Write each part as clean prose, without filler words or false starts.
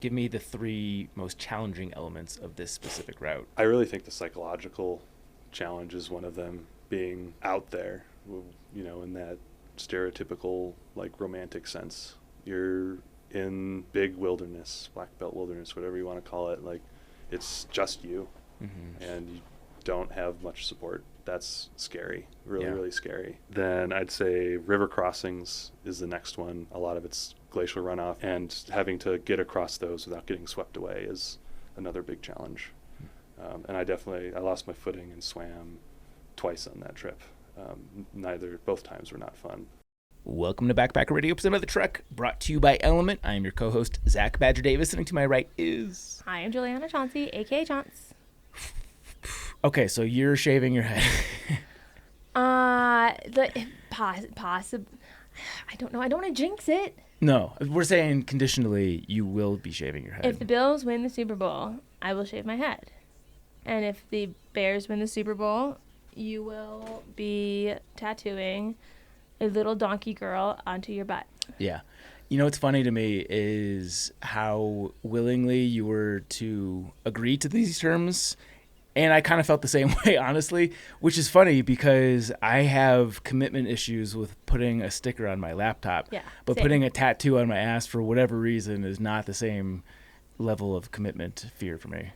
Give me the 3 most challenging elements of this specific route. I really think the psychological challenge is one of them, being out there, in that stereotypical, romantic sense. You're in big wilderness, black belt wilderness, whatever you want to call it. It's just you, and you don't have much support. That's scary, really scary. Then I'd say river crossings is the next one. A lot of it's glacial runoff, and having to get across those without getting swept away is another big challenge. And I lost my footing and swam twice on that trip. Both times were not fun. Welcome to Backpacker Radio, episode of The Trek, brought to you by Element. I am your co-host, Zach Badger Davis. Sitting to my right is... Hi, I'm Juliana Chauncey, a.k.a. Chaunce. Okay, so you're shaving your head. Possible. I don't know. I don't want to jinx it. No, we're saying conditionally you will be shaving your head. If the Bills win the Super Bowl, I will shave my head. And if the Bears win the Super Bowl, you will be tattooing a little donkey girl onto your butt. Yeah. You know what's funny to me is how willingly you were to agree to these terms. And I kind of felt the same way, honestly, which is funny because I have commitment issues with putting a sticker on my laptop. Yeah, but same. Putting a tattoo on my ass for whatever reason is not the same level of commitment fear for me.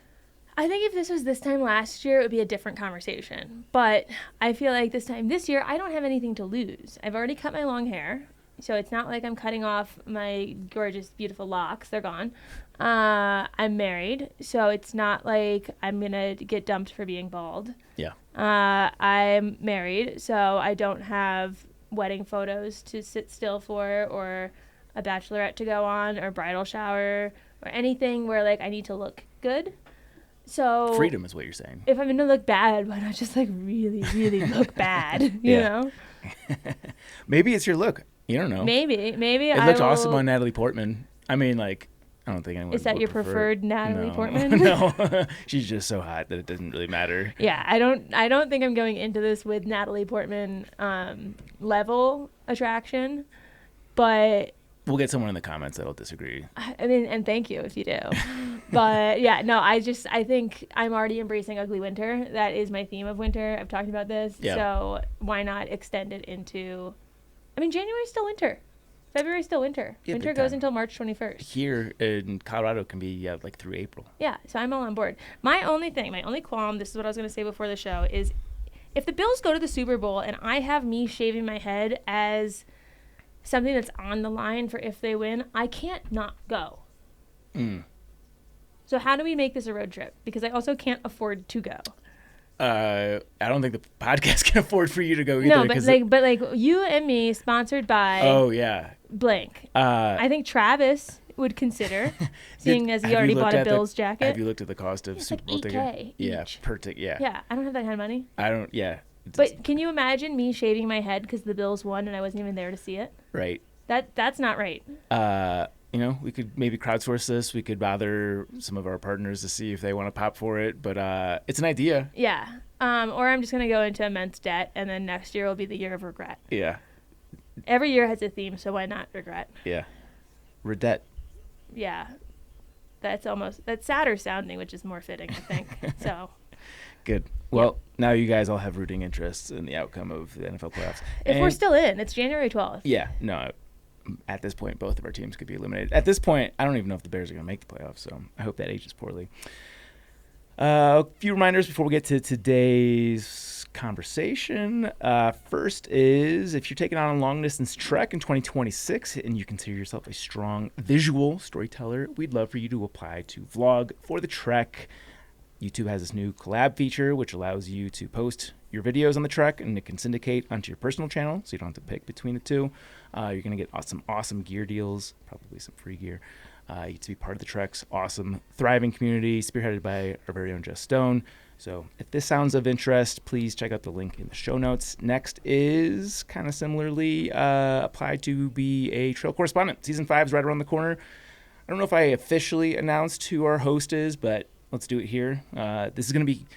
I think if this was this time last year, it would be a different conversation. But I feel like this year, I don't have anything to lose. I've already cut my long hair, so it's not like I'm cutting off my gorgeous, beautiful locks. They're gone. I'm married, so it's not like I'm going to get dumped for being bald. Yeah. I'm married, so I don't have wedding photos to sit still for, or a bachelorette to go on, or bridal shower, or anything where, I need to look good. So freedom is what you're saying. If I'm going to look bad, why not just, really, really look bad, you know? Maybe it's your look. You don't know. Maybe it looked awesome on Natalie Portman. I mean, I don't think anyone. Is that your preferred Natalie Portman? No, she's just so hot that it doesn't really matter. Yeah, I don't think I'm going into this with Natalie Portman level attraction, but we'll get someone in the comments that'll disagree. I mean, and thank you if you do. But yeah, no, I think I'm already embracing ugly winter. That is my theme of winter. I've talked about this. Yeah. So why not extend it into, January's still winter. February's still winter. Yeah, winter goes until March 21st. Here in Colorado can be through April. Yeah, so I'm all on board. My only qualm, this is what I was going to say before the show, is if the Bills go to the Super Bowl and I have me shaving my head as something that's on the line for if they win, I can't not go. So how do we make this a road trip? Because I also can't afford to go. I don't think the podcast can afford for you to go either. No, but you and me, sponsored by. Oh yeah. Blank. I think Travis would consider, seeing as he already bought a Bills jacket. Have you looked at the cost of Super Bowl ticket? Yeah, per ticket. Yeah. Yeah, I don't have that kind of money. I don't. Yeah. But can you imagine me shaving my head because the Bills won and I wasn't even there to see it? Right. That's not right. We could maybe crowdsource this. We could bother some of our partners to see if they want to pop for it. But it's an idea. Yeah. Or I'm just going to go into immense debt, and then next year will be the year of regret. Yeah. Every year has a theme, so why not regret? Yeah. Redet. Yeah. That's sadder sounding, which is more fitting, I think. So. Good. Well, now you guys all have rooting interests in the outcome of the NFL playoffs. If we're still in, it's January 12th. Yeah. No. At this point, both of our teams could be eliminated. At this point, I don't even know if the Bears are going to make the playoffs, so I hope that ages poorly. A few reminders before we get to today's conversation. First is, if you're taking on a long-distance trek in 2026 and you consider yourself a strong visual storyteller, we'd love for you to apply to vlog for the trek. YouTube has this new collab feature, which allows you to post your videos on the trek, and it can syndicate onto your personal channel, so you don't have to pick between the two. You're going to get awesome gear deals, probably some free gear. You get to be part of the trek's awesome, thriving community, spearheaded by our very own Jess Stone. So if this sounds of interest, please check out the link in the show notes. Next is, kind of similarly, apply to be a Trail Correspondent. Season 5 is right around the corner. I don't know if I officially announced who our host is, but let's do it here. This is going to be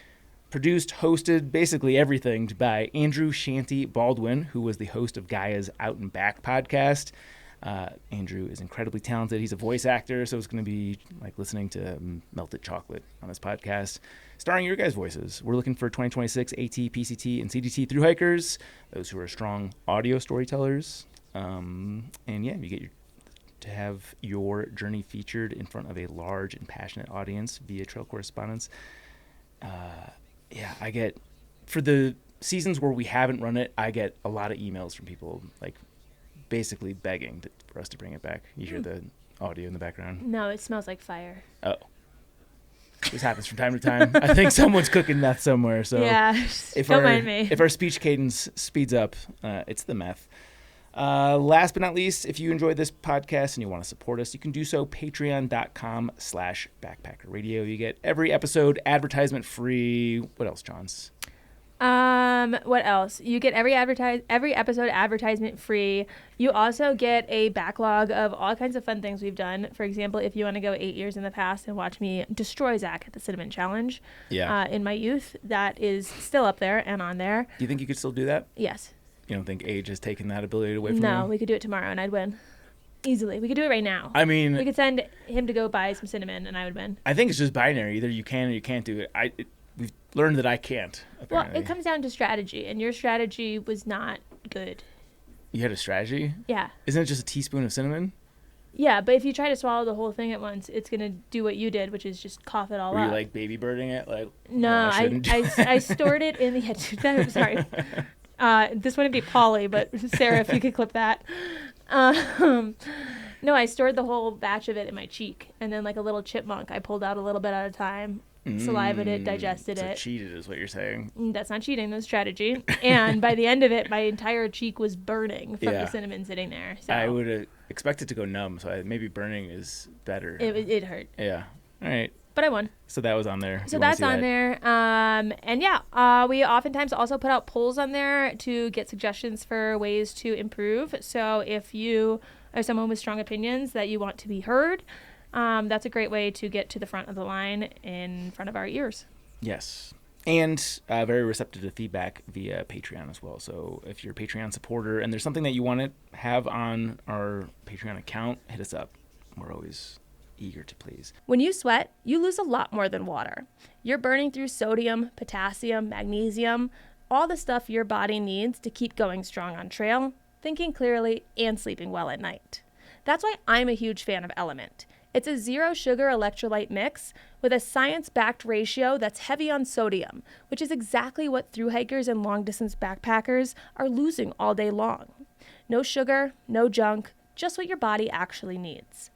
produced, hosted, basically everything by Andrew Shanty Baldwin, who was the host of Gaia's Out and Back podcast. Andrew is incredibly talented. He's a voice actor, so it's going to be like listening to melted chocolate on this podcast, starring your guys' voices. We're looking for 2026 AT, PCT, and CDT thru hikers, those who are strong audio storytellers. And yeah, you get to have your journey featured in front of a large and passionate audience via Trail Correspondence. I get, for the seasons where we haven't run it, I get a lot of emails from people like basically begging for us to bring it back. You hear the audio in the background? No, it smells like fire. Oh. This happens from time to time. I think someone's cooking meth somewhere. So yeah, don't mind me. If our speech cadence speeds up, it's the meth. Last but not least, if you enjoyed this podcast and you want to support us, you can do so patreon.com/backpackerradio. You get every episode advertisement free. What else, Johns? What else? You get every episode advertisement free. You also get a backlog of all kinds of fun things we've done. For example, if you want to go 8 years in the past and watch me destroy Zach at the Cinnamon Challenge, in my youth, that is still up there and on there. Do you think you could still do that? Yes. You don't think age has taken that ability away from you? No, we could do it tomorrow and I'd win. Easily. We could do it right now. I mean, we could send him to go buy some cinnamon and I would win. I think it's just binary. Either you can or you can't do it. We've learned that I can't, apparently. Well, it comes down to strategy, and your strategy was not good. You had a strategy? Yeah. Isn't it just a teaspoon of cinnamon? Yeah, but if you try to swallow the whole thing at once, it's going to do what you did, which is just cough it all Were up. you like baby birding it? Like, no, I stored it in the... sorry. This wouldn't be Polly, but Sarah, if you could clip that. No, I stored the whole batch of it in my cheek, and then like a little chipmunk, I pulled out a little bit at a time, salivated it, digested it. So cheated is what you're saying. That's not cheating, that's strategy. And by the end of it, my entire cheek was burning from the cinnamon sitting there. So I would expect it to go numb, so maybe burning is better. It hurt. Yeah. All right. But I won. So that was on there. So that's on there. And we oftentimes also put out polls on there to get suggestions for ways to improve. So if you are someone with strong opinions that you want to be heard, that's a great way to get to the front of the line in front of our ears. Yes. And very receptive to feedback via Patreon as well. So if you're a Patreon supporter and there's something that you want to have on our Patreon account, hit us up. We're always eager to please. When you sweat, you lose a lot more than water. You're burning through sodium, potassium, magnesium, all the stuff your body needs to keep going strong on trail, thinking clearly, and sleeping well at night. That's why I'm a huge fan of LMNT. It's a zero sugar electrolyte mix with a science-backed ratio that's heavy on sodium, which is exactly what thru-hikers and long-distance backpackers are losing all day long. No sugar, no junk, just what your body actually needs.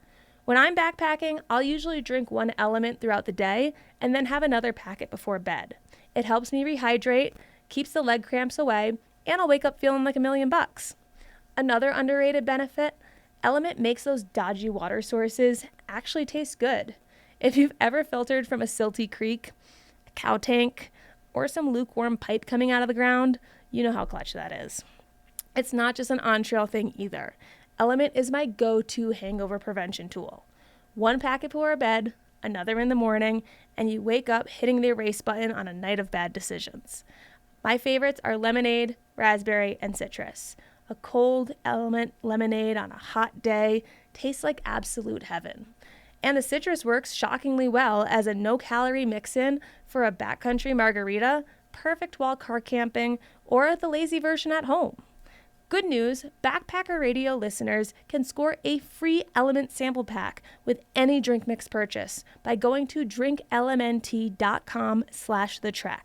When I'm backpacking, I'll usually drink one LMNT throughout the day and then have another packet before bed. It helps me rehydrate, keeps the leg cramps away, and I'll wake up feeling like $1,000,000. Another underrated benefit, LMNT makes those dodgy water sources actually taste good. If you've ever filtered from a silty creek, a cow tank, or some lukewarm pipe coming out of the ground, you know how clutch that is. It's not just an on-trail thing either. LMNT is my go-to hangover prevention tool. One packet before bed, another in the morning, and you wake up hitting the erase button on a night of bad decisions. My favorites are lemonade, raspberry, and citrus. A cold LMNT lemonade on a hot day tastes like absolute heaven. And the citrus works shockingly well as a no-calorie mix-in for a backcountry margarita, perfect while car camping, or the lazy version at home. Good news, Backpacker Radio listeners can score a free LMNT sample pack with any drink mix purchase by going to drinklmnt.com/thetrek.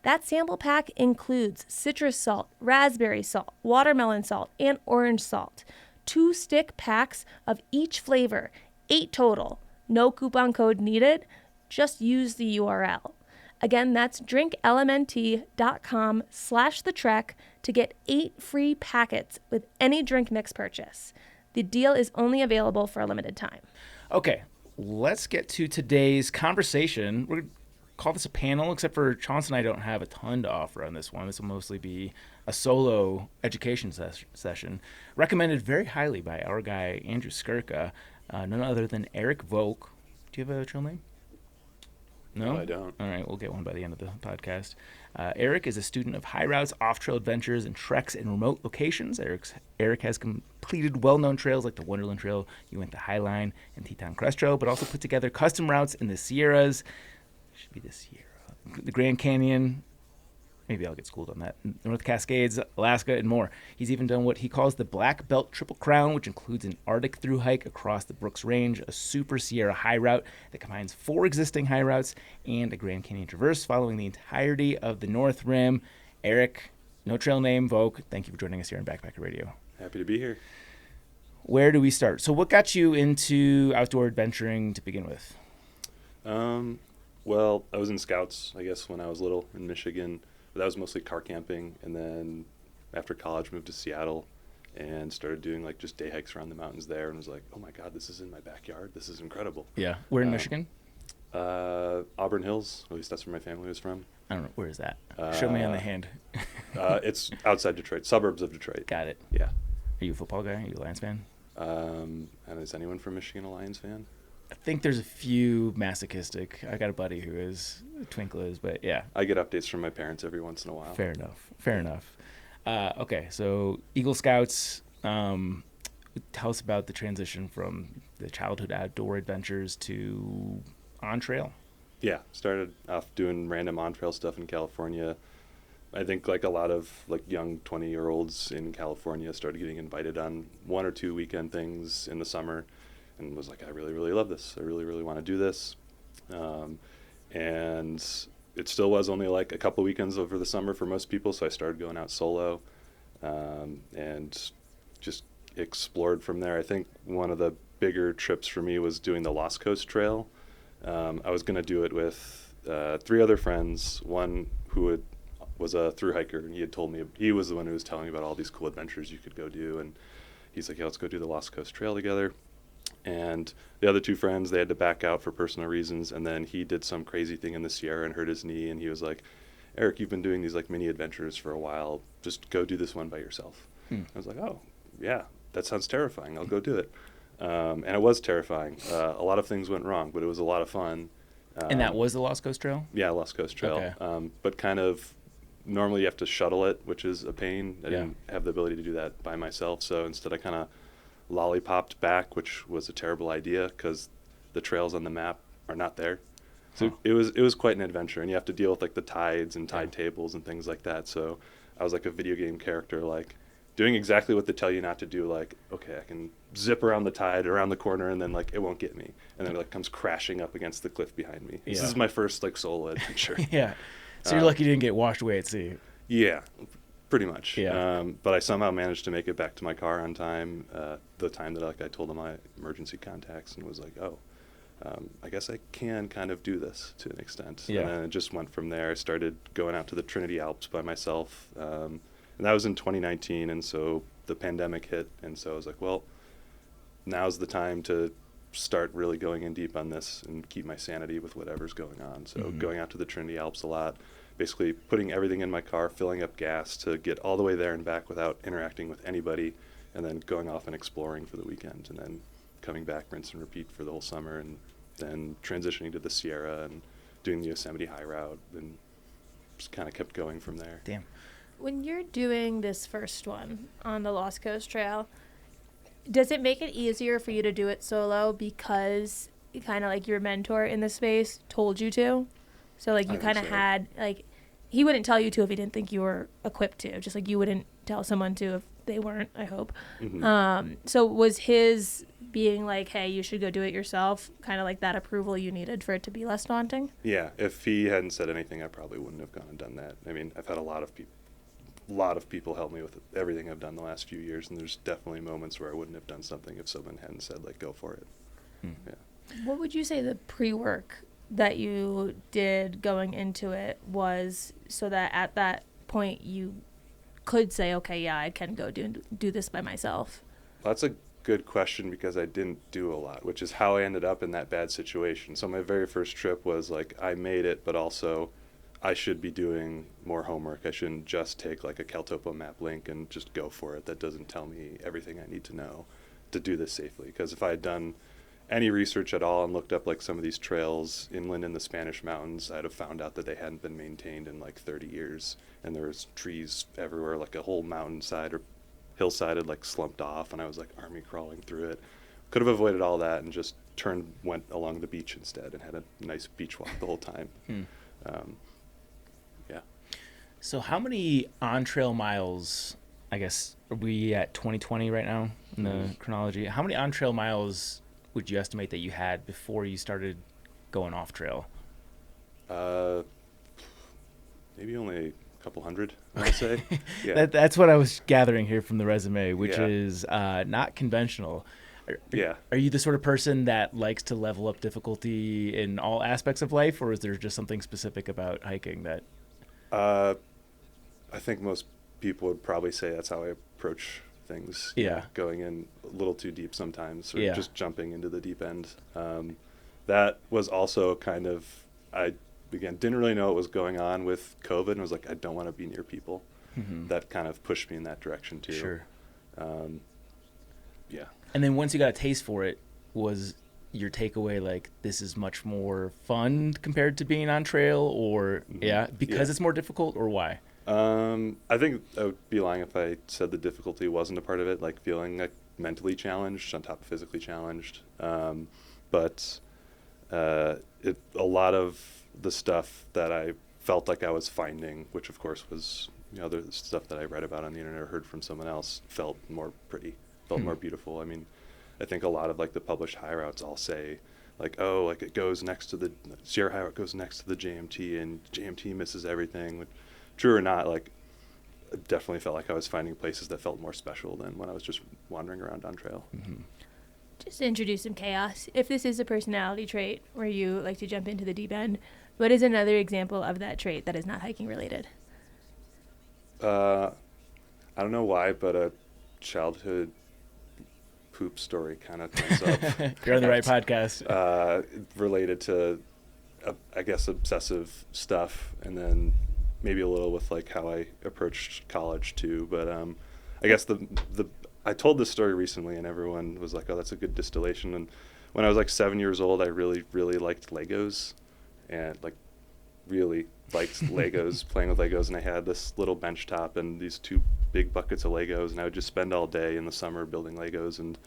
That sample pack includes citrus salt, raspberry salt, watermelon salt, and orange salt. 2 stick packs of each flavor, 8 total. No coupon code needed. Just use the URL. Again, that's drinklmnt.com/thetrek to get 8 free packets with any drink mix purchase. The deal is only available for a limited time. Okay, let's get to today's conversation. We're going to call this a panel, except for Chauncey and I don't have a ton to offer on this one. This will mostly be a solo education session, recommended very highly by our guy, Andrew Skirka, none other than Eric Volk. Do you have a trail name? No, I don't. All right, we'll get one by the end of the podcast. Eric is a student of high routes, off-trail adventures, and treks in remote locations. Eric has completed well-known trails like the Wonderland Trail, Uinta Highline, and Teton Crest Trail, but also put together custom routes in the Sierras. Should be the Sierra, the Grand Canyon. Maybe I'll get schooled on that. North Cascades, Alaska, and more. He's even done what he calls the Black Belt Triple Crown, which includes an Arctic thru-hike across the Brooks Range, a Super Sierra high route that combines 4 existing high routes, and a Grand Canyon traverse following the entirety of the North Rim. Eric, no trail name, Volk, thank you for joining us here on Backpacker Radio. Happy to be here. Where do we start? So what got you into outdoor adventuring to begin with? Well, I was in Scouts, I guess, when I was little in Michigan. That was mostly car camping, and then after college moved to Seattle and started doing like just day hikes around the mountains there, and was like, oh my god, this is in my backyard, this is incredible. Yeah. Where in Michigan? Auburn Hills, at least that's where my family was from. I don't know. Where is that? Show me on the hand. It's outside Detroit, suburbs of Detroit. Got it. Yeah. Are you a football guy? Are you a Lions fan? And is anyone from Michigan a Lions fan? I think there's a few masochistic. I got a buddy who is, Twinkle is, but yeah. I get updates from my parents every once in a while. Fair enough. Okay, so Eagle Scouts, tell us about the transition from the childhood outdoor adventures to on-trail. Yeah, started off doing random on-trail stuff in California. I think like a lot of like young 20-year-olds in California started getting invited on 1 or 2 weekend things in the summer, and was like, I really, really love this. I really, really want to do this. And it still was only like a couple weekends over the summer for most people, so I started going out solo and just explored from there. I think one of the bigger trips for me was doing the Lost Coast Trail. I was going to do it with 3 other friends, one who was a thru-hiker, and he had told me, he was the one who was telling me about all these cool adventures you could go do, and he's like, yeah, let's go do the Lost Coast Trail together. And the other 2 friends, they had to back out for personal reasons, and then he did some crazy thing in the Sierra and hurt his knee, and he was like, Eric, you've been doing these like mini adventures for a while, just go do this one by yourself. I was like, oh, yeah, that sounds terrifying, I'll go do it. And it was terrifying. A lot of things went wrong, but it was a lot of fun. And that was the Lost Coast Trail? Yeah, Lost Coast Trail. Okay. But kind of, normally you have to shuttle it, which is a pain. I didn't have the ability to do that by myself, so instead I kind of lollipopped back, which was a terrible idea because the trails on the map are not there. So it was quite an adventure, and you have to deal with like the tides and tide tables and things like that. So I was like a video game character, like doing exactly what they tell you not to do. Like, okay, I can zip around the tide around the corner, and then like it won't get me, and then it like comes crashing up against the cliff behind me. This is my first like solo adventure. Yeah. So you're lucky you didn't get washed away at sea. Yeah, pretty much. Yeah. But I somehow managed to make it back to my car on time, the time that like I told them my emergency contacts, and was like, oh, I guess I can kind of do this to an extent. Yeah. And then it just went from there. I started going out to the Trinity Alps by myself, and that was in 2019, and so the pandemic hit, and so I was like, well, now's the time to start really going in deep on this and keep my sanity with whatever's going on. So going out to the Trinity Alps a lot, basically putting everything in my car, filling up gas to get all the way there and back without interacting with anybody, and then going off and exploring for the weekend, and then coming back, rinse and repeat for the whole summer, and then transitioning to the Sierra and doing the Yosemite high route, and just kind of kept going from there. Damn. When you're doing this first one on the Lost Coast Trail, does it make it easier for you to do it solo because kind of like your mentor in the space told you to? So like you kind of had like, he wouldn't tell you to if he didn't think you were equipped to, just like you wouldn't tell someone to if they weren't, I hope. So was his being like, hey, you should go do it yourself, kind of like that approval you needed for it to be less daunting? Yeah, if he hadn't said anything, I probably wouldn't have gone and done that. I mean, I've had a lot of people help me with everything I've done the last few years, and there's definitely moments where I wouldn't have done something if someone hadn't said, like, go for it. Yeah. What would you say the pre-work that you did going into it was, so that at that point you could say, okay, yeah, I can go do this by myself? Well, that's a good question, because I didn't do a lot, which is how I ended up in that bad situation. So my very first trip was like, I made it, but also I should be doing more homework. I shouldn't just take like a CalTopo map link and just go for it. That doesn't tell me everything I need to know to do this safely. Because if I had done any research at all and looked up like some of these trails inland in the Spanish mountains, I'd have found out that they hadn't been maintained in like 30 years, and there was trees everywhere, like a whole mountainside or hillside had like slumped off, and I was like army crawling through it. Could have avoided all that and just went along the beach instead and had a nice beach walk the whole time. Yeah. So how many on-trail miles, I guess, are we at 2020 right now in the chronology? How many on-trail miles would you estimate that you had before you started going off-trail? Maybe only a couple hundred, I would say. Yeah. That's what I was gathering here from the resume, which is not conventional. Are you the sort of person that likes to level up difficulty in all aspects of life, or is there just something specific about hiking that... I think most people would probably say that's how I approach things. Going in a little too deep sometimes, or just jumping into the deep end. That was also kind of, I didn't really know what was going on with COVID, and was like, I don't want to be near people. That kind of pushed me in that direction too. Sure. Yeah. And then once you got a taste for it, was your takeaway like, this is much more fun compared to being on trail, or because it's more difficult, or why? I think I would be lying if I said the difficulty wasn't a part of it, like feeling like mentally challenged on top of physically challenged. But a lot of the stuff that I felt like I was finding, which of course was the stuff that I read about on the internet or heard from someone else, felt more pretty, felt more beautiful. I mean, I think a lot of like the published high routes all say like, oh, like it goes next to the Sierra High Route goes next to the JMT, and JMT misses everything. True or not, like, I definitely felt like I was finding places that felt more special than when I was just wandering around on trail. Just to introduce some chaos, if this is a personality trait where you like to jump into the deep end, what is another example of that trait that is not hiking related? I don't know why, but a childhood poop story kind of comes up. You're on the right podcast. Related to, I guess, obsessive stuff, and then maybe a little with like how I approached college too. But I guess I told this story recently, and everyone was like, oh, that's a good distillation. And when I was like 7 years old, I really, really liked Legos, and like really liked Legos, playing with Legos. And I had this little bench top and these 2 big buckets of Legos, and I would just spend all day in the summer building Legos, and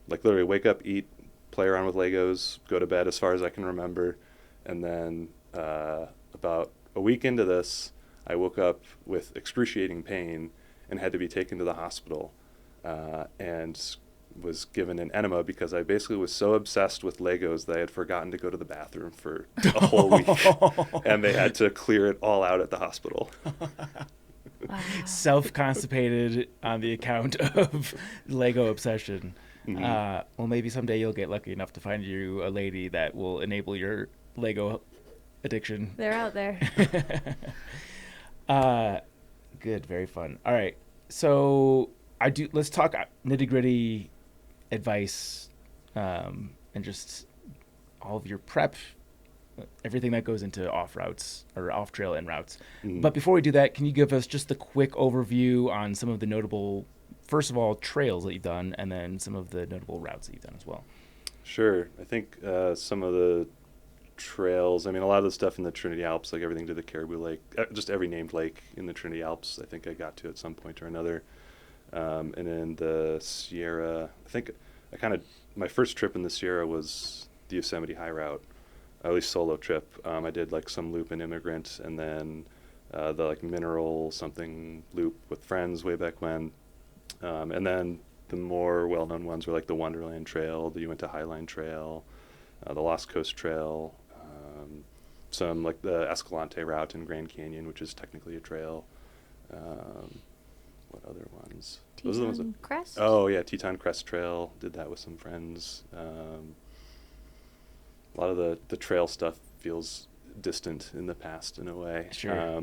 like literally wake up, eat, play around with Legos, go to bed as far as I can remember. And then about a week into this, I woke up with excruciating pain and had to be taken to the hospital, and was given an enema because I basically was so obsessed with Legos that I had forgotten to go to the bathroom for a whole week, and they had to clear it all out at the hospital. Wow. Self-constipated on the account of Lego obsession. Well, maybe someday you'll get lucky enough to find you a lady that will enable your Lego addiction. They're out there. Good, very fun. All right, so let's talk nitty-gritty advice, and just all of your prep, everything that goes into off routes or off trail en routes. But before we do that, can you give us just a quick overview on some of the notable, first of all, trails that you've done, and then some of the notable routes that you've done as well? Sure. I think some of the trails, I mean, a lot of the stuff in the Trinity Alps, like everything to the Caribou Lake, just every named lake in the Trinity Alps, I think I got to at some point or another. And in the Sierra, I think my first trip in the Sierra was the Yosemite High Route, at least solo trip. I did like some loop in Immigrant, and then the like mineral something loop with friends way back when. And then the more well-known ones were like the Wonderland Trail, the Uinta Highline Trail, the Lost Coast Trail, some like the Escalante route in Grand Canyon, which is technically a trail. What other ones? Teton Crest? Oh yeah, Teton Crest Trail. Did that with some friends. A lot of the trail stuff feels distant in the past in a way. Sure.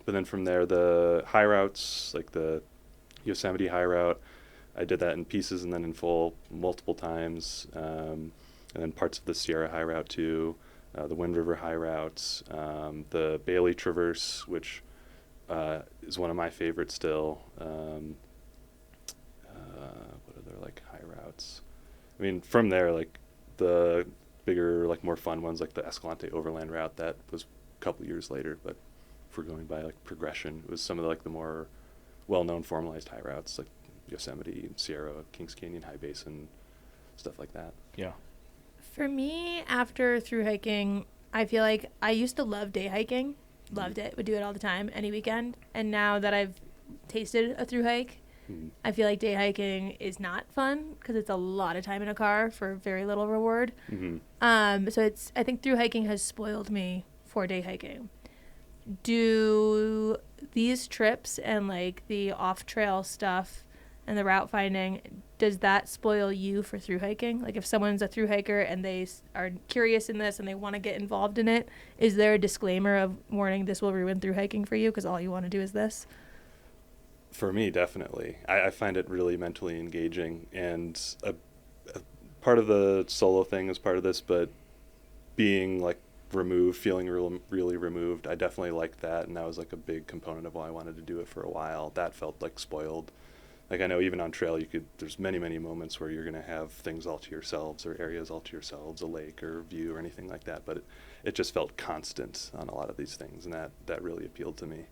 But then from there, the high routes, like the Yosemite High Route, I did that in pieces and then in full multiple times. And then parts of the Sierra High Route too, the Wind River High Routes, the Bailey Traverse, which is one of my favorites still. What other like high routes? I mean, from there, like the bigger, like more fun ones, like the Escalante Overland route, that was a couple years later. But if we're going by like progression, it was some of the, like the more well-known formalized high routes, like Yosemite, Sierra, Kings Canyon, High Basin, stuff like that. Yeah. For me, after through hiking, I feel like I used to love day hiking. Loved it. Would do it all the time, any weekend. And now that I've tasted a through hike, I feel like day hiking is not fun because it's a lot of time in a car for very little reward. So I think through hiking has spoiled me for day hiking. Do these trips and like the off-trail stuff and the route finding, does that spoil you for through hiking? Like if someone's a through hiker and they are curious in this and they want to get involved in it, is there a disclaimer of warning this will ruin through hiking for you because all you want to do is this? For me, definitely. I find it really mentally engaging, and a part of the solo thing is part of this, but being like removed, feeling really removed, I definitely liked that, and that was like a big component of why I wanted to do it for a while. That felt like spoiled. Like I know even on trail, there's many moments where you're going to have things all to yourselves or areas all to yourselves, a lake or view or anything like that, but it just felt constant on a lot of these things, and that really appealed to me.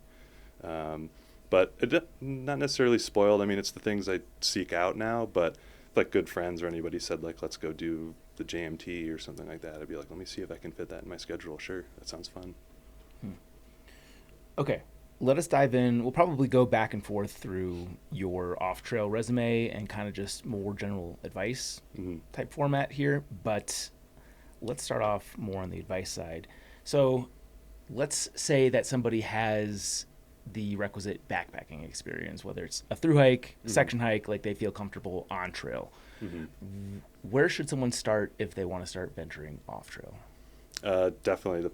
But it not necessarily spoiled. I mean, it's the things I seek out now, but like good friends or anybody said, like, let's go do the JMT or something like that, I'd be like, let me see if I can fit that in my schedule. Sure, that sounds fun. Okay, let us dive in. We'll probably go back and forth through your off-trail resume and kind of just more general advice type format here, but let's start off more on the advice side. So let's say that somebody has the requisite backpacking experience, whether it's a through hike, section hike, like they feel comfortable on trail. Where should someone start if they want to start venturing off trail? Definitely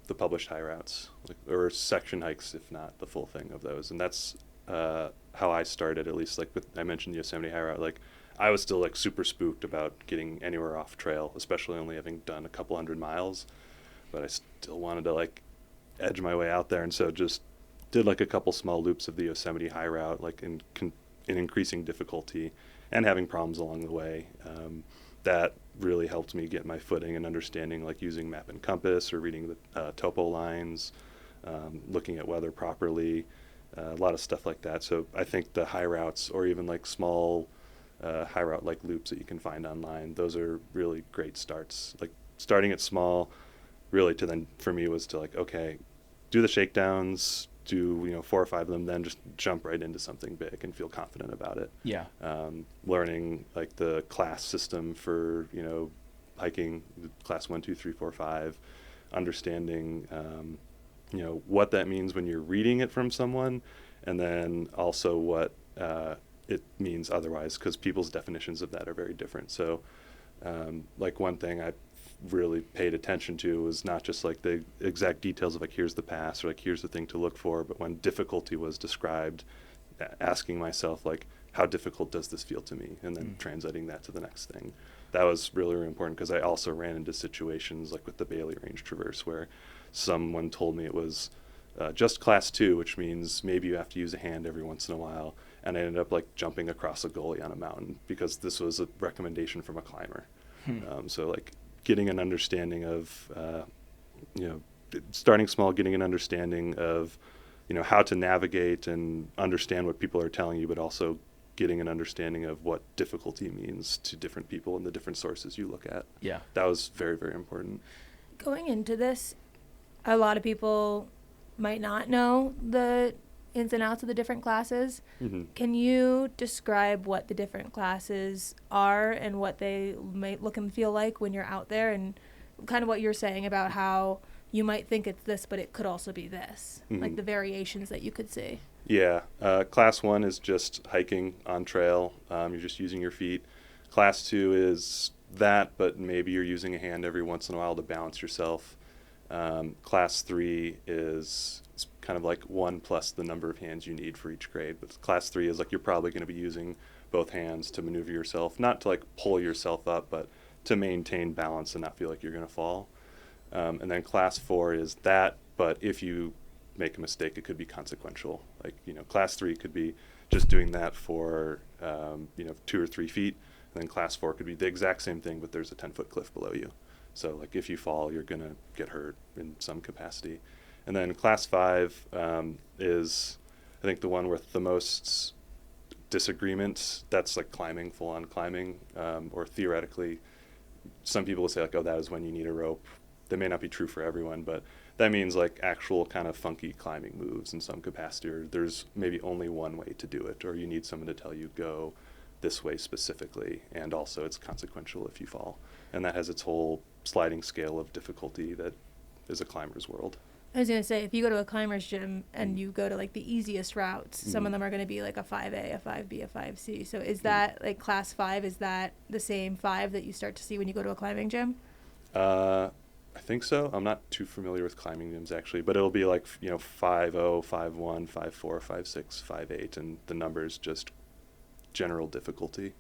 the published high routes, or section hikes, if not the full thing of those. And that's how I started, at least. Like I mentioned Yosemite high route, like I was still like super spooked about getting anywhere off trail, especially only having done a couple 100 miles, but I still wanted to like edge my way out there, and so just did like a couple small loops of the Yosemite high route, like in increasing difficulty and having problems along the way. That really helped me get my footing and understanding, like using map and compass or reading the topo lines, looking at weather properly, a lot of stuff like that. So I think the high routes, or even like small high route like loops that you can find online, those are really great starts. Like starting at small, really to then for me was to like, okay, do the shakedowns, do 4 or 5 of them, then just jump right into something big and feel confident about it. Yeah. Learning like the class system for hiking, class 1, 2, 3, 4, 5, understanding what that means when you're reading it from someone, and then also what it means otherwise, because people's definitions of that are very different. So like one thing I really paid attention to was not just like the exact details of like here's the pass or like here's the thing to look for, but when difficulty was described, asking myself like, how difficult does this feel to me, and then translating that to the next thing. That was really, really important, because I also ran into situations like with the Bailey Range Traverse where someone told me it was just class 2, which means maybe you have to use a hand every once in a while, and I ended up like jumping across a gully on a mountain because this was a recommendation from a climber. So like getting an understanding of, starting small, getting an understanding of, how to navigate and understand what people are telling you, but also getting an understanding of what difficulty means to different people and the different sources you look at. Yeah. That was very, very important. Going into this, a lot of people might not know the ins and outs of the different classes. Can you describe what the different classes are and what they might look and feel like when you're out there, and kind of what you're saying about how you might think it's this, but it could also be this, like the variations that you could see? Yeah. Class 1 is just hiking on trail. You're just using your feet. Class 2 is that, but maybe you're using a hand every once in a while to balance yourself. Class 3 is kind of like 1 plus the number of hands you need for each grade. But class 3 is like you're probably going to be using both hands to maneuver yourself, not to like pull yourself up, but to maintain balance and not feel like you're going to fall. And then class 4 is that, but if you make a mistake, it could be consequential. Like, class 3 could be just doing that for, 2 or 3 feet. And then class 4 could be the exact same thing, but there's a 10-foot cliff below you. So like if you fall, you're going to get hurt in some capacity. And then class 5 is, I think, the one with the most disagreement. That's like climbing, full-on climbing, or theoretically, some people will say like, oh, that is when you need a rope. That may not be true for everyone, but that means like actual kind of funky climbing moves in some capacity, or there's maybe only one way to do it, or you need someone to tell you go this way specifically, and also it's consequential if you fall. And that has its whole sliding scale of difficulty that is a climber's world. I was going to say, if you go to a climber's gym and you go to like the easiest routes, some of them are going to be like a 5A, a 5B, a 5C. So is that like class 5, is that the same 5 that you start to see when you go to a climbing gym? I think so. I'm not too familiar with climbing gyms actually, but it'll be like, 5.0, 5.1, 5.4, 5.6, 5.8, and the numbers just general difficulty.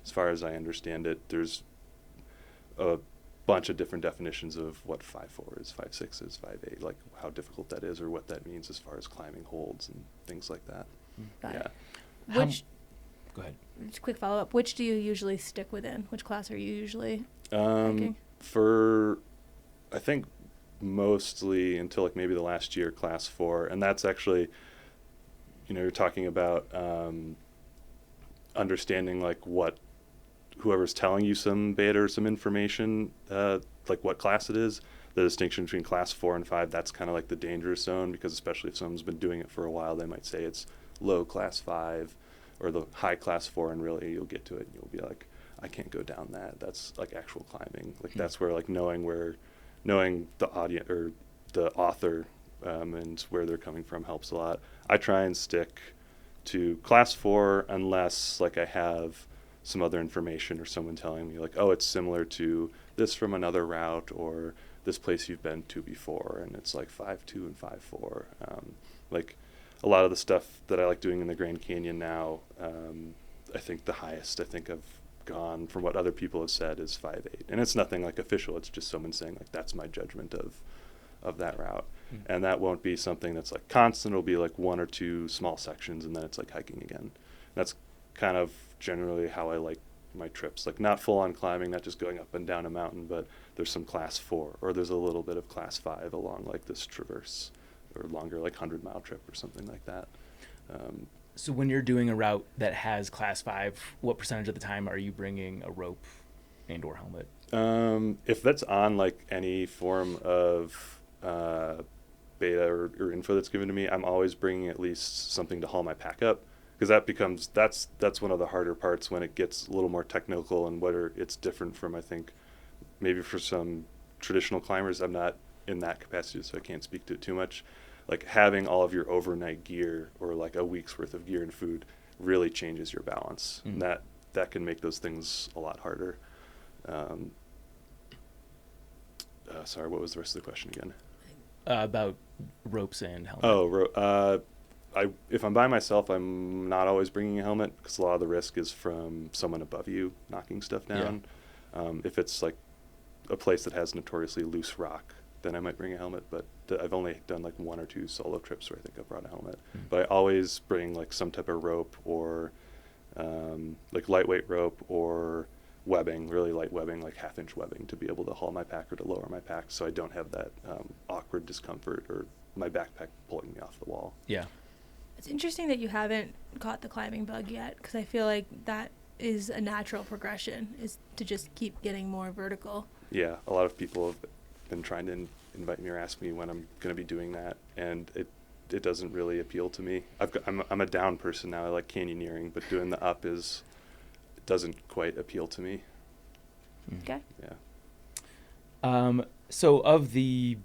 As far as I understand it, there's a bunch of different definitions of what 5.4 is, 5.6 is, 5.8, like how difficult that is or what that means as far as climbing holds and things like that. Got it. Yeah. Go ahead. Just a quick follow-up. Which do you usually stick within? Which class are you usually hiking? For, I think, mostly until like maybe the last year, class 4. And that's actually, you're talking about understanding like what whoever's telling you some beta or some information, like what class it is. The distinction between class 4 and 5, that's kind of like the dangerous zone, because especially if someone's been doing it for a while, they might say it's low class 5 or the high class 4, and really you'll get to it and you'll be like, I can't go down that. That's like actual climbing. Like that's where like knowing the audience or the author and where they're coming from helps a lot. I try and stick to class 4 unless like I have some other information or someone telling me like, oh, it's similar to this from another route or this place you've been to before, and it's like 5.2 and 5.4. Like a lot of the stuff that I like doing in the Grand Canyon now, I think the highest I think I've gone from what other people have said is 5.8, and it's nothing like official. It's just someone saying like, that's my judgment of that route. And that won't be something that's like constant. It'll be like 1 or 2 small sections, and then it's like hiking again. That's kind of generally how I like my trips, like not full on climbing, not just going up and down a mountain, but there's some class 4 or there's a little bit of class 5 along like this traverse or longer like 100-mile trip or something like that. So when you're doing a route that has class 5, what percentage of the time are you bringing a rope and or helmet? If that's on like any form of beta or info that's given to me, I'm always bringing at least something to haul my pack up, because that's one of the harder parts when it gets a little more technical, and whether it's different from, I think, maybe for some traditional climbers. I'm not in that capacity, so I can't speak to it too much. Like having all of your overnight gear or like a week's worth of gear and food really changes your balance. And that can make those things a lot harder. Sorry, what was the rest of the question again? About ropes and helmet. If I'm by myself, I'm not always bringing a helmet, because a lot of the risk is from someone above you knocking stuff down. Yeah. If it's like a place that has notoriously loose rock, then I might bring a helmet, but I've only done like 1 or 2 solo trips where I think I brought a helmet. But I always bring like some type of rope or like lightweight rope or webbing, really light webbing, like 1/2-inch webbing, to be able to haul my pack or to lower my pack, so I don't have that awkward discomfort or my backpack pulling me off the wall. Yeah. It's interesting that you haven't caught the climbing bug yet, because I feel like that is a natural progression, is to just keep getting more vertical. Yeah, a lot of people have been trying to invite me or ask me when I'm going to be doing that, and it doesn't really appeal to me. I'm a down person now. I like canyoneering, but doing the up doesn't quite appeal to me. Okay. Yeah. So of the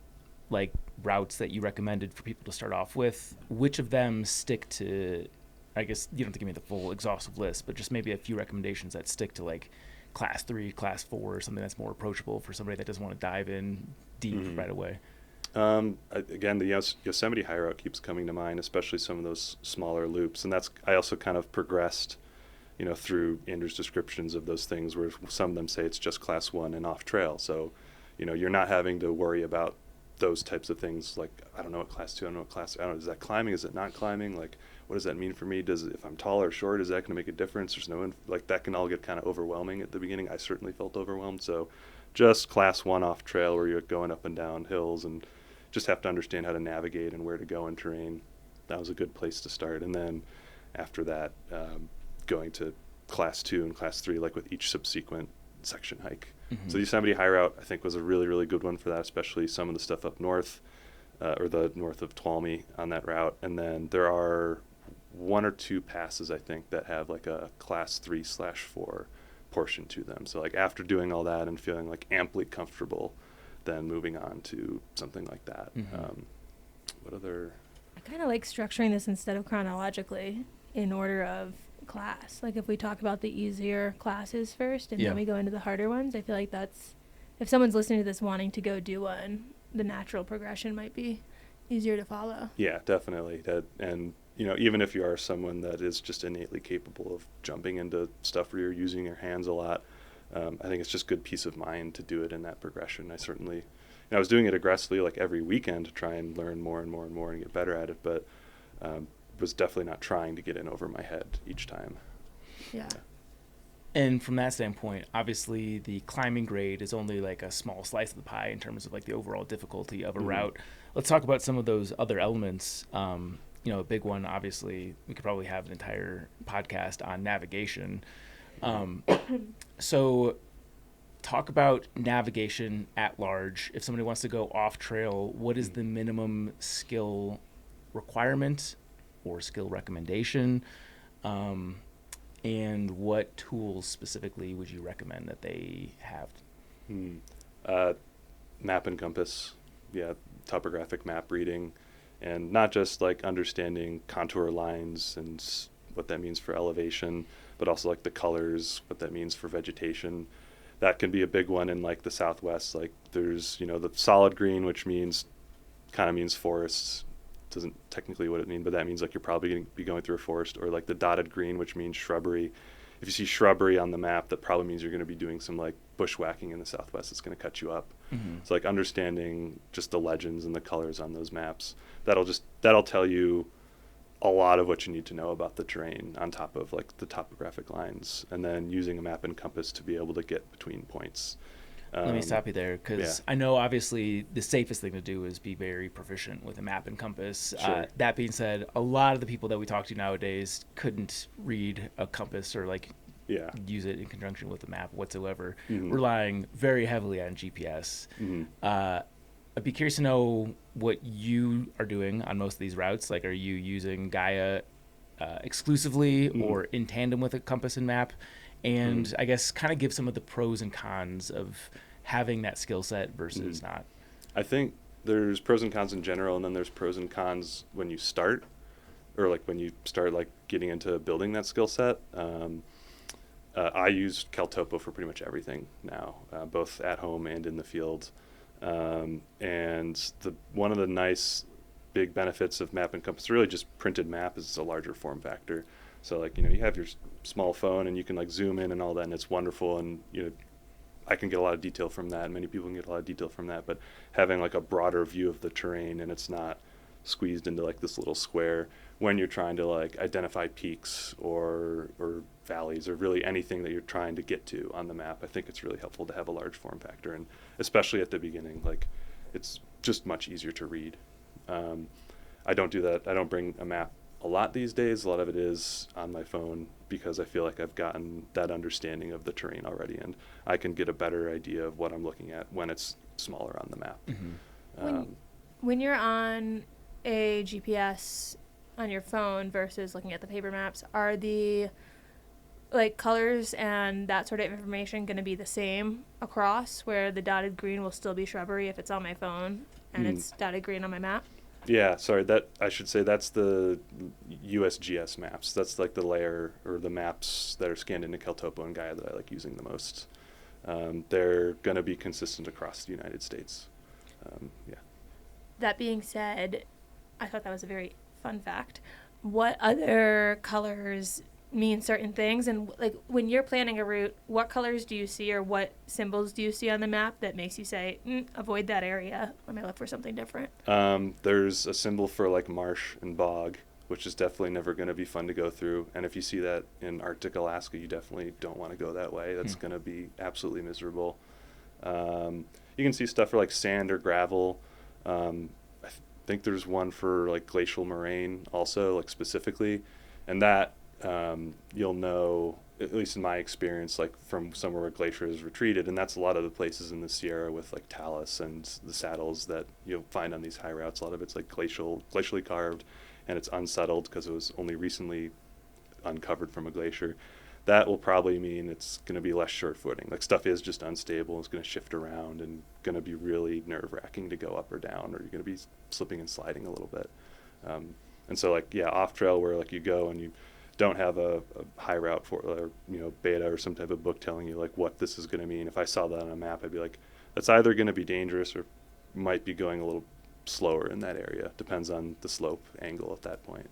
like routes that you recommended for people to start off with, which of them stick to, I guess you don't have to give me the full exhaustive list, but just maybe a few recommendations that stick to like class 3, class 4, or something that's more approachable for somebody that doesn't want to dive in deep right away? Again, the Yosemite high route keeps coming to mind, especially some of those smaller loops. And I also kind of progressed, through Andrew's descriptions of those things, where some of them say it's just class 1 and off trail. So, you're not having to worry about those types of things. Like, I don't know what class 2, I don't know what class, I don't know, is that climbing, is it not climbing? Like, what does that mean for me? If I'm tall or short, is that going to make a difference? There's no, like, that can all get kind of overwhelming at the beginning. I certainly felt overwhelmed. So just class 1 off trail where you're going up and down hills and just have to understand how to navigate and where to go in terrain. That was a good place to start. And then after that, going to class 2 and class 3, like with each subsequent section hike. Mm-hmm. So the Yosemite High Route, I think, was a really, really good one for that, especially some of the stuff up north, or the north of Tuolumne on that route. And then there are 1 or 2 passes, I think, that have like a class 3/4 portion to them. So like after doing all that and feeling like amply comfortable, then moving on to something like that. Mm-hmm. What other? I kind of like structuring this instead of chronologically in order of class. Like if we talk about the easier classes first and then we go into the harder ones, I feel like that's, if someone's listening to this wanting to go do one, the natural progression might be easier to follow. Yeah, definitely. And even if you are someone that is just innately capable of jumping into stuff where you're using your hands a lot, I think it's just good peace of mind to do it in that progression. I was doing it aggressively like every weekend to try and learn more and more and more and get better at it, but was definitely not trying to get in over my head each time. Yeah. And from that standpoint, obviously the climbing grade is only like a small slice of the pie in terms of like the overall difficulty of a route. Let's talk about some of those other elements. A big one, obviously, we could probably have an entire podcast on navigation. So talk about navigation at large. If somebody wants to go off trail, what is the minimum skill requirement or skill recommendation? And what tools specifically would you recommend that they have? Map and compass. Yeah, topographic map reading. And not just like understanding contour lines and what that means for elevation, but also like the colors, what that means for vegetation. That can be a big one in like the Southwest. Like there's, the solid green, which kind of means forests. Doesn't technically what it means, but that means like you're probably going to be going through a forest. Or like the dotted green, which means shrubbery. If you see shrubbery on the map, that probably means you're going to be doing some like bushwacking in the Southwest. It's going to cut you up. Mm-hmm. So like understanding just the legends and the colors on those maps, that'll tell you a lot of what you need to know about the terrain on top of like the topographic lines, and then using a map and compass to be able to get between points. Let me stop you there, because I know obviously the safest thing to do is be very proficient with a map and compass. Sure. That being said, a lot of the people that we talk to nowadays couldn't read a compass or like use it in conjunction with a map whatsoever, relying very heavily on GPS. I'd be curious to know what you are doing on most of these routes. Like, are you using Gaia exclusively or in tandem with a compass and map? And I guess kind of give some of the pros and cons of having that skill set versus not. I think there's pros and cons in general, and then there's pros and cons when you start, or like when you start like getting into building that skill set. I use CalTopo for pretty much everything now, both at home and in the field. And one of the nice big benefits of map and compass, really just printed map, is it's a larger form factor. So like, you have your small phone and you can like zoom in and all that, and it's wonderful. And, I can get a lot of detail from that. Many people can get a lot of detail from that, but having like a broader view of the terrain, and it's not squeezed into like this little square when you're trying to like identify peaks or valleys or really anything that you're trying to get to on the map. I think it's really helpful to have a large form factor, and especially at the beginning, like it's just much easier to read. I don't do that. I don't bring a map a lot these days. A lot of it is on my phone because I feel like I've gotten that understanding of the terrain already, and I can get a better idea of what I'm looking at when it's smaller on the map. When you're on a GPS on your phone versus looking at the paper maps, are the like colors and that sort of information going to be the same across, where the dotted green will still be shrubbery if it's on my phone and it's dotted green on my map? Yeah, sorry, that I should say that's the USGS maps. That's like the layer or the maps that are scanned into CalTopo and Gaia that I like using the most. They're going to be consistent across the United States. That being said, I thought that was a very fun fact. What other colors mean certain things. And like when you're planning a route, what colors do you see or what symbols do you see on the map that makes you say, avoid that area, I may look for something different? There's a symbol for like marsh and bog, which is definitely never going to be fun to go through. And if you see that in Arctic Alaska, you definitely don't want to go that way. That's going to be absolutely miserable. You can see stuff for like sand or gravel. I think there's one for like glacial moraine also, like specifically. And that you'll know, at least in my experience, like from somewhere where glacier is retreated. And that's a lot of the places in the Sierra with like talus and the saddles that you'll find on these high routes. A lot of it's like glacially carved, and it's unsettled because it was only recently uncovered from a glacier. That will probably mean it's going to be less short footing. Like stuff is just unstable. It's going to shift around and going to be really nerve wracking to go up or down, or you're going to be slipping and sliding a little bit. And so like, yeah, off trail where like you go and you don't have a high route for, or, beta or some type of book telling you like what this is going to mean. If I saw that on a map, I'd be like, that's either going to be dangerous or might be going a little slower in that area. Depends on the slope angle at that point.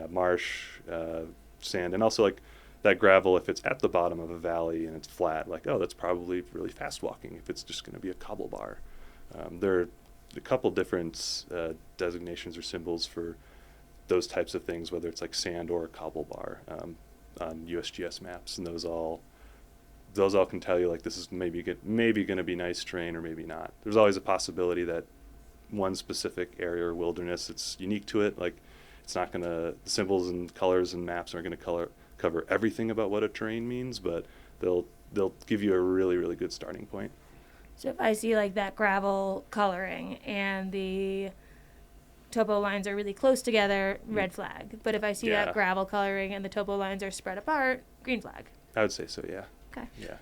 Marsh, sand, and also like that gravel, if it's at the bottom of a valley and it's flat, like, oh, that's probably really fast walking if it's just going to be a cobble bar. There are a couple different designations or symbols for those types of things, whether it's like sand or a cobble bar on USGS maps, and those all can tell you like this is maybe going to be nice terrain or maybe not. There's always a possibility that one specific area or wilderness, it's unique to it, like it's not going to, the symbols and colors and maps aren't going to cover everything about what a terrain means, but they'll give you a really, really good starting point. So if I see like that gravel coloring and the topo lines are really close together, red flag. But if I see that gravel coloring and the topo lines are spread apart, green flag. I would say so, yeah. Okay. Yeah.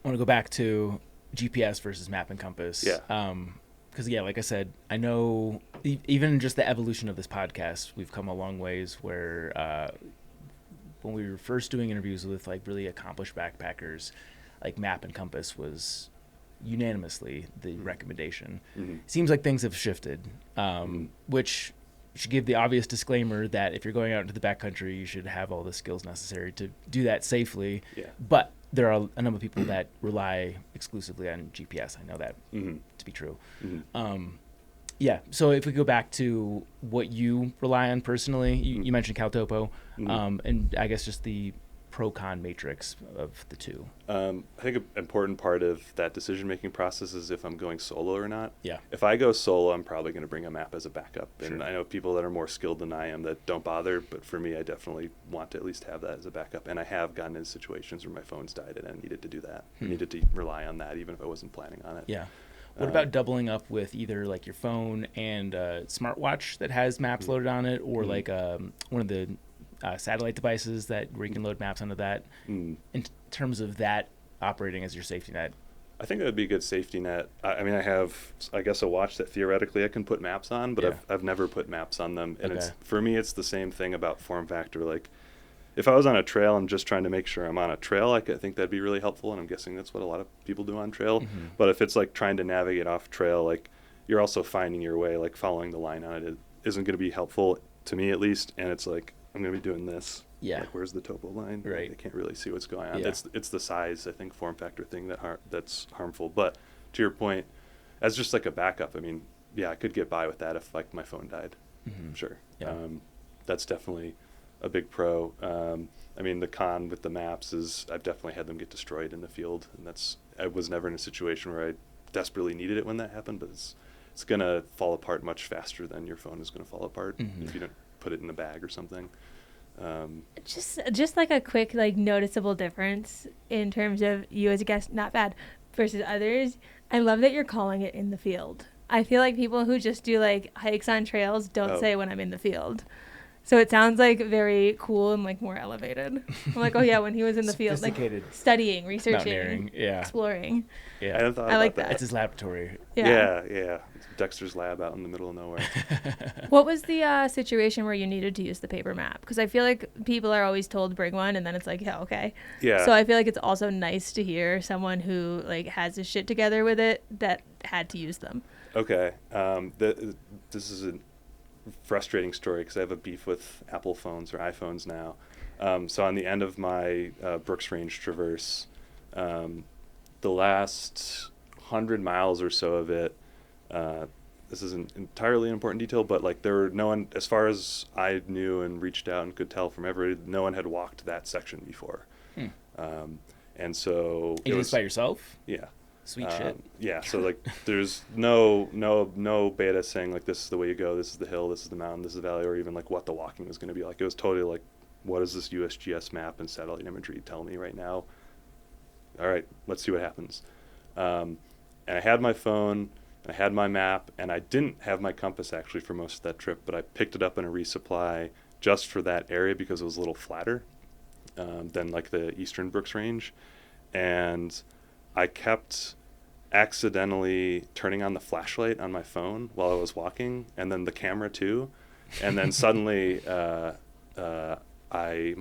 I want to go back to GPS versus map and compass. Yeah. Because, like I said, I know even just the evolution of this podcast, we've come a long ways where when we were first doing interviews with like really accomplished backpackers, like map and compass was unanimously the recommendation. Seems like things have shifted, which should give the obvious disclaimer that if you're going out into the backcountry, you should have all the skills necessary to do that safely. Yeah. But there are a number of people that rely exclusively on GPS. I know that to be true. So if we go back to what you rely on personally, you mentioned CalTopo, and I guess just the pro-con matrix of the two. I think an important part of that decision-making process is if I'm going solo or not. Yeah. If I go solo, I'm probably going to bring a map as a backup. Sure. And I know people that are more skilled than I am that don't bother, but for me, I definitely want to at least have that as a backup. And I have gotten into situations where my phone's died and I needed to do that. I needed to rely on that even if I wasn't planning on it. Yeah. What about doubling up with either like your phone and a smartwatch that has maps loaded on it, or like one of the satellite devices where you can load maps onto that, in terms of that operating as your safety net? I think that would be a good safety net. I mean, I have, I guess, a watch that theoretically I can put maps on, but I've never put maps on them. And it's, for me, it's the same thing about form factor. Like, if I was on a trail and just trying to make sure I'm on a trail, I think that'd be really helpful, and I'm guessing that's what a lot of people do on trail. But if it's like trying to navigate off trail, like you're also finding your way, like following the line on it isn't going to be helpful, to me at least. And it's like, I'm going to be doing this. Yeah. Like, where's the topo line? Right. I can't really see what's going on. Yeah. It's the size, I think, form factor thing that's harmful. But to your point, as just like a backup, I mean, I could get by with that if like my phone died. Sure. Yeah. That's definitely a big pro. I mean, the con with the maps is I've definitely had them get destroyed in the field, and I was never in a situation where I desperately needed it when that happened, but it's going to fall apart much faster than your phone is going to fall apart if you don't put it in a bag or something. Just like a quick, like, noticeable difference in terms of you as a guest, not bad, versus others. I love that you're calling it in the field. I feel like people who just do like hikes on trails don't say when I'm in the field. So it sounds like very cool and like more elevated. I'm like, oh yeah, when he was in the field, like studying, researching, exploring. Yeah, I hadn't thought I like about that. It's his laboratory. Yeah. It's Dexter's lab out in the middle of nowhere. What was the situation where you needed to use the paper map? Because I feel like people are always told bring one, and then it's like, yeah, okay. Yeah. So I feel like it's also nice to hear someone who like has his shit together with it that had to use them. Okay. This is frustrating story because I have a beef with Apple phones or iPhones now. So on the end of my Brooks Range traverse, the last 100 miles or so of it, this isn't entirely an important detail, but like there were no one, as far as I knew and reached out and could tell from everybody, no one had walked that section before. And so it was by yourself? Yeah. Sweet shit. Yeah. So like there's no beta saying like this is the way you go, this is the hill, this is the mountain, this is the valley, or even like what the walking was going to be like. It was totally like, what does this USGS map and satellite imagery tell me right now? All right, let's see what happens. And I had my phone, I had my map, and I didn't have my compass actually for most of that trip, but I picked it up in a resupply just for that area because it was a little flatter than like the Eastern Brooks Range. And I kept accidentally turning on the flashlight on my phone while I was walking, and then the camera too. And then suddenly my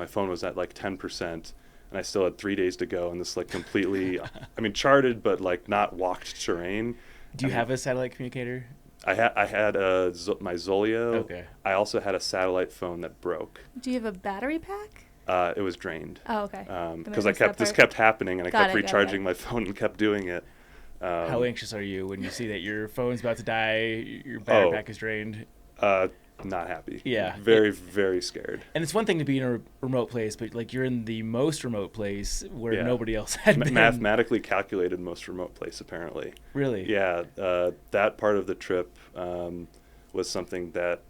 phone was at like 10%, and I still had 3 days to go in this like completely, I mean, charted, but like not walked terrain. Do you have a satellite communicator? I had my Zoleo. Okay. I also had a satellite phone that broke. Do you have a battery pack? It was drained. Oh, okay. Because this kept happening, and I kept recharging my phone and kept doing it. How anxious are you when you see that your phone's about to die, your battery pack is drained? Not happy. Yeah. Very, very scared. And it's one thing to be in a remote place, but like you're in the most remote place where nobody else had been. Mathematically calculated most remote place, apparently. Really? Yeah. That part of the trip was something that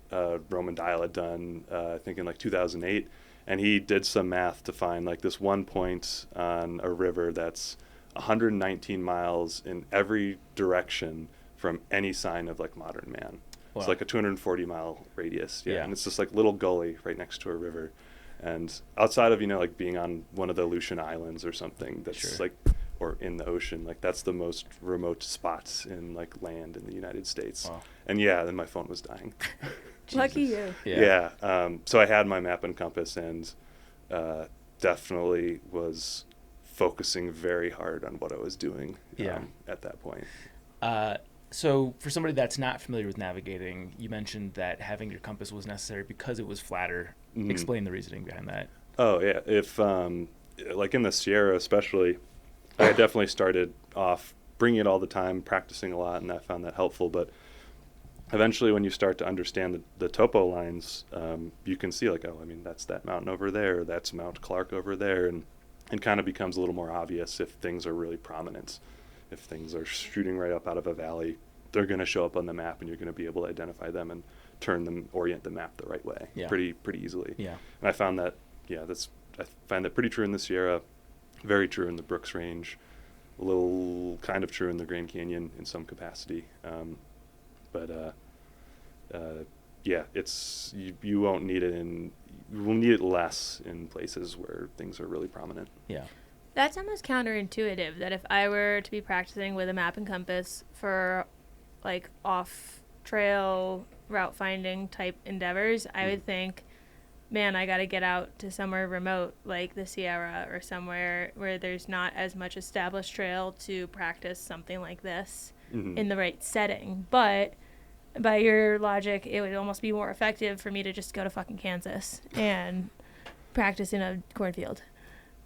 Roman Dial had done, I think in like 2008. And he did some math to find like this one point on a river that's 119 miles in every direction from any sign of like modern man. Wow. It's like a 240-mile radius. Yeah. And it's this like little gully right next to a river. And outside of, like being on one of the Aleutian Islands or something that's like, or in the ocean, like that's the most remote spots in like land in the United States. Wow. And then my phone was dying. Lucky you. Yeah. So I had my map and compass, and definitely was focusing very hard on what I was doing at that point. So for somebody that's not familiar with navigating, you mentioned that having your compass was necessary because it was flatter. Mm-hmm. Explain the reasoning behind that. Oh, yeah. If, like in the Sierra especially, I definitely started off bringing it all the time, practicing a lot, and I found that helpful. But eventually when you start to understand the topo lines, you can see like, that's that mountain over there, that's Mount Clark over there, and it kind of becomes a little more obvious if things are really prominent. If things are shooting right up out of a valley, they're going to show up on the map, and you're going to be able to identify them and orient the map the right way pretty easily. Yeah. And I found that, I find that pretty true in the Sierra, very true in the Brooks Range, a little kind of true in the Grand Canyon in some capacity. It's you won't need it you will need it less in places where things are really prominent. Yeah. That's almost counterintuitive, that if I were to be practicing with a map and compass for like off trail route finding type endeavors, I would think, man, I got to get out to somewhere remote like the Sierra or somewhere where there's not as much established trail to practice something like this in the right setting. But by your logic, it would almost be more effective for me to just go to fucking Kansas and practice in a cornfield.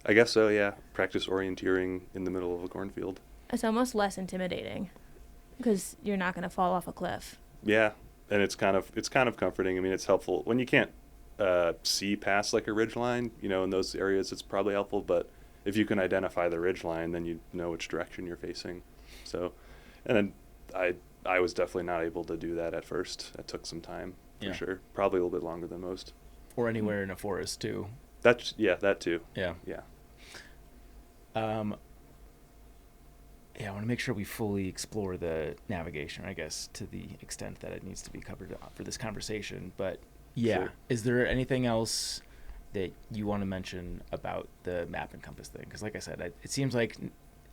I guess so, yeah. Practice orienteering in the middle of a cornfield. It's almost less intimidating because you're not going to fall off a cliff. Yeah, and it's kind of comforting. I mean, it's helpful when you can't see past like a ridge line. In those areas, it's probably helpful. But if you can identify the ridge line, then you know which direction you're facing. So, and then I was definitely not able to do that at first. That took some time for sure. Probably a little bit longer than most. Or anywhere in a forest too. That too. Yeah. Yeah. I want to make sure we fully explore the navigation, I guess, to the extent that it needs to be covered for this conversation. But sure. Is there anything else that you want to mention about the map and compass thing? Because like I said, it seems like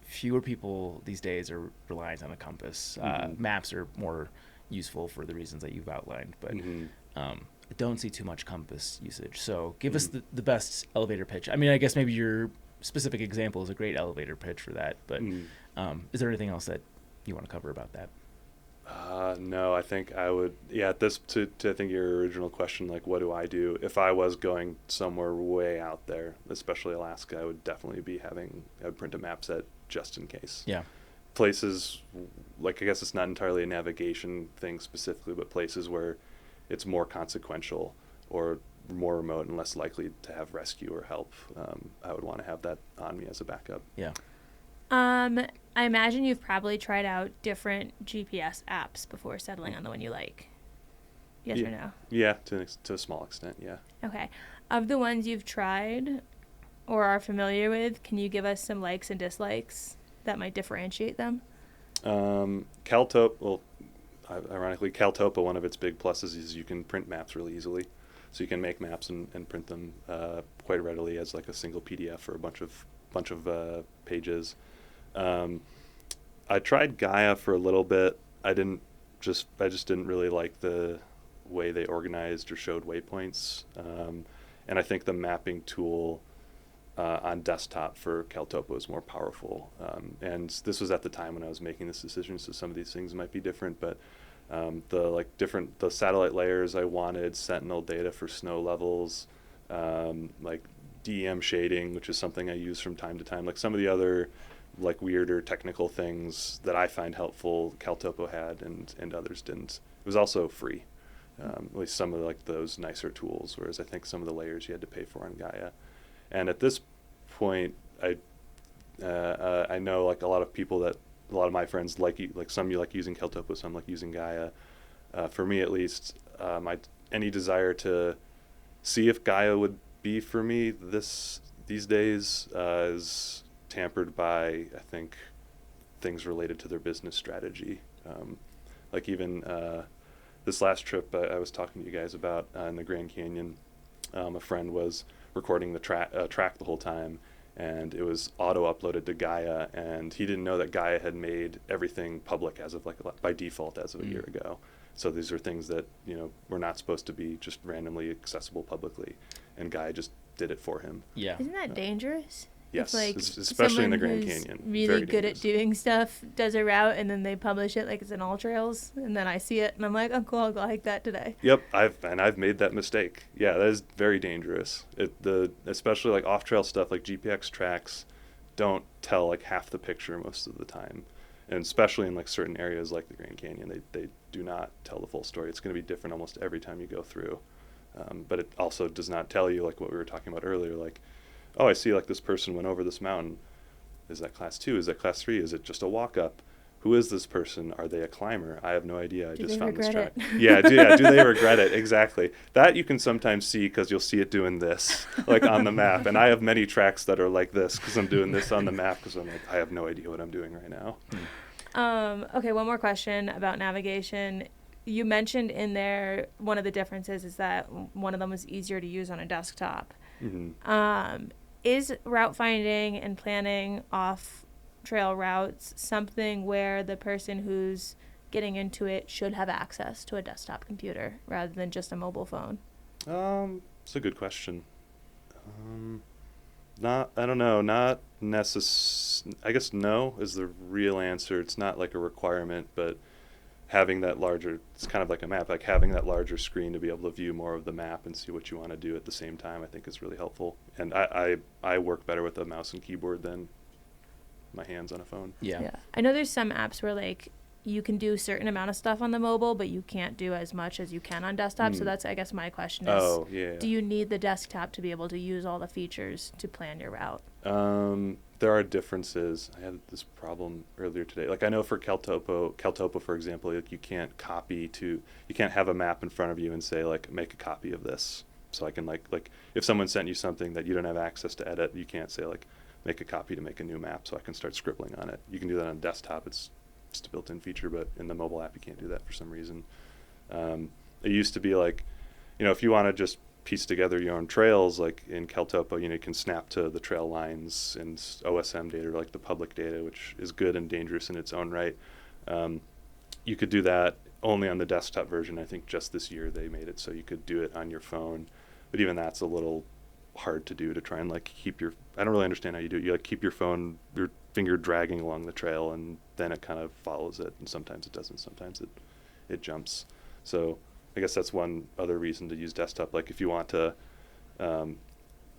fewer people these days are reliant on a compass. Maps are more useful for the reasons that you've outlined, but I don't see too much compass usage. So give us the best elevator pitch. I mean, I guess maybe your specific example is a great elevator pitch for that, but is there anything else that you want to cover about that? No, I think I would. Yeah, to I think your original question, like, what do I do if I was going somewhere way out there, especially Alaska? I would definitely I would print a map set just in case. Yeah. Places, like, I guess it's not entirely a navigation thing specifically, but places where it's more consequential or more remote and less likely to have rescue or help, I would want to have that on me as a backup. Yeah. I imagine you've probably tried out different GPS apps before settling on the one you like. Yes or no? Yeah, to a small extent, yeah. Okay. Of the ones you've tried or are familiar with, can you give us some likes and dislikes that might differentiate them? CalTopo, well, ironically, CalTopo, one of its big pluses is you can print maps really easily. So you can make maps and print them quite readily as like a single PDF or a bunch of pages. I tried Gaia for a little bit. I just didn't really like the way they organized or showed waypoints. And I think the mapping tool on desktop for CalTopo is more powerful. And this was at the time when I was making this decision, so some of these things might be different, but the satellite layers I wanted, sentinel data for snow levels, like DEM shading, which is something I use from time to time. Like some of the other like weirder technical things that I find helpful, CalTopo had and others didn't. It was also free, at least some of like those nicer tools, whereas I think some of the layers you had to pay for on Gaia. And at this point, I know like a lot of my friends like some you like using CalTopo, some like using Gaia. For me at least, any desire to see if Gaia would be for me these days is tempered by, I think, things related to their business strategy. Like even this last trip I was talking to you guys about in the Grand Canyon, a friend was recording the track the whole time, and it was auto-uploaded to Gaia, and he didn't know that Gaia had made everything public as of by default as of a year ago. So these are things that were not supposed to be just randomly accessible publicly, and Gaia just did it for him. Yeah. Isn't that dangerous? Yes, like especially in the Grand who's Canyon. Really good at doing stuff, does a route, and then they publish it like it's in All Trails, and then I see it, and I'm like, oh, cool, I'll go hike that today. Yep, I've made that mistake. Yeah, that is very dangerous. Especially like off-trail stuff, like GPX tracks, don't tell like half the picture most of the time, and especially in like certain areas like the Grand Canyon, they do not tell the full story. It's going to be different almost every time you go through, but it also does not tell you like what we were talking about earlier, like, oh, I see like this person went over this mountain. Is that class 2? Is that class 3? Is it just a walk up? Who is this person? Are they a climber? I have no idea. I just found this track. Yeah, do they regret it? Exactly. That you can sometimes see because you'll see it doing this, like on the map. And I have many tracks that are like this because I'm doing this on the map because I'm like, I have no idea what I'm doing right now. Okay, one more question about navigation. You mentioned in there one of the differences is that one of them was easier to use on a desktop. Mm-hmm. Is route finding and planning off trail routes something where the person who's getting into it should have access to a desktop computer rather than just a mobile phone? It's a good question. I don't know. Not I guess no is the real answer. It's not like a requirement, but having that larger, it's kind of like a map, like having that larger screen to be able to view more of the map and see what you want to do at the same time, I think is really helpful. And I work better with a mouse and keyboard than my hands on a phone. Yeah. I know there's some apps where like you can do a certain amount of stuff on the mobile, but you can't do as much as you can on desktop. So that's, I guess, my question is, do you need the desktop to be able to use all the features to plan your route? There are differences. I had this problem earlier today. Like I know for CalTopo, for example, like you can't have a map in front of you and say like, make a copy of this. So I can like if someone sent you something that you don't have access to edit, you can't say like, make a copy to make a new map so I can start scribbling on it. You can do that on desktop. It's just a built-in feature, but in the mobile app, you can't do that for some reason. It used to be like, if you want to just piece together your own trails, like in CalTopo, you can snap to the trail lines and OSM data, or like the public data, which is good and dangerous in its own right. You could do that only on the desktop version. I think just this year they made it so you could do it on your phone, but even that's a little hard to do, to try and like keep your, I don't really understand how you do it. You like keep your finger dragging along the trail, and then it kind of follows it, and sometimes it doesn't, sometimes it jumps. So I guess that's one other reason to use desktop. Like if you want to,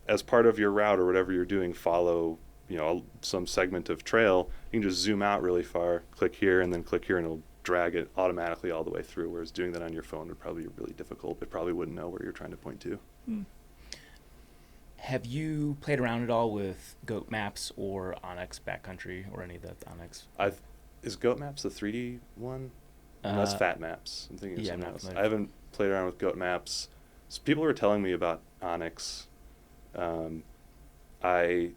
as part of your route or whatever you're doing, follow, you know, some segment of trail, you can just zoom out really far, click here, and then click here, and it'll drag it automatically all the way through, whereas doing that on your phone would probably be really difficult. It probably wouldn't know where you're trying to point to. Have you played around at all with Goat Maps or Onyx Backcountry or any of the Onyx? Is Goat Maps the 3D one? No, that's Fat Maps. I'm thinking of something else. I haven't played around with Goat Maps. So people were telling me about Onyx. I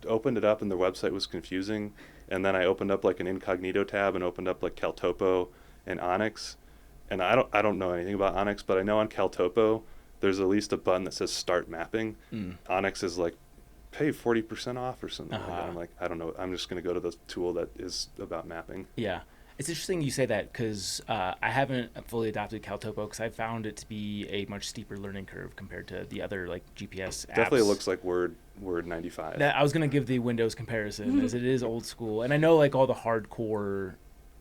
opened it up and the website was confusing, and then I opened up like an incognito tab and opened up like CalTopo and Onyx, and I don't know anything about Onyx, but I know on CalTopo there's at least a button that says start mapping. Onyx is like pay 40% off or something like that. I'm like, I don't know, I'm just going to go to the tool that is about mapping. Yeah. It's interesting you say that, because I haven't fully adopted CalTopo because I found it to be a much steeper learning curve compared to the other like GPS apps. Definitely looks like Word 95. I was going to give the Windows comparison, as it is old school. And I know like all the hardcore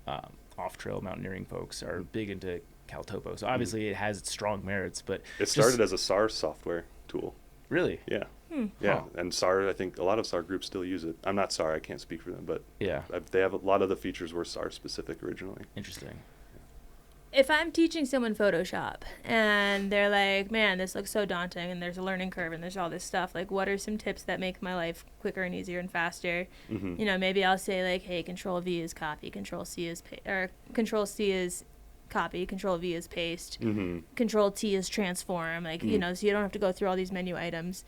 off-trail mountaineering folks are big into CalTopo. So obviously it has its strong merits, but it started as a SAR software tool. Really? Yeah. Yeah, and SAR, I think a lot of SAR groups still use it. I'm not SAR, I can't speak for them, but yeah, they have a lot of the features were SAR specific originally. Interesting. If I'm teaching someone Photoshop and they're like, man, this looks so daunting and there's a learning curve and there's all this stuff, like what are some tips that make my life quicker and easier and faster? You know, maybe I'll say like, hey, Control V is copy, Control C is Control C is copy, Control V is paste, Control T is transform, like, you know, so you don't have to go through all these menu items.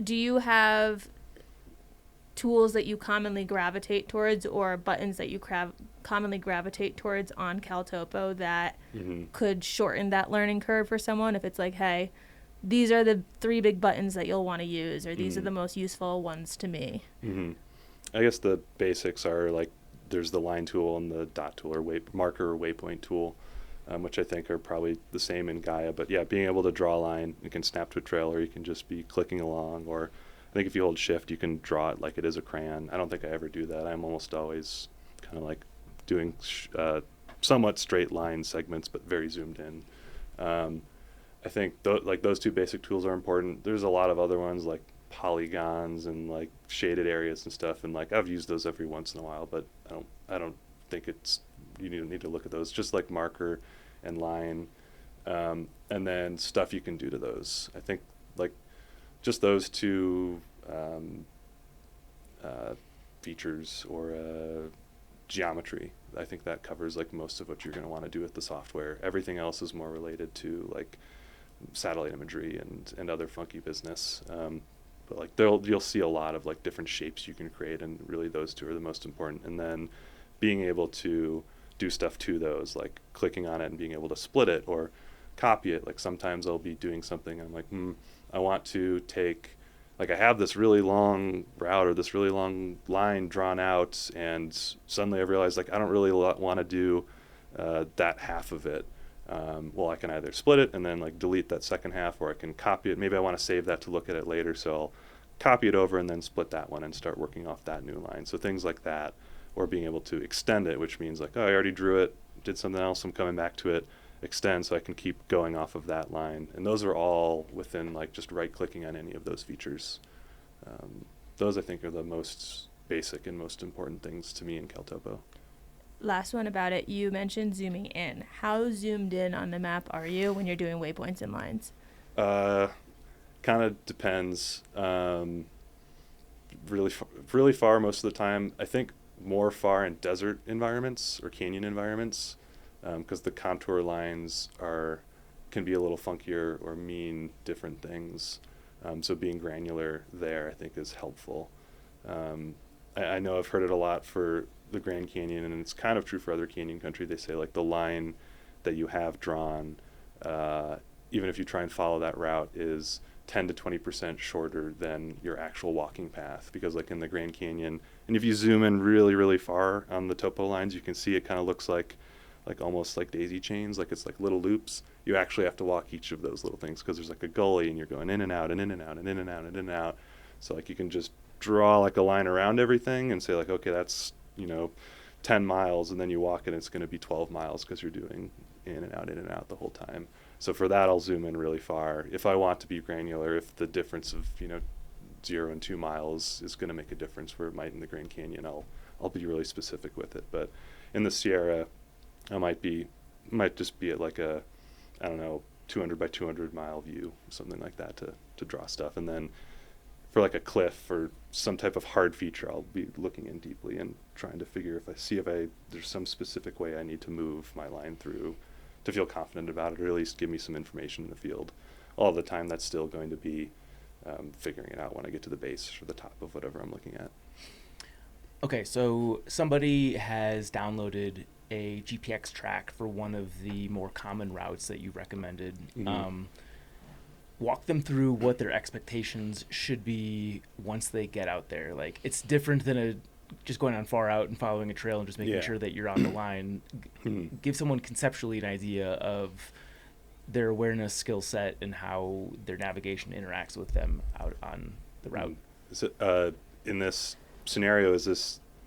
Do you have tools that you commonly gravitate towards, or buttons that you commonly gravitate towards on CalTopo that could shorten that learning curve for someone? If it's like, hey, these are the 3 big buttons that you'll want to use, or these are the most useful ones to me. I guess the basics are like, there's the line tool and the dot tool, or marker or waypoint tool, which I think are probably the same in Gaia. But yeah, being able to draw a line, you can snap to a trail, or you can just be clicking along, or I think if you hold shift, you can draw it like it is a crayon. I don't think I ever do that. I'm almost always kind of like doing somewhat straight line segments, but very zoomed in. I think like those 2 basic tools are important. There's a lot of other ones like polygons and like shaded areas and stuff, and like I've used those every once in a while, but I don't think you need to look at those, just like marker and line, and then stuff you can do to those. I think like just those 2 features, or geometry, I think that covers like most of what you're going to want to do with the software. Everything else is more related to like satellite imagery and other funky business. But like you'll see a lot of like different shapes you can create, and really those 2 are the most important. And then being able to do stuff to those, like clicking on it and being able to split it or copy it. Like sometimes I'll be doing something and I'm like, I want to take, like I have this really long route or this really long line drawn out, and suddenly I realize like I don't really want to do that half of it. Well, I can either split it and then like delete that second half, or I can copy it. Maybe I want to save that to look at it later, so I'll copy it over and then split that one and start working off that new line. So things like that, or being able to extend it, which means like, oh, I already drew it, did something else, I'm coming back to it, extend, so I can keep going off of that line. And those are all within like just right clicking on any of those features. Those I think are the most basic and most important things to me in CalTopo. Last one about it, you mentioned zooming in. How zoomed in on the map are you when you're doing waypoints and lines? Kind of depends. Really far most of the time. I think more far in desert environments or canyon environments, because the contour lines can be a little funkier or mean different things. So being granular there, I think, is helpful. I know I've heard it a lot for the Grand Canyon, and it's kind of true for other canyon country. They say like the line that you have drawn, even if you try and follow that route, is 10 to 20% shorter than your actual walking path, because like in the Grand Canyon, and if you zoom in really, really far on the topo lines, you can see it kind of looks like like almost like daisy chains, like it's like little loops. You actually have to walk each of those little things because there's like a gully and you're going in and out and in and out and in and out and in and out. So like you can just draw like a line around everything and say like, okay, that's, 10 miles, and then you walk and it's going to be 12 miles because you're doing in and out the whole time. So for that, I'll zoom in really far. If I want to be granular, if the difference of, 0 and 2 miles is going to make a difference where it might in the Grand Canyon, I'll be really specific with it. But in the Sierra, I might just be at like a, 200 by 200 mile view, something like that to draw stuff. And then for like a cliff or some type of hard feature, I'll be looking in deeply and trying to figure if there's some specific way I need to move my line through to feel confident about it, or at least give me some information in the field. All the time, that's still going to be figuring it out when I get to the base or the top of whatever I'm looking at. Okay, so somebody has downloaded a GPX track for one of the more common routes that you recommended. Mm-hmm. Walk them through what their expectations should be once they get out there. Like, it's different than just going on far out and following a trail and just making sure that you're on the line. Give someone conceptually an idea of their awareness skill set and how their navigation interacts with them out on the route. So, in this scenario,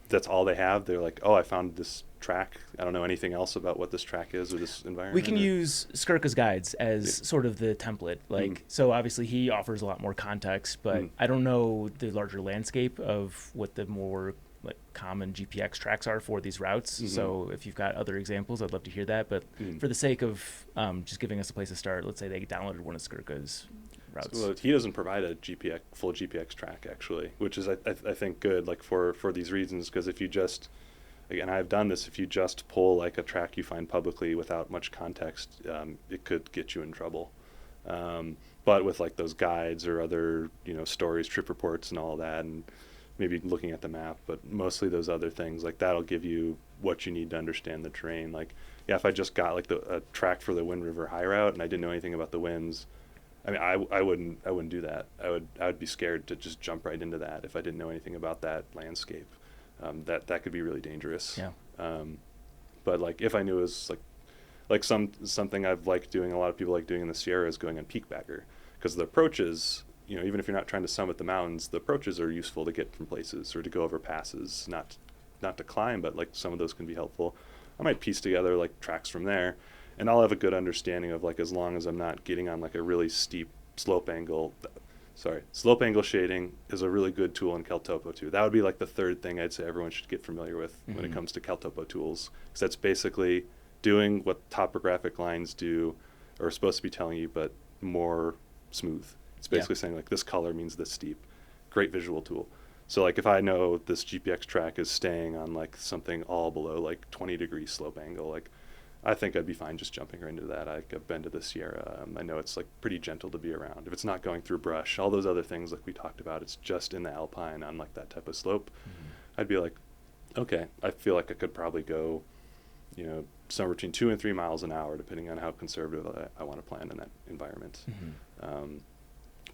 that's all they have? They're like, oh, I found this track. I don't know anything else about what this track is or this environment. We can use Skirka's guides as sort of the template. So obviously he offers a lot more context, but I don't know the larger landscape of what the more like common GPX tracks are for these routes. So if you've got other examples, I'd love to hear that. But for the sake of just giving us a place to start, let's say they downloaded one of Skirka's routes. Well, he doesn't provide a full GPX track actually, which is I think good, like for these reasons, because if you just, again, I've done this, if you just pull like a track you find publicly without much context, it could get you in trouble. But with like those guides or other, stories, trip reports and all that, and maybe looking at the map, but mostly those other things, like that'll give you what you need to understand the terrain. Like, if I just got like a track for the Wind River High Route and I didn't know anything about the winds, I mean, I wouldn't do that. I would be scared to just jump right into that if I didn't know anything about that landscape. That could be really dangerous. Yeah. But like if I knew it was like something I've liked doing, a lot of people like doing in the Sierra is going on peakbagger, because the approaches, even if you're not trying to summit the mountains, the approaches are useful to get from places or to go over passes, not to climb, but like some of those can be helpful. I might piece together like tracks from there, and I'll have a good understanding of like, as long as I'm not getting on like a really steep slope angle. Slope angle shading is a really good tool in CalTopo too. That would be like the third thing I'd say everyone should get familiar with when it comes to CalTopo tools. Because that's basically doing what topographic lines do, or are supposed to be telling you, but more smooth. It's basically saying like, this color means this steep. Great visual tool. So like if I know this GPX track is staying on like something all below like 20-degree slope angle, like I think I'd be fine just jumping right into that. I've been to the Sierra. I know it's like pretty gentle to be around. If it's not going through brush, all those other things like we talked about, it's just in the alpine on like that type of slope. I'd be like, okay, I feel like I could probably go, somewhere between 2 and 3 miles an hour, depending on how conservative I want to plan in that environment.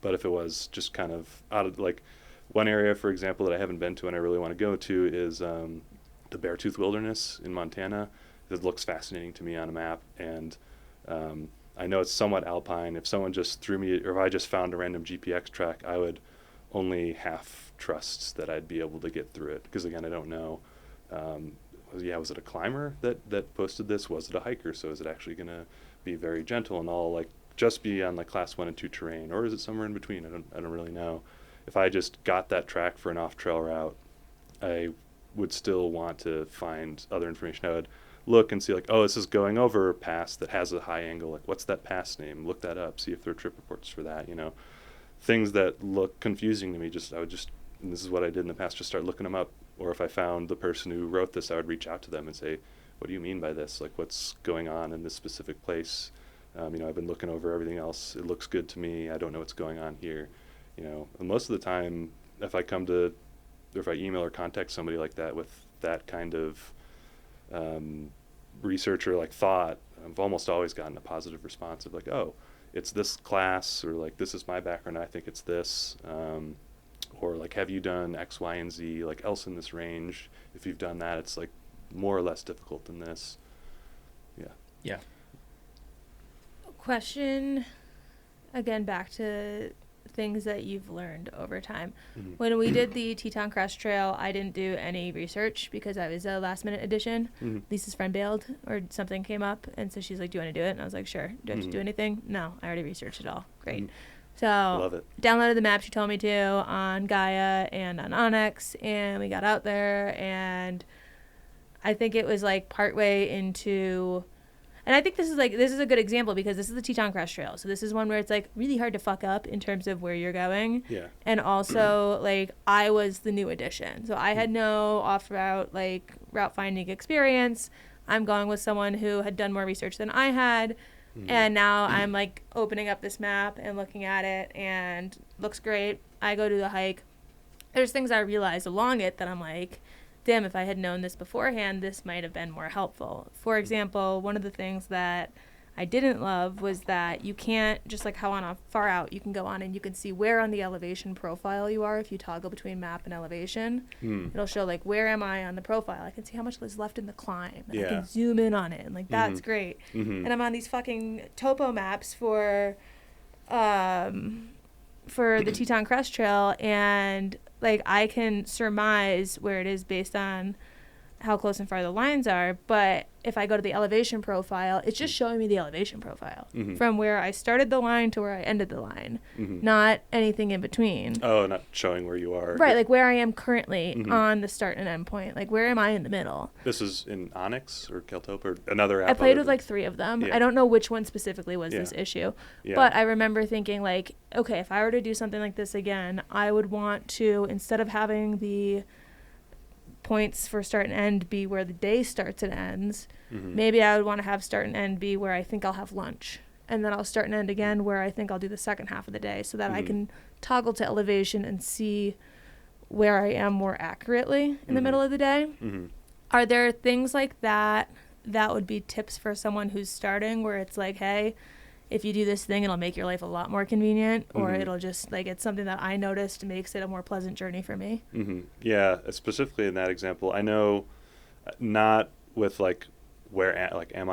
But if it was just kind of out of like one area, for example, that I haven't been to and I really want to go to is the Beartooth Wilderness in Montana. It looks fascinating to me on a map, and I know it's somewhat alpine. If someone just threw me, or if I just found a random GPX track, I would only half trust that I'd be able to get through it, because again, I don't know. Was it a climber that posted this? Was it a hiker? So is it actually going to be very gentle and all like just be on like class 1 and 2 terrain, or is it somewhere in between? I don't really know. If I just got that track for an off-trail route, I would still want to find other information. I would look and see like, oh, this is going over a pass that has a high angle. Like, what's that pass name? Look that up. See if there are trip reports for that. Things that look confusing to me. And this is what I did in the past. Just start looking them up. Or if I found the person who wrote this, I would reach out to them and say, what do you mean by this? Like, what's going on in this specific place? I've been looking over everything else. It looks good to me. I don't know what's going on here. And most of the time, if I email or contact somebody like that with that kind of research or like thought, I've almost always gotten a positive response of like, oh, it's this class, or like, this is my background, I think it's this, or like, have you done X, Y, and Z like else in this range? If you've done that, it's like more or less difficult than this. Yeah. Question, again, back to things that you've learned over time. Mm-hmm. When we did the Teton Crest Trail, I didn't do any research because I was a last minute addition. Mm-hmm. Lisa's friend bailed or something came up, and so she's like, do you want to do it? And I was like, sure. Do I have to do anything? No, I already researched it all. Great. Mm-hmm. So Love it. downloaded the maps you told me to on Gaia and on Onyx, and we got out there, and I think it was like partway into... And I think this is a good example because this is the Teton Crest Trail. So this is one where it's like really hard to fuck up in terms of where you're going. Yeah. And also like I was the new addition. So I had no off-route like route finding experience. I'm going with someone who had done more research than I had. And now I'm like opening up this map and looking at it and looks great. I go to the hike. There's things I realized along it that I'm like, damn, if I had known this beforehand, this might have been more helpful. For example, one of the things that I didn't love was that you can't, just like how on a far out, you can go on and you can see where on the elevation profile you are if you toggle between map and elevation. It'll show like, where am I on the profile? I can see how much is left in the climb. And I can zoom in on it. And like, that's great. And I'm on these fucking topo maps for the Teton Crest Trail, and like I can surmise where it is based on how close and far the lines are, but if I go to the elevation profile, it's just showing me the elevation profile from where I started the line to where I ended the line, not anything in between. Oh, not showing where you are. Right, like where I am currently on the start and end point. Like where am I in the middle? This is in Onyx or CalTopo or another app? I played with like 3 of them. Yeah. I don't know which one specifically was this issue. Yeah. But I remember thinking like, okay, if I were to do something like this again, I would want to, instead of having the points for start and end be where the day starts and ends, maybe I would want to have start and end be where I think I'll have lunch, and then I'll start and end again where I think I'll do the second half of the day, so that I can toggle to elevation and see where I am more accurately in the middle of the day. Are there things like that that would be tips for someone who's starting, where it's like, hey, if you do this thing, it'll make your life a lot more convenient, or it'll just, like, it's something that I noticed makes it a more pleasant journey for me? Yeah, specifically in that example, I know not with, like, where, like, I'm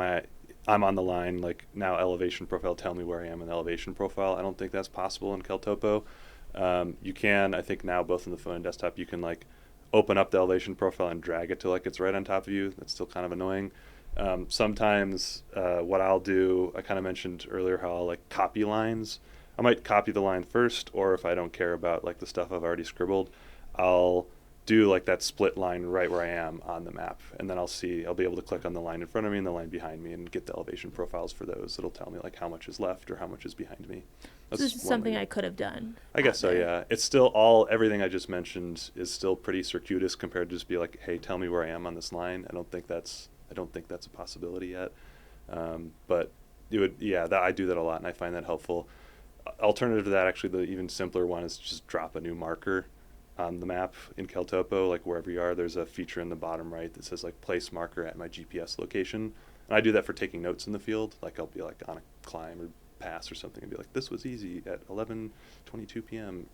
on the line, like, now elevation profile, tell me where I am in the elevation profile. I don't think that's possible in CalTopo. You can, I think now, both in the phone and desktop, you can, like, open up the elevation profile and drag it to, like, it's right on top of you. That's still kind of annoying. Sometimes what I'll do, I kind of mentioned earlier how I'll like copy lines. I might copy the line first, or if I don't care about like the stuff I've already scribbled, I'll do like that split line right where I am on the map. And then I'll be able to click on the line in front of me and the line behind me and get the elevation profiles for those. It'll tell me like how much is left or how much is behind me. That's this is something I could have done. I guess so, yeah. It's still everything I just mentioned is still pretty circuitous compared to just be like, hey, tell me where I am on this line. I don't think that's a possibility yet, but it would. Yeah, I do that a lot, and I find that helpful. Alternative to that, actually, the even simpler one is just drop a new marker on the map in CalTopo, like wherever you are. There's a feature in the bottom right that says like place marker at my GPS location, and I do that for taking notes in the field. Like I'll be like on a climb or pass or something, and be like, this was easy at 11:22 p.m.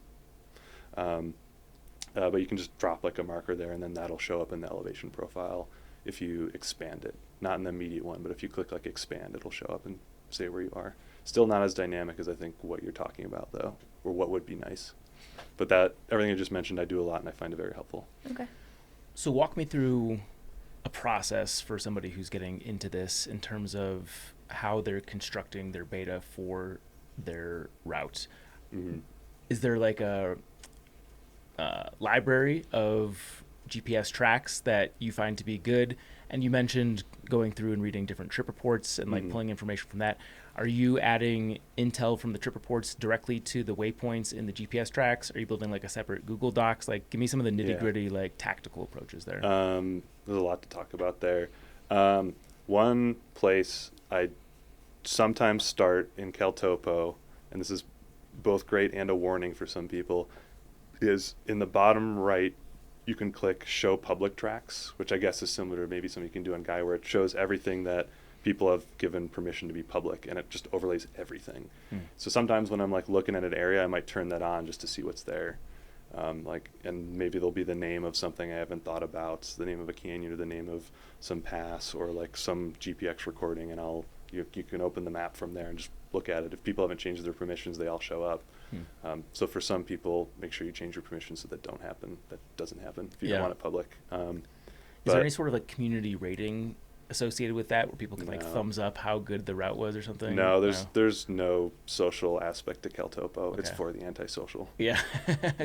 But you can just drop like a marker there, and then that'll show up in the elevation profile. If you expand it, not in the immediate one, but if you click like expand, it'll show up and say where you are. Still not as dynamic as I think what you're talking about though, or what would be nice. But that, everything I just mentioned, I do a lot and I find it very helpful. Okay. So walk me through a process for somebody who's getting into this in terms of how they're constructing their beta for their route. Is there like a library of GPS tracks that you find to be good? And you mentioned going through and reading different trip reports and like pulling information from that. Are you adding intel from the trip reports directly to the waypoints in the GPS tracks? Are you building like a separate Google Docs? Like give me some of the nitty gritty like tactical approaches there. There's a lot to talk about there. One place I sometimes start in CalTopo, and this is both great and a warning for some people, is in the bottom right you can click show public tracks, which I guess is similar to maybe something you can do on Gaia, where it shows everything that people have given permission to be public, and it just overlays everything. So sometimes when I'm like looking at an area, I might turn that on just to see what's there. And maybe there'll be the name of something I haven't thought about, the name of a canyon or the name of some pass or like some GPX recording, and you can open the map from there and just look at it. If people haven't changed their permissions, they all show up. So for some people, make sure you change your permissions so that doesn't happen if you don't want it public. Is there any sort of like community rating associated with that where people can like thumbs up how good the route was or something? No, there's no social aspect to CalTopo. Okay. It's for the antisocial. Yeah.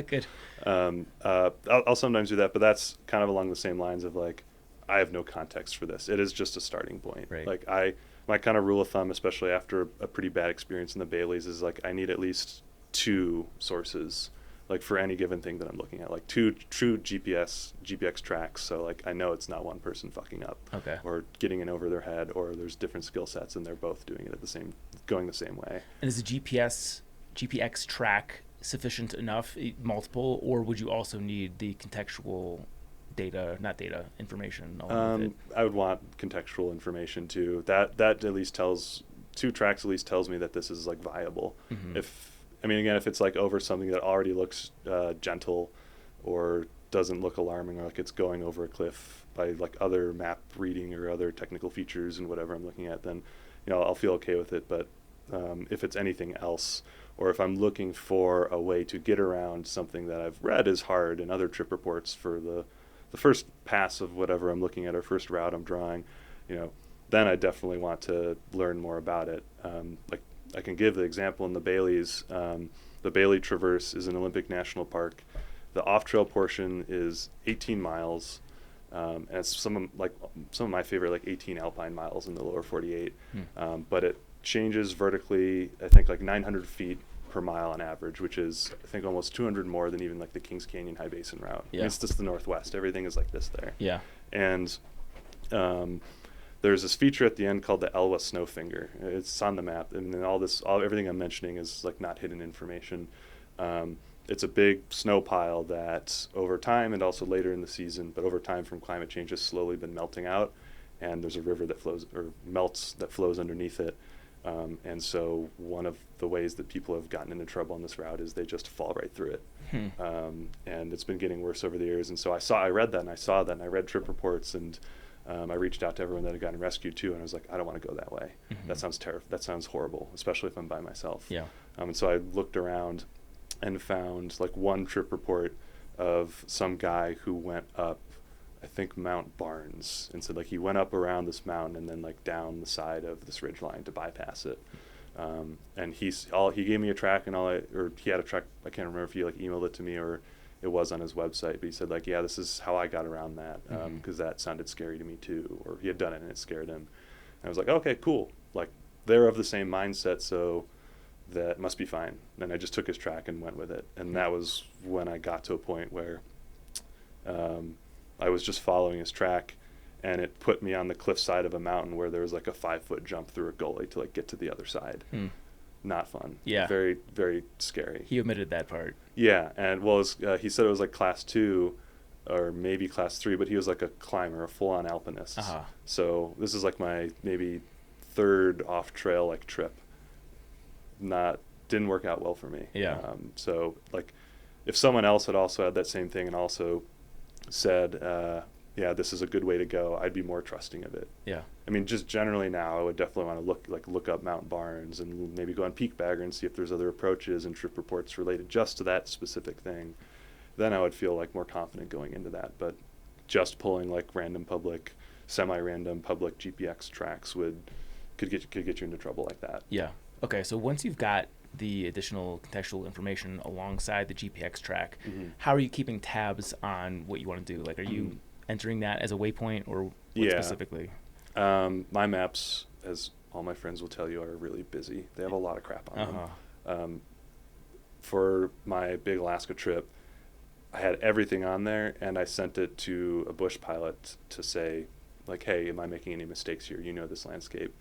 Good. I'll sometimes do that, but that's kind of along the same lines of like, I have no context for this. It is just a starting point. Right. Like my kind of rule of thumb, especially after a pretty bad experience in the Baileys, is like I need at least 2 sources, like for any given thing that I'm looking at, like 2 true GPX tracks. So like I know it's not one person fucking up, or getting in over their head, or there's different skill sets and they're both doing it going the same way. And is the GPX track sufficient enough, multiple, or would you also need the contextual information along with it? I would want contextual information too. That at least 2 tracks at least tells me that this is like viable. If it's like over something that already looks gentle or doesn't look alarming, or like it's going over a cliff by like other map reading or other technical features and whatever I'm looking at, then I'll feel okay with it. But if it's anything else, or if I'm looking for a way to get around something that I've read is hard in other trip reports for the first pass of whatever I'm looking at or first route I'm drawing, then I definitely want to learn more about it. Like I can give the example in the Baileys. The Bailey Traverse is an Olympic National Park. The off-trail portion is 18 miles, and it's some of my favorite, like 18 alpine miles in the lower 48. But it changes vertically, I think, like 900 feet per mile on average, which is, I think, almost 200 more than even like the Kings Canyon High Basin route. Yeah. It's just the Northwest. Everything is like this there. Yeah. And there's this feature at the end called the Elwha Snowfinger. It's on the map, and then everything I'm mentioning is like not hidden information. It's a big snow pile that over time, and also later in the season, but over time from climate change has slowly been melting out, and there's a river that flows underneath it. And so one of the ways that people have gotten into trouble on this route is they just fall right through it. And it's been getting worse over the years. And so I read that, and I read trip reports, and I reached out to everyone that had gotten rescued too, and I was like, I don't want to go that way. That sounds that sounds horrible, especially if I'm by myself. Yeah. And so I looked around and found like one trip report of some guy who went up, I think, Mount Barnes, and said like he went up around this mountain and then like down the side of this ridge line to bypass it. And he gave me a track, and he had a track. I can't remember if he like emailed it to me or it was on his website, but he said like, yeah, this is how I got around that, because that sounded scary to me too, or he had done it and it scared him. And I was like, okay, cool. Like they're of the same mindset, so that must be fine. And I just took his track and went with it. And that was when I got to a point where I was just following his track, and it put me on the cliff side of a mountain where there was like a 5-foot jump through a gully to like get to the other side. Not fun. Yeah. Very, very scary. He omitted that part. Yeah, and he said it was like class 2 or maybe class 3, but he was like a climber, a full-on alpinist. So this is like my maybe 3rd off-trail like trip. Didn't work out well for me. Yeah. So like if someone else had also had that same thing and also said, yeah, this is a good way to go, I'd be more trusting of it. Yeah. I mean, just generally now, I would definitely want to look up Mount Barnes and maybe go on Peak Bagger and see if there's other approaches and trip reports related just to that specific thing. Then I would feel like more confident going into that. But just pulling like semi-random public GPX tracks could get you into trouble like that. Yeah. Okay. So once you've got the additional contextual information alongside the GPX track, how are you keeping tabs on what you want to do? Like, are you entering that as a waypoint, or what specifically? My maps, as all my friends will tell you, are really busy. They have a lot of crap on them. For my big Alaska trip, I had everything on there, and I sent it to a bush pilot to say, like, hey, am I making any mistakes here? You know this landscape.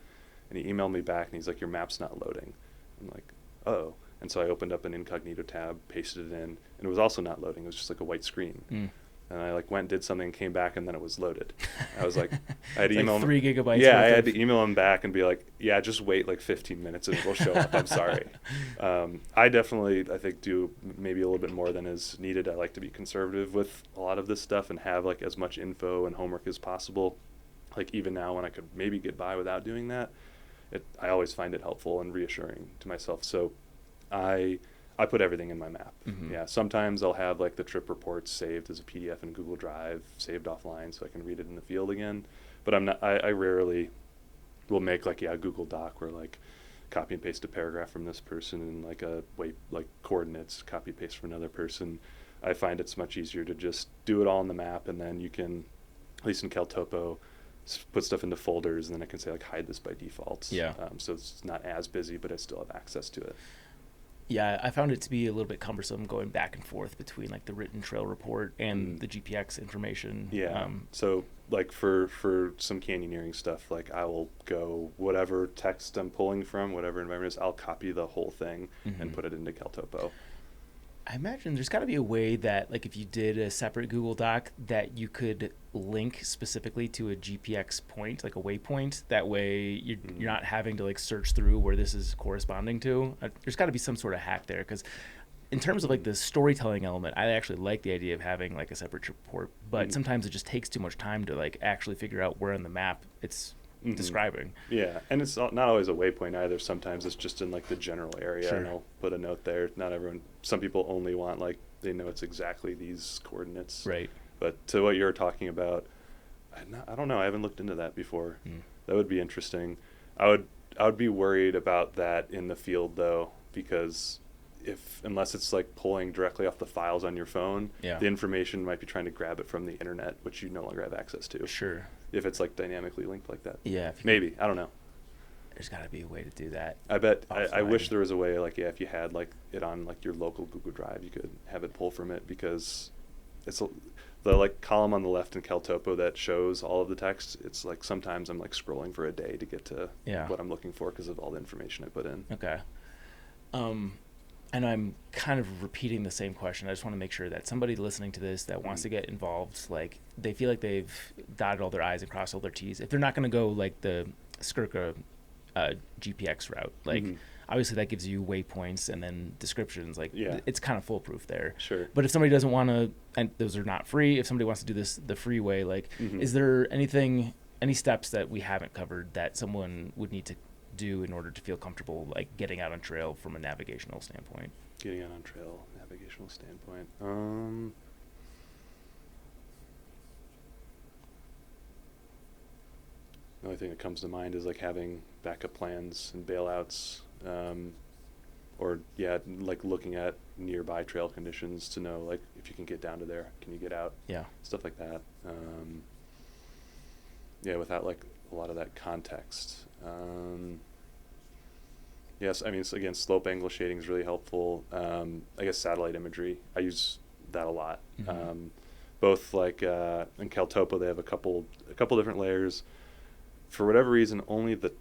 And he emailed me back, and he's like, your map's not loading. I'm like, oh. And so I opened up an incognito tab, pasted it in, and it was also not loading. It was just like a white screen. And I like went and did something, came back, and then it was loaded. I was like, I had to It's email like him. 3 gigabytes. Yeah, I worth had of- to email him back and be like, yeah, just wait like 15 minutes and it will show up. I'm sorry. I definitely, I think, do maybe a little bit more than is needed. I like to be conservative with a lot of this stuff and have like as much info and homework as possible. Like even now when I could maybe get by without doing that, I always find it helpful and reassuring to myself. So I put everything in my map. Mhm. Yeah, sometimes I'll have like the trip reports saved as a PDF in Google Drive, saved offline so I can read it in the field again. But I rarely will make like a Google Doc where like copy and paste a paragraph from this person and like like coordinates, copy paste from another person. I find it's much easier to just do it all on the map, and then you can, at least in CalTopo, put stuff into folders, and then I can say like hide this by default. Yeah. So it's not as busy, but I still have access to it. Yeah, I found it to be a little bit cumbersome going back and forth between like the written trail report and the GPX information. Yeah. So like for some canyoneering stuff, like I will go whatever text I'm pulling from, whatever environment is, I'll copy the whole thing and put it into CalTopo. I imagine there's got to be a way that, like, if you did a separate Google Doc, that you could link specifically to a GPX point, like a waypoint. That way, you're not having to like search through where this is corresponding to. There's got to be some sort of hack there, because in terms of like the storytelling element, I actually like the idea of having like a separate report. But sometimes it just takes too much time to like actually figure out where on the map it's describing. Yeah, and it's not always a waypoint either. Sometimes it's just in like the general area, Sure. and I'll put a note there. Not everyone. Some people only want like they know it's exactly these coordinates. Right. But to what you're talking about, I don't know. I haven't looked into that before. That would be interesting. I would be worried about that in the field though, because unless it's like pulling directly off the files on your phone, Yeah. the information might be trying to grab it from the internet, which you no longer have access to. Sure. If it's like dynamically linked like that. Yeah. Maybe. I don't know. There's got to be a way to do that. I bet. I offline. wish there was a way, like, yeah, if you had like it on like your local Google Drive, you could have it pull from it, because it's the like column on the left in CalTopo that shows all of the text. It's like sometimes I'm like scrolling for a day to get to what I'm looking for because of all the information I put in. Okay. And I'm kind of repeating the same question. I just want to make sure that somebody listening to this that wants to get involved, like they feel like they've dotted all their I's and crossed all their T's. If they're not going to go like the Skirka GPX route, like obviously that gives you waypoints and then descriptions. Like it's kind of foolproof there. Sure. But if somebody doesn't want to, and those are not free, if somebody wants to do this the free way, like is there any steps that we haven't covered that someone would need to do in order to feel comfortable like getting out on trail from a navigational standpoint? Getting out on trail, navigational standpoint. The only thing that comes to mind is like having backup plans and bailouts, or like looking at nearby trail conditions to know like if you can get down to there, can you get out? Yeah, stuff like that. Without like a lot of that context. Yes, I mean, again, slope angle shading is really helpful. I guess satellite imagery, I use that a lot. Both like in CalTopo, they have a couple different layers. For whatever reason, only the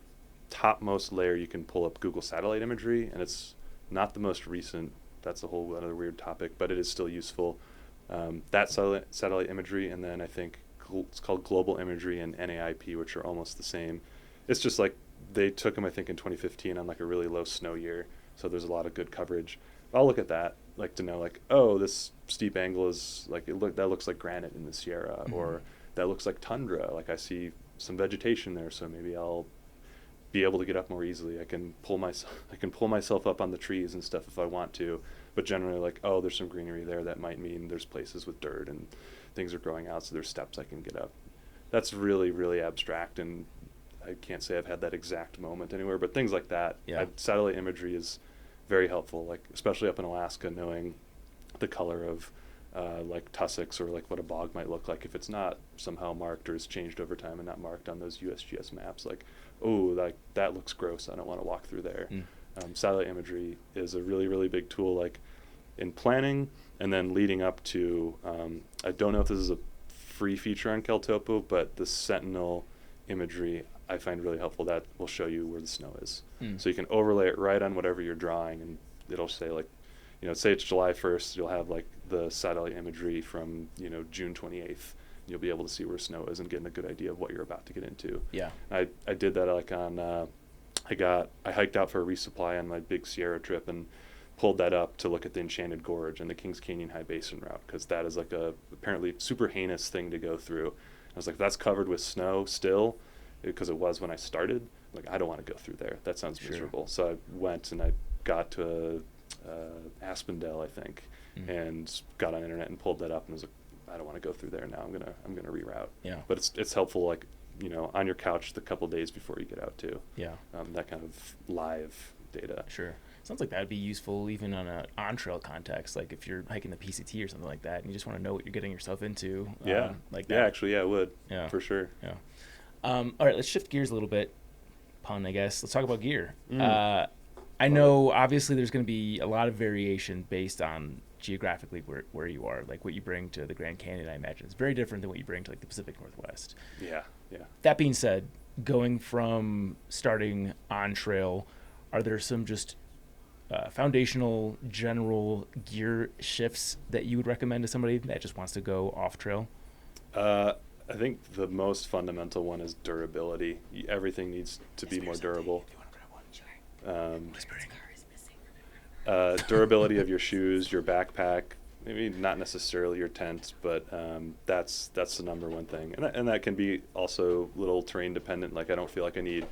topmost layer you can pull up Google satellite imagery, and it's not the most recent. That's a whole other weird topic, but it is still useful. That satellite imagery, and then I think it's called global imagery and NAIP, which are almost the same. It's just like they took them, I think, in 2015 on like a really low snow year, so there's a lot of good coverage. I'll look at that, like to know like, oh, this steep angle is like that looks like granite in the Sierra, or that looks like tundra. Like I see some vegetation there, so maybe I'll be able to get up more easily. I can pull myself up on the trees and stuff if I want to, but generally like, oh, there's some greenery there, that might mean there's places with dirt and things are growing out, so there's steps I can get up. That's really, really abstract, and I can't say I've had that exact moment anywhere, but things like that. Satellite imagery is very helpful, like especially up in Alaska, knowing the color of like tussocks or like what a bog might look like if it's not somehow marked or has changed over time and not marked on those USGS maps. Like, oh, like that looks gross, I don't want to walk through there. Satellite imagery is a really, really big tool, like in planning and then leading up to, I don't know if this is a free feature on CalTopo, but the Sentinel imagery I find really helpful. That will show you where the snow is. So you can overlay it right on whatever you're drawing, and it'll say like, say it's July 1st, you'll have like the satellite imagery from, June 28th. You'll be able to see where snow is and get a good idea of what you're about to get into. Yeah. I did that like on, I hiked out for a resupply on my big Sierra trip and pulled that up to look at the Enchanted Gorge and the Kings Canyon High Basin route, because that is like a apparently super heinous thing to go through. I was like, that's covered with snow still, because it was when I started. Like, I don't want to go through there. That sounds miserable. So I went and I got to Aspendale, I think, and got on the internet and pulled that up and was like, I don't want to go through there now. I'm gonna reroute. Yeah. But it's helpful, like, on your couch the couple days before you get out too. Yeah. That kind of live data. Sure. Sounds like that would be useful even on an on-trail context, like if you're hiking the PCT or something like that, and you just want to know what you're getting yourself into. Like that. Yeah, actually, yeah, it would. Yeah. For sure. Yeah. All right, let's shift gears a little bit. Pun, I guess. Let's talk about gear. I know, obviously, there's going to be a lot of variation based on geographically where you are. Like, what you bring to the Grand Canyon, I imagine, is very different than what you bring to, like, the Pacific Northwest. Yeah. That being said, going from starting on trail, are there some just foundational general gear shifts that you would recommend to somebody that just wants to go off trail? I think the most fundamental one is durability. Everything needs to be more durable. Durability of your shoes, your backpack, maybe not necessarily your tent, but that's the number one thing. And that can be also little terrain dependent. Like, I don't feel like I need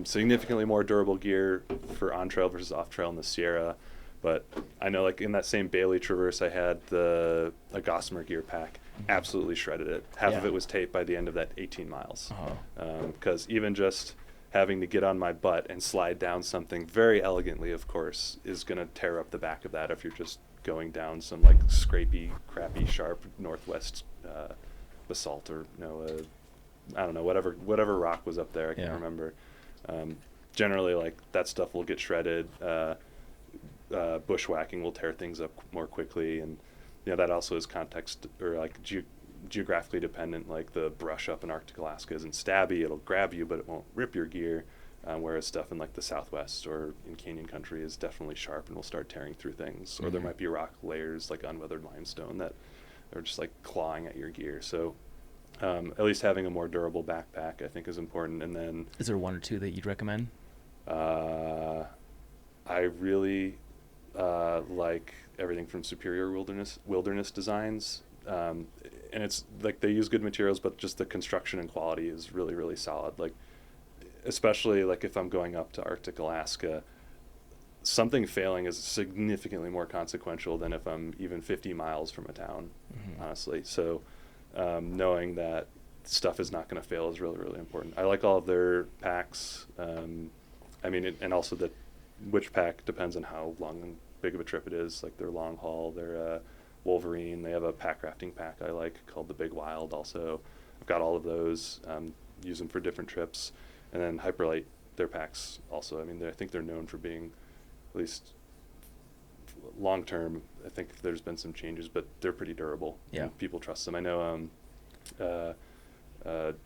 significantly more durable gear for on trail versus off trail in the Sierra, but I know, like, in that same Bailey Traverse, I had a Gossamer gear pack. Absolutely shredded it. Half of it was taped by the end of that 18 miles. Because even just having to get on my butt and slide down something very elegantly, of course, is going to tear up the back of that if you're just going down some, like, scrapey, crappy, sharp northwest basalt, or I don't know, whatever rock was up there. I can't remember. Generally, like, that stuff will get shredded. Bushwacking will tear things up more quickly, and that also is context or, like, geographically dependent. Like, the brush up in Arctic Alaska isn't stabby; it'll grab you, but it won't rip your gear. Whereas stuff in, like, the Southwest or in canyon country is definitely sharp and will start tearing through things. Or there might be rock layers, like unweathered limestone, that are just, like, clawing at your gear. So at least having a more durable backpack, I think, is important. And then, is there one or two that you'd recommend? I really like everything from Superior Wilderness Designs, and it's like they use good materials, but just the construction and quality is really, really solid. Like, especially, like, if I'm going up to Arctic Alaska, something failing is significantly more consequential than if I'm even 50 miles from a town, honestly. So knowing that stuff is not going to fail is really, really important. I like all of their packs. And also which pack depends on how long and big of a trip it is. Like, their long haul, their Wolverine. They have a pack rafting pack I like called the Big Wild also. I've got all of those. Use them for different trips. And then Hyperlight, their packs also. I mean, I think they're known for being, at least long term, I think there's been some changes, but they're pretty durable. Yeah. And people trust them. I know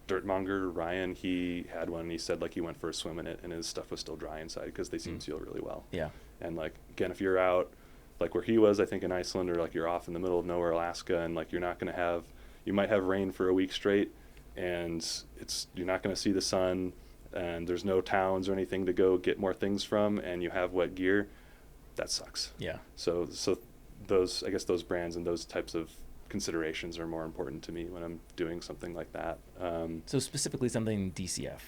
Dirtmonger Ryan, he had one, and he said, like, he went for a swim in it and his stuff was still dry inside because they seem to seal really well. Yeah. And, like, again, if you're out, like where he was, I think in Iceland, or, like, you're off in the middle of nowhere, Alaska, and, like, you might have rain for a week straight, and you're not going to see the sun, and there's no towns or anything to go get more things from, and you have wet gear, that sucks. Yeah. So those brands and those types of considerations are more important to me when I'm doing something like that. So specifically something DCF?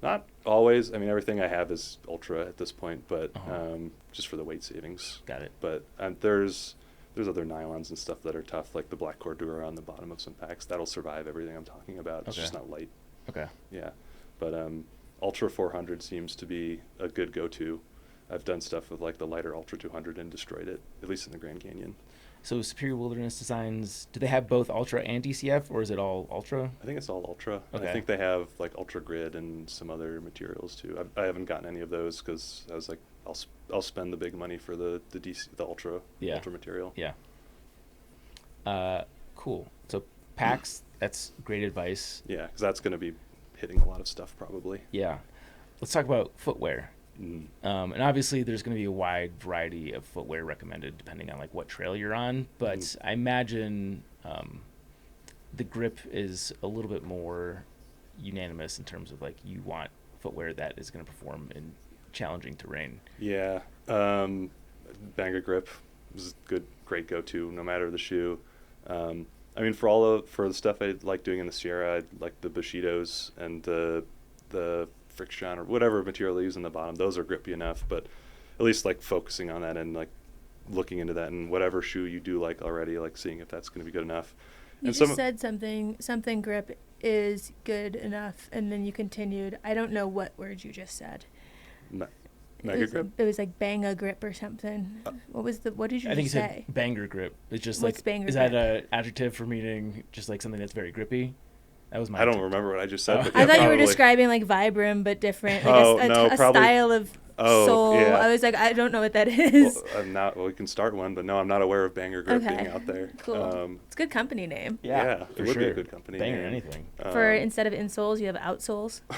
Not always. I mean, everything I have is ultra at this point, but just for the weight savings. Got it. But there's other nylons and stuff that are tough, like the black Cordura on the bottom of some packs. That'll survive everything I'm talking about. It's just not light. Okay. Yeah. But Ultra 400 seems to be a good go-to. I've done stuff with, like, the lighter Ultra 200 and destroyed it, at least in the Grand Canyon. So Superior Wilderness Designs, do they have both Ultra and DCF, or is it all Ultra? I think it's all Ultra. Okay. I think they have, like, Ultra Grid and some other materials too. I haven't gotten any of those because I was like, I'll spend the big money for the Ultra material. Yeah. Cool. So packs, that's great advice. Yeah, because that's going to be hitting a lot of stuff probably. Yeah. Let's talk about footwear. And obviously there's going to be a wide variety of footwear recommended depending on like what trail you're on, but I imagine the grip is a little bit more unanimous in terms of like you want footwear that is going to perform in challenging terrain. Yeah. Banger grip is a great go-to no matter the shoe. I mean, for the stuff I like doing in the Sierra, I like the Bushidos and the Friction or whatever material they use in the bottom. Those are grippy enough, but at least like focusing on that and like looking into that and whatever shoe you do like already, like seeing if that's going to be good enough. You just said something grip is good enough, and then you continued. I don't know what word you just said. Mega grip? It was like banga grip or something. What did you I think just you say? said banger grip. It's just What's like, banger is grip? that an adjective for meaning just like something that's very grippy? That was my I don't attempt. remember what I just said. Oh. But I yeah, thought you probably. were describing like Vibram, but different. Like a probably. style of Oh, sole. yeah. I was like, I don't know what that is. Well, we can start one, but no, I'm not aware of banger grip Okay. being out there. Cool. It's a good company name. Yeah, for it would sure. be a good company Banger name. anything. For instead of insoles, you have outsoles. I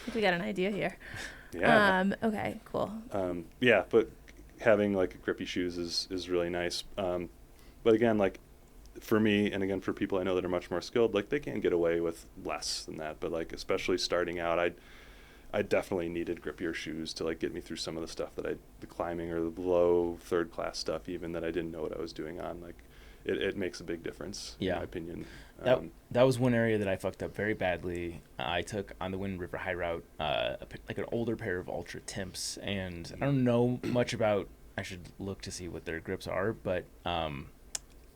think we got an idea here. Yeah. Okay, cool. Yeah, but having like grippy shoes is really nice. But again, like for me, and again for people I know that are much more skilled, like they can get away with less than that. But like especially starting out, I definitely needed grippier shoes to like get me through some of the stuff that the climbing or the low third class stuff even that I didn't know what I was doing on. Like it makes a big difference in my opinion. That was one area that I fucked up very badly. I took on the Wind River High Route like an older pair of Ultra Timps, and I don't know much about. I should look to see what their grips are, but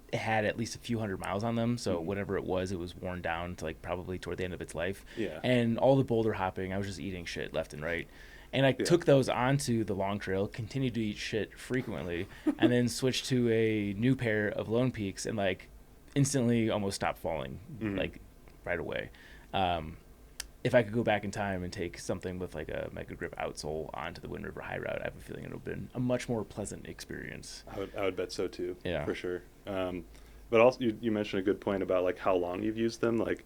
it had at least a few hundred miles on them, so whatever it was worn down to like probably toward the end of its life. Yeah. And all the boulder hopping, I was just eating shit left and right. And I took those onto the long trail, continued to eat shit frequently, and then switched to a new pair of Lone Peaks and like instantly almost stopped falling like right away. If I could go back in time and take something with like a Mega Grip outsole onto the Wind River High Route, I have a feeling it would have been a much more pleasant experience. I would bet so too. Yeah, for sure. But also you mentioned a good point about like how long you've used them. Like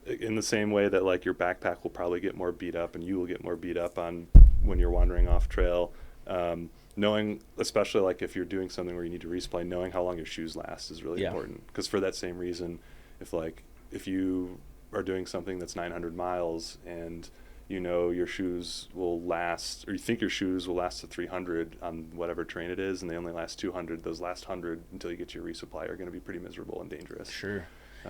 in the same way that like your backpack will probably get more beat up and you will get more beat up on when you're wandering off trail. Knowing, especially like if you're doing something where you need to resupply, knowing how long your shoes last is really important. Because for that same reason, if you are doing something that's 900 miles and you know your shoes will last, or you think your shoes will last to 300 on whatever terrain it is, and they only last 200, those last 100 until you get to your resupply are going to be pretty miserable and dangerous. Sure.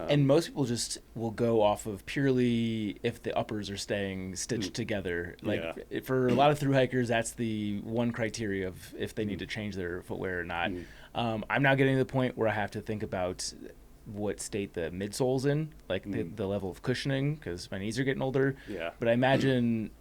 And most people just will go off of purely if the uppers are staying stitched together. Like for a lot of thru hikers, that's the one criteria of if they need to change their footwear or not. I'm now getting to the point where I have to think about what state the midsole's in, like the level of cushioning, because my knees are getting older. Yeah. But I imagine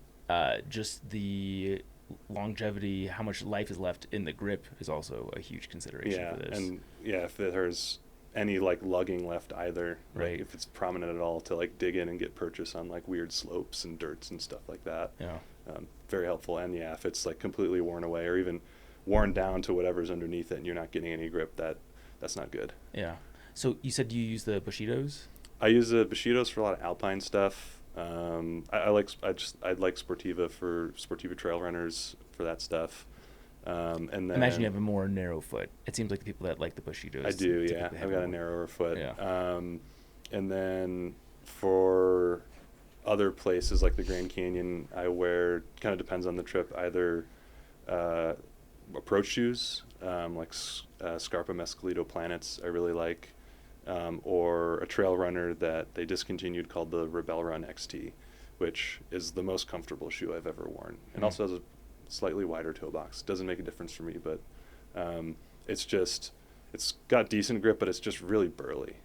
just the longevity, how much life is left in the grip is also a huge consideration for this. And if there's any like lugging left either, right? Like if it's prominent at all, to like dig in and get purchase on like weird slopes and dirts and stuff like that. Yeah. Very helpful. And if it's like completely worn away or even worn down to whatever's underneath it and you're not getting any grip, that's not good. Yeah. So you said you use the Bushidos? I use the Bushidos for a lot of alpine stuff. I like Sportiva for Sportiva trail runners for that stuff. And then I imagine you have a more narrow foot. It seems like the people that like the Bushidos. I do, yeah. I've got a narrower foot. Yeah. And then for other places like the Grand Canyon, I wear, kind of depends on the trip, either approach shoes, like Scarpa Mescalito Planets I really like, or a trail runner that they discontinued called the Rebel Run XT, which is the most comfortable shoe I've ever worn. And also has a slightly wider toe box. Doesn't make a difference for me, but it's got decent grip, but it's just really burly.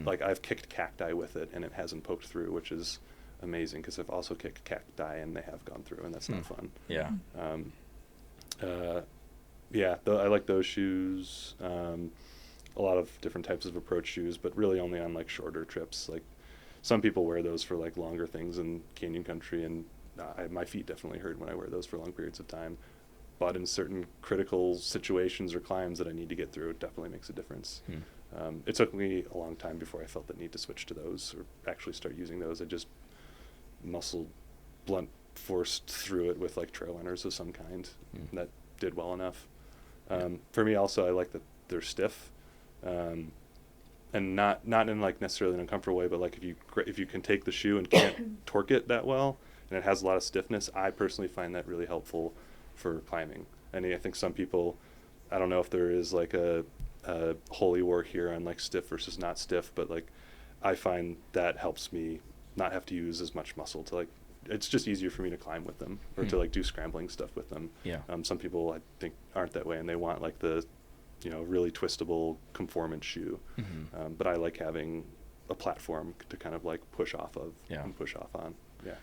Like I've kicked cacti with it and it hasn't poked through, which is amazing because I've also kicked cacti and they have gone through, and that's not fun. Yeah. I like those shoes. A lot of different types of approach shoes, but really only on like shorter trips. Like some people wear those for like longer things in canyon country, and my feet definitely hurt when I wear those for long periods of time. But in certain critical situations or climbs that I need to get through, it definitely makes a difference. It took me a long time before I felt the need to switch to those or actually start using those. I just muscle blunt forced through it with like trail runners of some kind that did well enough. For me also, I like that they're stiff, and not in like necessarily an uncomfortable way, but like if you can take the shoe and can't torque it that well, and it has a lot of stiffness, I personally find that really helpful for climbing. And I think some people, I don't know if there is like a holy war here on like stiff versus not stiff, but like I find that helps me not have to use as much muscle to like, it's just easier for me to climb with them or to like do scrambling stuff with them. Yeah. Some people I think aren't that way, and they want like the, really twistable conformance shoe. But I like having a platform to kind of like push off of and push off on. Yeah.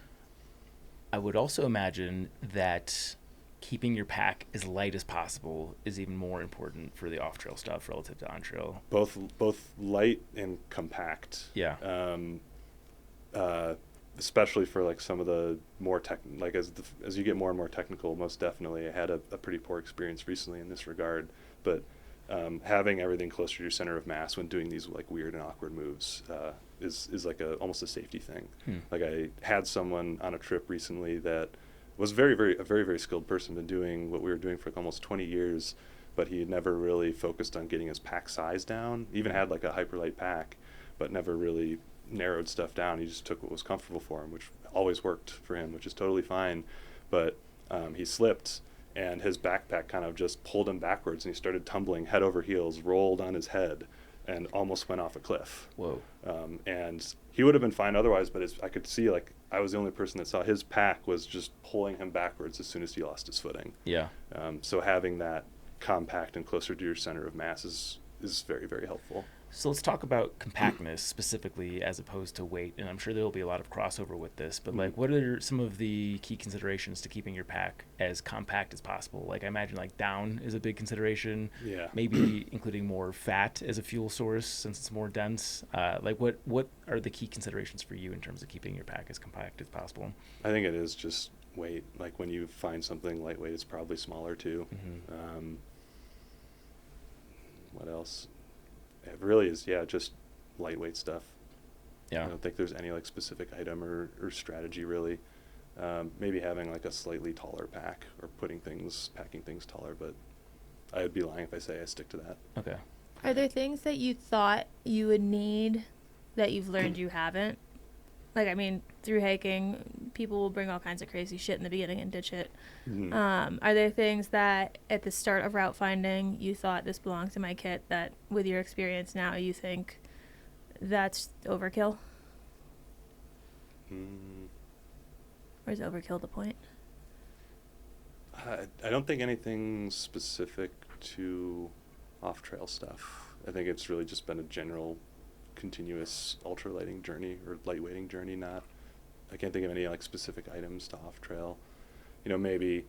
I would also imagine that keeping your pack as light as possible is even more important for the off-trail stuff relative to on-trail. Both light and compact. Yeah. Especially for like some of the more like as you get more and more technical, most definitely. I had a pretty poor experience recently in this regard, but having everything closer to your center of mass when doing these like weird and awkward moves is like almost a safety thing. Like I had someone on a trip recently that was a very skilled person, been doing what we were doing for like almost 20 years, but he had never really focused on getting his pack size down. Even had like a hyperlight pack, but never really narrowed stuff down. He just took what was comfortable for him, which always worked for him, which is totally fine. But he slipped, and his backpack kind of just pulled him backwards, and he started tumbling head over heels, rolled on his head, and almost went off a cliff. Whoa. And he would have been fine otherwise, but I could see like I was the only person that saw his pack was just pulling him backwards as soon as he lost his footing. Yeah. So having that compact and closer to your center of mass is very, very helpful. So let's talk about compactness specifically as opposed to weight. And I'm sure there will be a lot of crossover with this, but like what are some of the key considerations to keeping your pack as compact as possible? Like I imagine like down is a big consideration. Yeah. Maybe including more fat as a fuel source since it's more dense. Like what are the key considerations for you in terms of keeping your pack as compact as possible? I think it is just weight. Like when you find something lightweight, it's probably smaller too. What else? It really is, just lightweight stuff. Yeah. I don't think there's any like specific item or strategy really. Maybe having like a slightly taller pack or packing things taller, but I would be lying if I say I stick to that. Okay. Are there things that you thought you would need that you've learned you haven't? Like, I mean, through hiking, people will bring all kinds of crazy shit in the beginning and ditch it. Are there things that at the start of route finding you thought this belongs in my kit that with your experience now you think that's overkill? Or is overkill the point? I don't think anything specific to off-trail stuff. I think it's really just been a general continuous ultralighting journey or lightweighting journey. I can't think of any like specific items to off-trail. Maybe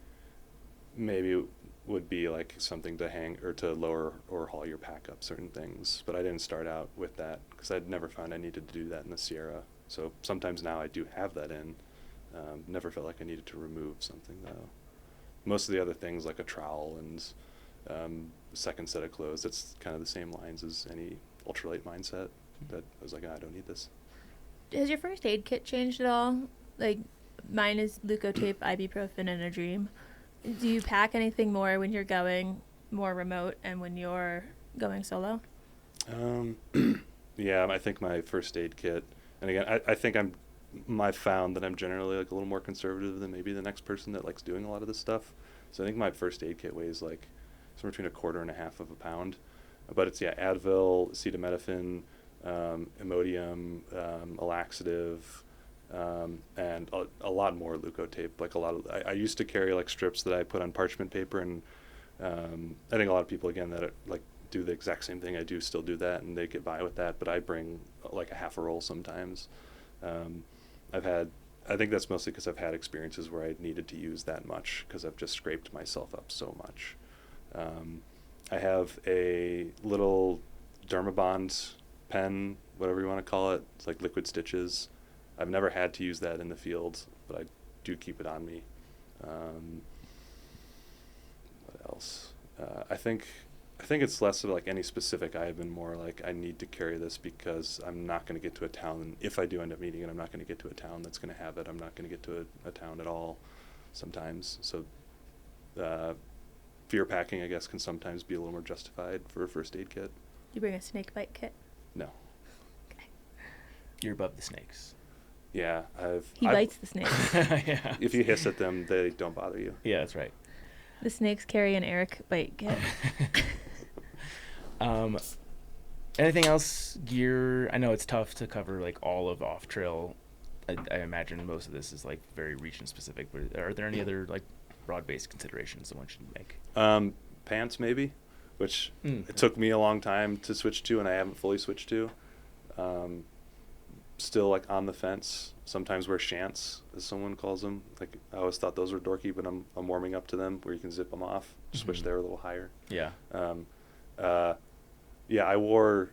it would be like something to hang or to lower or haul your pack up certain things, but I didn't start out with that because I'd never found I needed to do that in the Sierra. So sometimes now I do have that in. Never felt like I needed to remove something though. Most of the other things like a trowel and second set of clothes, that's kind of the same lines as any ultralight mindset. That I was like, I don't need this. Has your first aid kit changed at all? Like, mine is leukotape, ibuprofen, and a dream. Do you pack anything more when you're going more remote and when you're going solo? Yeah, I think my first aid kit, and again, I think I found that I'm generally like a little more conservative than maybe the next person that likes doing a lot of this stuff. So I think my first aid kit weighs like somewhere between 1/4 and 1/2 of a pound. But it's Advil, acetaminophen, Imodium, a laxative, and a lot more leukotape. Like I used to carry like strips that I put on parchment paper, and I think a lot of people again that like do the exact same thing I do still do that, and they get by with that. But I bring like a half a roll sometimes. I think that's mostly because I've had experiences where I needed to use that much because I've just scraped myself up so much. I have a little Dermabond pen, whatever you want to call it. It's like liquid stitches. I've never had to use that in the field, but I do keep it on me. What else? I think I think it's less of like any specific item and more like I need to carry this because I'm not going to get to a town. And if I do end up needing it, I'm not going to get to a town that's going to have it. I'm not going to get to a town at all sometimes. So fear packing, I guess, can sometimes be a little more justified for a first aid kit. You bring a snake bite kit? No. Okay. You're above the snakes. Yeah, He bites the snakes. Yeah. If you hiss at them, they don't bother you. Yeah, that's right. The snakes carry an Eric bite kit. Anything else gear? I know it's tough to cover like all of off trail. I imagine most of this is like very region specific, but are there any other like broad based considerations that one should make? Pants maybe, which it took me a long time to switch to, and I haven't fully switched to. Still like on the fence. Sometimes wear shants, as someone calls them. Like I always thought those were dorky, but I'm warming up to them where you can zip them off. Just wish they were a little higher. Yeah. Yeah, I wore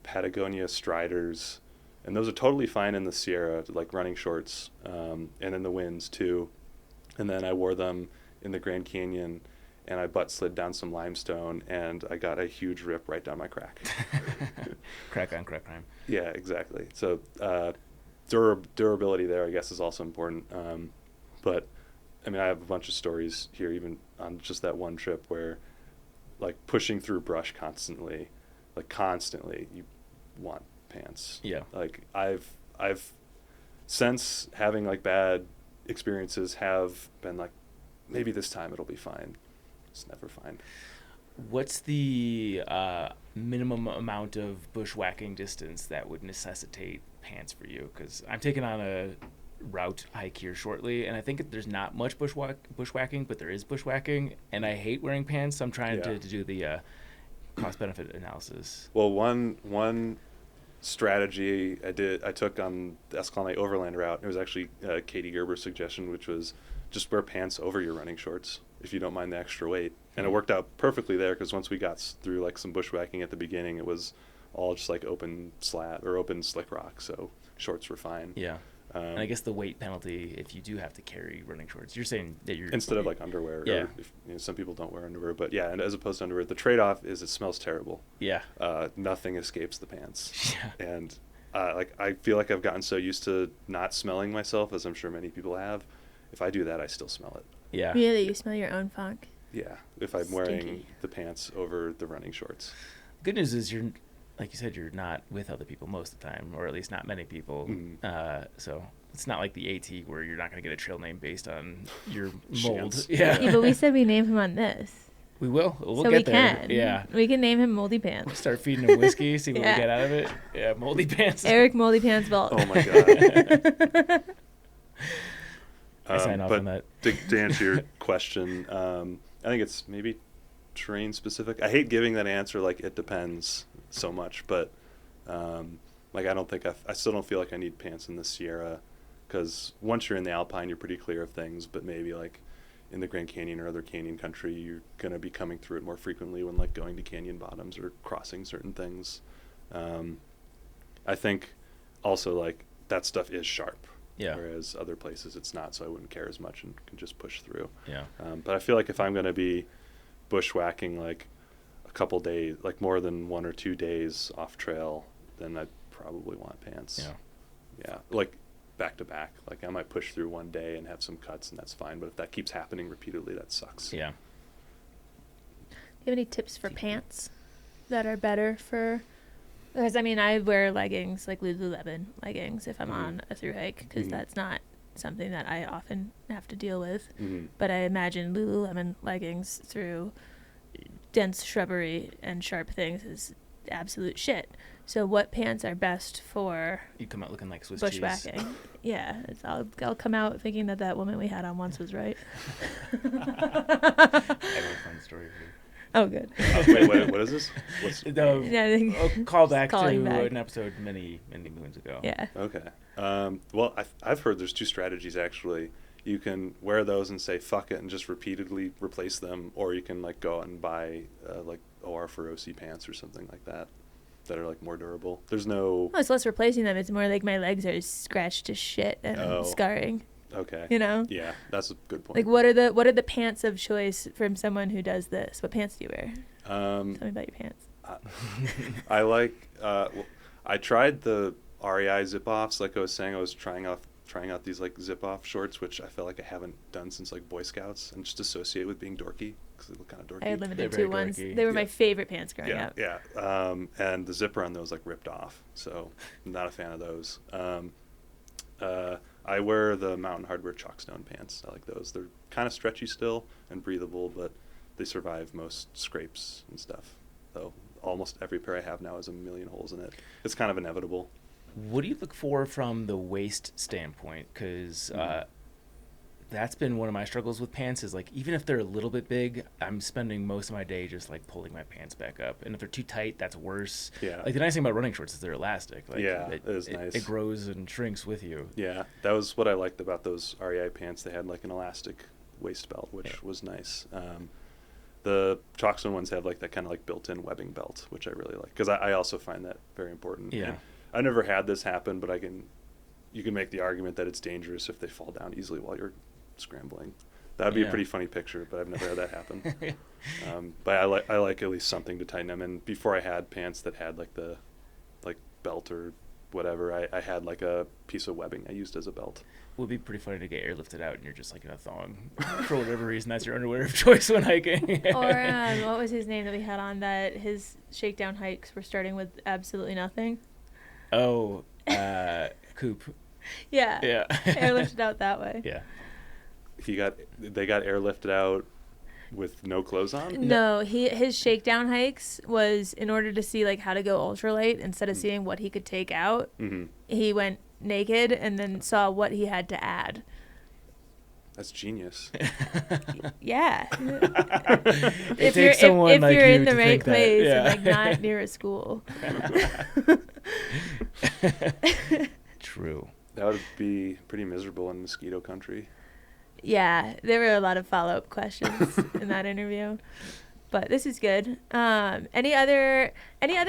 Patagonia Striders, and those are totally fine in the Sierra, like running shorts, and in the winds too. And then I wore them in the Grand Canyon, and I butt slid down some limestone, and I got a huge rip right down my crack. Crack on crack crime. Yeah, exactly. So durability there, I guess, is also important. But, I mean, I have a bunch of stories here, even on just that one trip where, like, pushing through brush constantly, you want pants. Yeah. Like, I've since having, like, bad experiences have been like, maybe this time it'll be fine. It's never fine. What's the minimum amount of bushwhacking distance that would necessitate pants for you? Because I'm taking on a route hike here shortly, and I think there's not much bushwhacking, but there is bushwhacking, and I hate wearing pants, so I'm trying to do the cost-benefit analysis. Well, one strategy I took on the Escalante Overland route, it was actually Katie Gerber's suggestion, which was just wear pants over your running shorts if you don't mind the extra weight. And it worked out perfectly there because once we got through like some bushwhacking at the beginning, it was all just like open slick rock, so shorts were fine. Yeah. And I guess the weight penalty if you do have to carry running shorts. You're saying that you're instead of like underwear. Yeah. Or if, some people don't wear underwear, but yeah, and as opposed to underwear, the trade-off is it smells terrible. Yeah. Nothing escapes the pants. Yeah. And like I feel like I've gotten so used to not smelling myself, as I'm sure many people have. If I do that, I still smell it. Yeah. Really, you smell your own funk. Yeah, if I'm wearing the pants over the running shorts. Good news is you're, like you said, you're not with other people most of the time, or at least not many people. So it's not like the AT where you're not going to get a trail name based on your mold. Yeah, but we said we name him on this. We will. We'll so get we there. Can. Yeah. We can name him Moldy Pants. We'll start feeding him whiskey, see what we get out of it. Yeah, Moldy Pants. Eric Moldy Pants Volk. Oh my God. I sign off on that. To answer your question, I think it's maybe terrain specific. I hate giving that answer like it depends so much, but like I don't think I still don't feel like I need pants in the Sierra, because once you're in the Alpine, you're pretty clear of things, but maybe like in the Grand Canyon or other canyon country, you're going to be coming through it more frequently when like going to canyon bottoms or crossing certain things. I think also like that stuff is sharp. Yeah. Whereas other places it's not, so I wouldn't care as much and can just push through. Yeah. But I feel like if I'm going to be bushwhacking like a couple days, like more than 1 or 2 days off trail, then I'd probably want pants. Yeah. Yeah. Like back to back. Like I might push through one day and have some cuts, and that's fine. But if that keeps happening repeatedly, that sucks. Yeah. Do you have any tips for pants that are better for? Because, I mean, I wear leggings, like Lululemon leggings, if I'm on a thru hike, because that's not something that I often have to deal with. But I imagine Lululemon leggings through dense shrubbery and sharp things is absolute shit. So what pants are best for You come out looking like Swiss bushwhacking? cheese. Yeah, I'll come out thinking that woman we had on once was right. I have a fun story for you. Oh, good. Wait, what is this? Call back to back. an episode many moons ago. Yeah. Okay. Well, I've heard there's 2 strategies actually. You can wear those and say fuck it and just repeatedly replace them, or you can like go out and buy like OR Feroci pants or something like that are like more durable. There's no. Well, it's less replacing them. It's more like my legs are scratched to shit and scarring. Okay. You know? Yeah, that's a good point. Like what are the pants of choice from someone who does this? What pants do you wear? Tell me about your pants. I like. I tried the REI zip offs. Like I was saying, I was trying out these like zip off shorts, which I feel like I haven't done since like Boy Scouts, and just associate with being dorky because they look kind of dorky. I had limited They're two very ones. dorky. They were my favorite pants growing up. Yeah. And the zipper on those like ripped off, so I'm not a fan of those. I wear the Mountain Hardwear Chalkstone pants. I like those. They're kind of stretchy still and breathable, but they survive most scrapes and stuff. Though almost every pair I have now has a million holes in it. It's kind of inevitable. What do you look for from the waist standpoint? Because that's been one of my struggles with pants is like, even if they're a little bit big, I'm spending most of my day just like pulling my pants back up. And if they're too tight, that's worse. Yeah. Like the nice thing about running shorts is they're elastic. Like, Yeah, it is nice. It grows and shrinks with you. Yeah, that was what I liked about those REI pants. They had like an elastic waist belt, which was nice. The Chalkstone ones have like that kind of like built-in webbing belt, which I really like because I also find that very important. Yeah. And I never had this happen, but you can make the argument that it's dangerous if they fall down easily while you're scrambling. That would be a pretty funny picture, but I've never had that happen. But I like at least something to tighten them. And before I had pants that had like the belt or whatever, I had like a piece of webbing I used as a belt. It would be pretty funny to get airlifted out and you're just like in a thong for whatever reason. That's your underwear of choice when hiking. Or what was his name that we had on that his shakedown hikes were starting with absolutely nothing? Oh, Coop. Yeah. Yeah. Airlifted out that way. Yeah. They got airlifted out with no clothes on? No, his shakedown hikes was in order to see like how to go ultralight instead of seeing what he could take out. Mm-hmm. He went naked and then saw what he had to add. That's genius. Yeah. It takes someone if like you're you in the to right think that, place yeah. and like not near a school. True. That would be pretty miserable in mosquito country. Yeah, there were a lot of follow-up questions in that interview, but this is good. Any other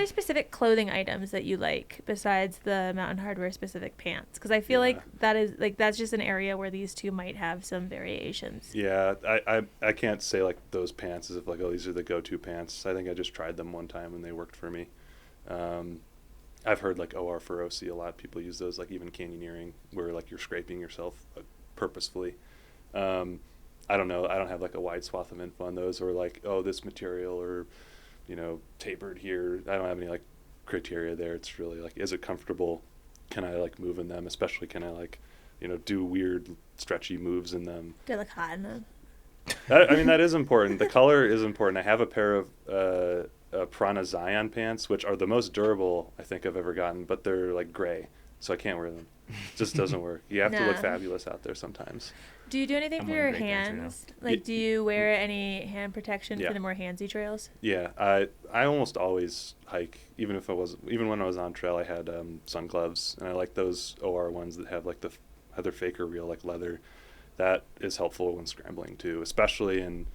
specific clothing items that you like besides the Mountain Hardwear specific pants? Because I feel like that's just an area where these two might have some variations. Yeah, I can't say like those pants as if like, oh, these are the go-to pants. I think I just tried them one time and they worked for me. I've heard like OR for OC a lot. People use those like even canyoneering where like you're scraping yourself purposefully. I don't know. I don't have like a wide swath of info on those or like, oh, this material or, tapered here. I don't have any like criteria there. It's really like, is it comfortable? Can I like move in them? Especially can I like, do weird stretchy moves in them? Do you look hot in them? That is important. The color is important. I have a pair of Prana Zion pants, which are the most durable I think I've ever gotten, but they're like gray, so I can't wear them. It just doesn't work. You have to look fabulous out there sometimes. Do you do anything for your hands? Like, do you wear any hand protection for the more handsy trails? Yeah, I almost always hike, even when I was on trail, I had sun gloves, and I like those OR ones that have like they're fake or real like leather. That is helpful when scrambling too, especially in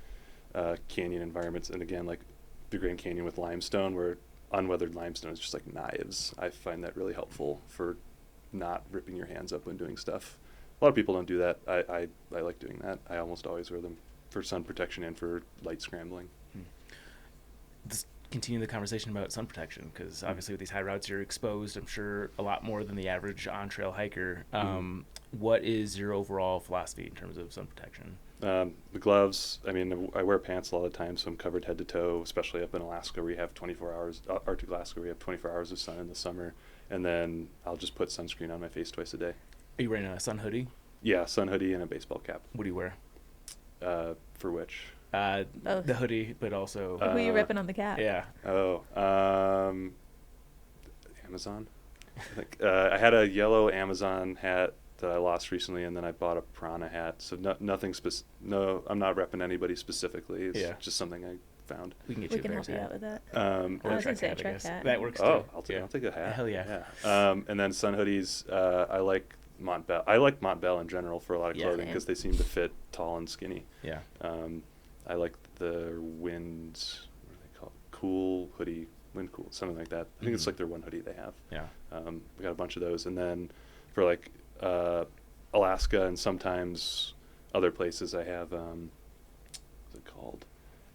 canyon environments. And again, like the Grand Canyon with limestone, where unweathered limestone is just like knives. I find that really helpful for not ripping your hands up when doing stuff. A lot of people don't do that. I like doing that. I almost always wear them for sun protection and for light scrambling. Let's continue the conversation about sun protection, because obviously with these high routes you're exposed, I'm sure, a lot more than the average on-trail hiker. What is your overall philosophy in terms of sun protection? The gloves, I wear pants a lot of the time, so I'm covered head to toe, especially up in Alaska where you have 24 hours, Arctic Alaska, where you have 24 hours of sun in the summer. And then I'll just put sunscreen on my face twice a day. Are you wearing a sun hoodie? Yeah, sun hoodie and a baseball cap. What do you wear? For which? The hoodie, but also... Who are you ripping on the cap? Yeah. Oh, Amazon. I think I had a yellow Amazon hat that I lost recently, and then I bought a Prana hat. So nothing specific. No, I'm not repping anybody specifically. It's just something I found. We can get We you can a help you Bears out hat. with that. Or I a was gonna truck say hat, I truck guess. hat. That works too. I'll take a hat. Hell yeah. And then sun hoodies. I like Montbell. I like Montbell in general for a lot of clothing because they seem to fit tall and skinny. Yeah. I like the wind. What are they called? Cool hoodie. Wind cool, something like that. I think it's like their one hoodie they have. Yeah. We got a bunch of those, and then for like Alaska and sometimes other places, I have what's it called?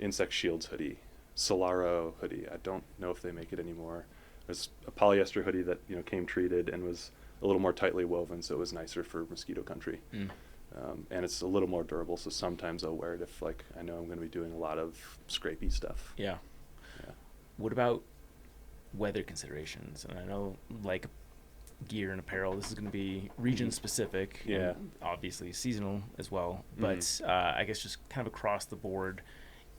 Insect Shields hoodie. Solaro hoodie. I don't know if they make it anymore. It's a polyester hoodie that came treated and was a little more tightly woven, so it was nicer for mosquito country. And it's a little more durable, so sometimes I'll wear it if I know I'm going to be doing a lot of scrapey stuff. Yeah. What about weather considerations? And I know gear and apparel, this is going to be region specific, and obviously seasonal as well, but I guess just kind of across the board,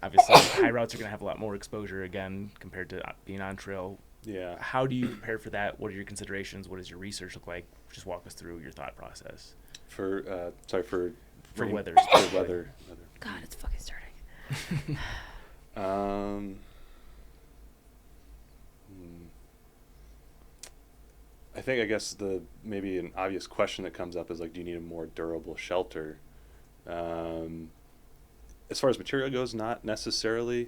obviously high routes are going to have a lot more exposure again compared to being on trail. Yeah. How do you prepare for that? What are your considerations? What does your research look like? Just walk us through your thought process. For weather. For weather. God, it's fucking starting. I guess maybe an obvious question that comes up is do you need a more durable shelter? As far as material goes, not necessarily.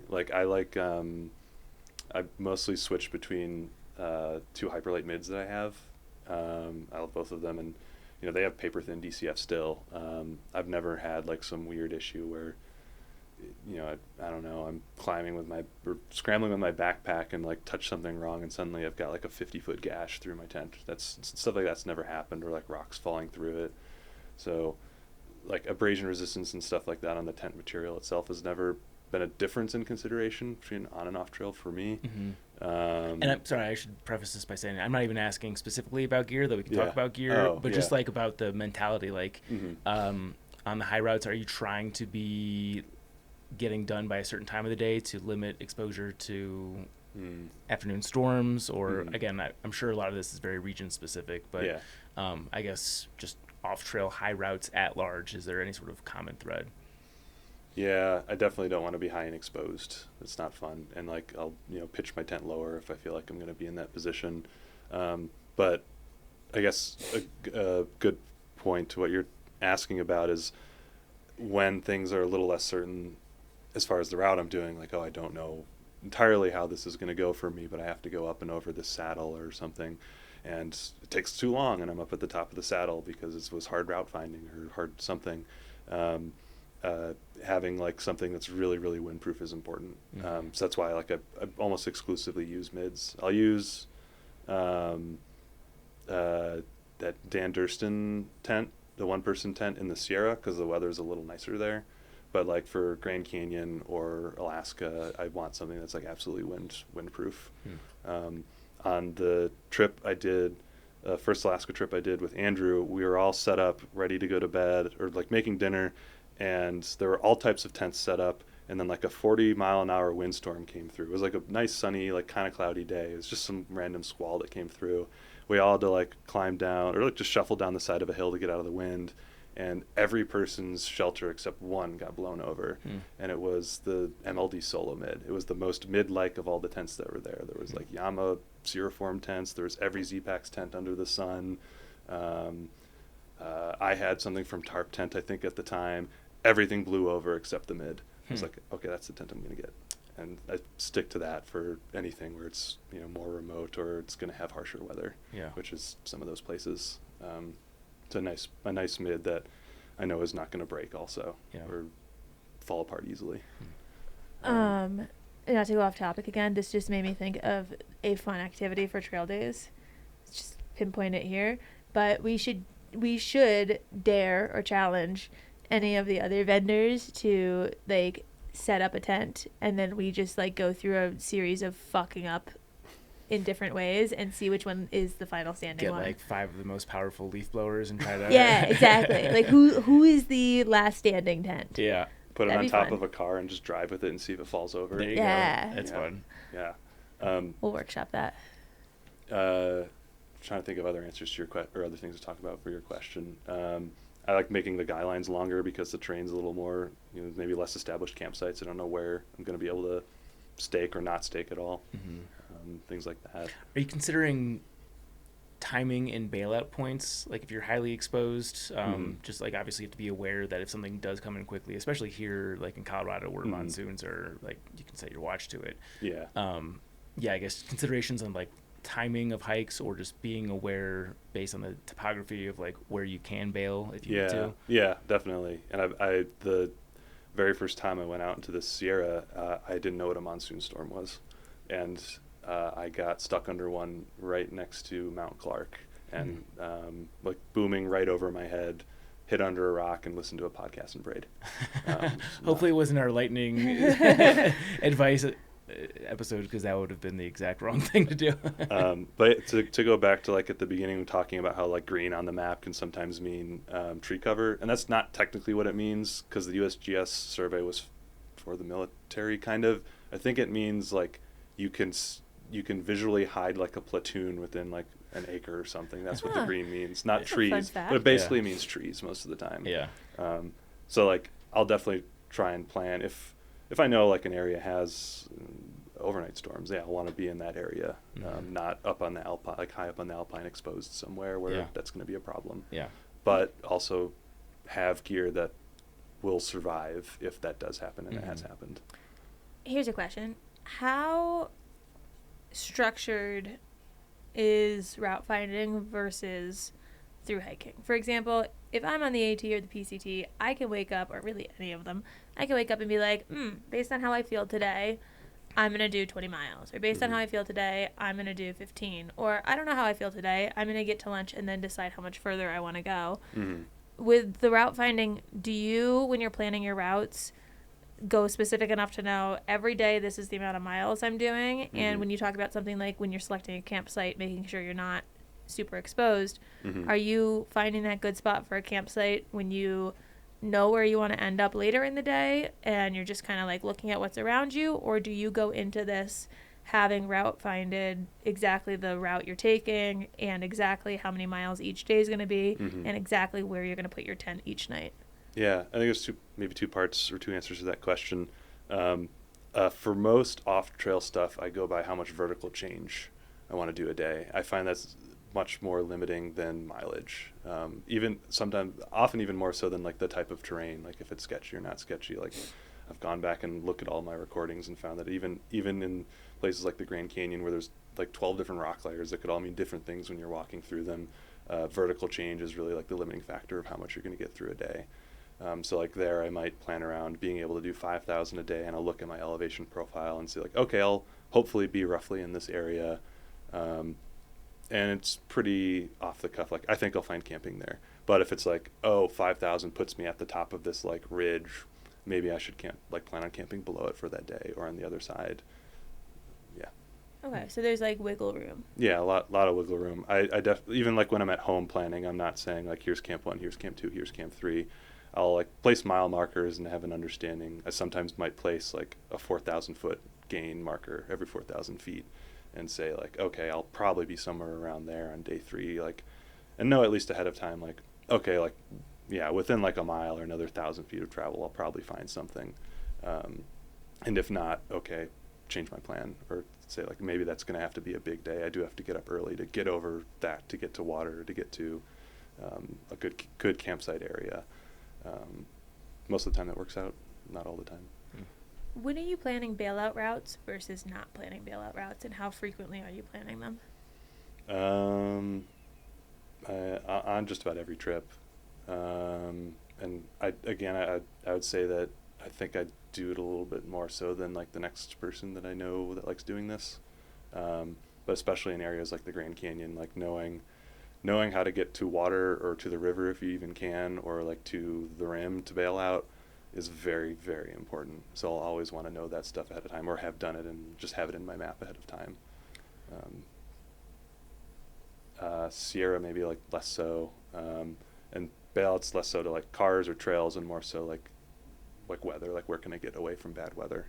I mostly switch between 2 hyperlight mids that I have. I love both of them, and they have paper thin DCF still. I've never had some weird issue where I don't know, I'm scrambling with my backpack and touch something wrong, and suddenly I've got a 50-foot gash through my tent. That's stuff like that's never happened, or rocks falling through it. So abrasion resistance and stuff like that on the tent material itself has never been a difference in consideration between on and off trail for me. And I'm sorry, I should preface this by saying I'm not even asking specifically about gear, though we can talk about gear, but just about the mentality, on the high routes, are you trying to be getting done by a certain time of the day to limit exposure to afternoon storms, or again, I'm sure a lot of this is very region specific, but I guess just off trail high routes at large, is there any sort of common thread? Yeah, I definitely don't want to be high and exposed. It's not fun. And I'll, pitch my tent lower if I feel like I'm going to be in that position. But I guess a good point to what you're asking about is when things are a little less certain as far as the route I'm doing, I don't know entirely how this is going to go for me, but I have to go up and over this saddle or something. And it takes too long, and I'm up at the top of the saddle because it was hard route finding or hard something. Having something that's really, really windproof is important. So that's why I almost exclusively use mids. I'll use that Dan Durston tent, the 1-person tent in the Sierra, because the weather's a little nicer there. But for Grand Canyon or Alaska, I want something that's absolutely windproof. On the trip I did, first Alaska trip I did with Andrew, we were all set up, ready to go to bed, or making dinner, and there were all types of tents set up, and then a 40-mile-an-hour windstorm came through. It was a nice sunny, kind of cloudy day. It was just some random squall that came through. We all had to climb down, or just shuffle down the side of a hill to get out of the wind, and every person's shelter except one got blown over, and it was the MLD Solo Mid. It was the most mid-like of all the tents that were there. There was Yama Xeroform tents. There was every Z-Pax tent under the sun. I had something from Tarp Tent, I think, at the time. Everything blew over except the mid. I was okay, that's the tent I'm going to get. And I stick to that for anything where it's more remote or it's going to have harsher weather, which is some of those places. It's a nice mid that I know is not going to break also or fall apart easily. Not to go off topic again, this just made me think of a fun activity for trail days. Let's just pinpoint it here, but we should dare or challenge any of the other vendors to set up a tent, and then we just go through a series of fucking up in different ways and see which one is the final standing one. Get 5 of the most powerful leaf blowers and try to yeah, exactly. Who is the last standing tent? Yeah. Put it on top of a car and just drive with it and see if it falls over. There you go. That's fun. Yeah. We'll workshop that. Trying to think of other answers to your or other things to talk about for your question. I like making the guy lines longer because the terrain's a little more, maybe less established campsites. I don't know where I'm going to be able to stake or not stake at all. Things like that. Are you considering timing and bailout points? If you're highly exposed, just obviously you have to be aware that if something does come in quickly, especially here, in Colorado where monsoons are, you can set your watch to it. Yeah. I guess considerations on timing of hikes, or just being aware based on the topography of where you can bail if you need to. Yeah, definitely. And the very first time I went out into the Sierra, I didn't know what a monsoon storm was. And I got stuck under one right next to Mount Clark, and like booming right over my head, hit under a rock and listened to a podcast and prayed. Hopefully it wasn't our lightning advice episode, because that would have been the exact wrong thing to do. But to go back to like at the beginning, talking about how like green on the map can sometimes mean tree cover, and that's not technically what it means, because the USGS survey was for the military kind of. I think it means like you can visually hide like a platoon within like an acre or something. That's what the green means, not That's a fun trees, fact. but it basically means trees most of the time. Yeah. So like I'll definitely try and plan if I know like an area has overnight storms. Yeah, I want to be in that area, not up on the alpine, like high up on the alpine, exposed somewhere where that's going to be a problem. Yeah. But also have gear that will survive if that does happen, and it has happened. Here's a question. How structured is route finding versus through hiking? For example, if I'm on the AT or the PCT, I can wake up, or really any of them, I can wake up and be like, based on how I feel today, I'm going to do 20 miles. Or based on how I feel today, I'm going to do 15. Or I don't know how I feel today, I'm going to get to lunch and then decide how much further I want to go. With the route finding, do you, when you're planning your routes, go specific enough to know every day this is the amount of miles I'm doing? And when you talk about something like when you're selecting a campsite, making sure you're not super exposed, are you finding that good spot for a campsite when you know where you want to end up later in the day and you're just kind of like looking at what's around you? Or do you go into this having route finded exactly the route you're taking and exactly how many miles each day is going to be and exactly where you're going to put your tent each night? Yeah, I think there's maybe two parts or two answers to that question. For most off-trail stuff, I go by how much vertical change I want to do a day. I find that's much more limiting than mileage. Even sometimes, often even more so than like the type of terrain, like if it's sketchy or not sketchy. Like I've gone back and looked at all my recordings and found that even in places like the Grand Canyon, where there's like 12 different rock layers that could all mean different things when you're walking through them, vertical change is really like the limiting factor of how much you're going to get through a day. So like there, I might plan around being able to do 5,000 a day, and I'll look at my elevation profile and say like, okay, I'll hopefully be roughly in this area. And it's pretty off the cuff. Like I think I'll find camping there. But if it's like, 5,000 puts me at the top of this like ridge, maybe I should plan on camping below it for that day or on the other side. Yeah. Okay, so there's like wiggle room. Yeah, a lot of wiggle room. I even like when I'm at home planning, I'm not saying like here's camp 1, here's camp 2, here's camp 3. I'll like place mile markers and have an understanding. I sometimes might place like a 4,000 foot gain marker every 4,000 feet and say like, okay, I'll probably be somewhere around there on day 3, like, and know at least ahead of time, like, okay, like, yeah, within like a mile or another 1,000 feet of travel, I'll probably find something. And if not, okay, change my plan, or say like, maybe that's going to have to be a big day. I do have to get up early to get over that, to get to water, to get to a good campsite area. Most of the time that works out, not all the time. When are you planning bailout routes versus not planning bailout routes, and how frequently are you planning them? On just about every trip. And I would say that I think I do it a little bit more so than like the next person that I know that likes doing this. But especially in areas like the Grand Canyon, like knowing how to get to water or to the river if you even can, or like to the rim to bail out, is very, very important. So I'll always want to know that stuff ahead of time, or have done it and just have it in my map ahead of time. Sierra maybe like less so, and bailouts less so to like cars or trails, and more so like weather, like where can I get away from bad weather.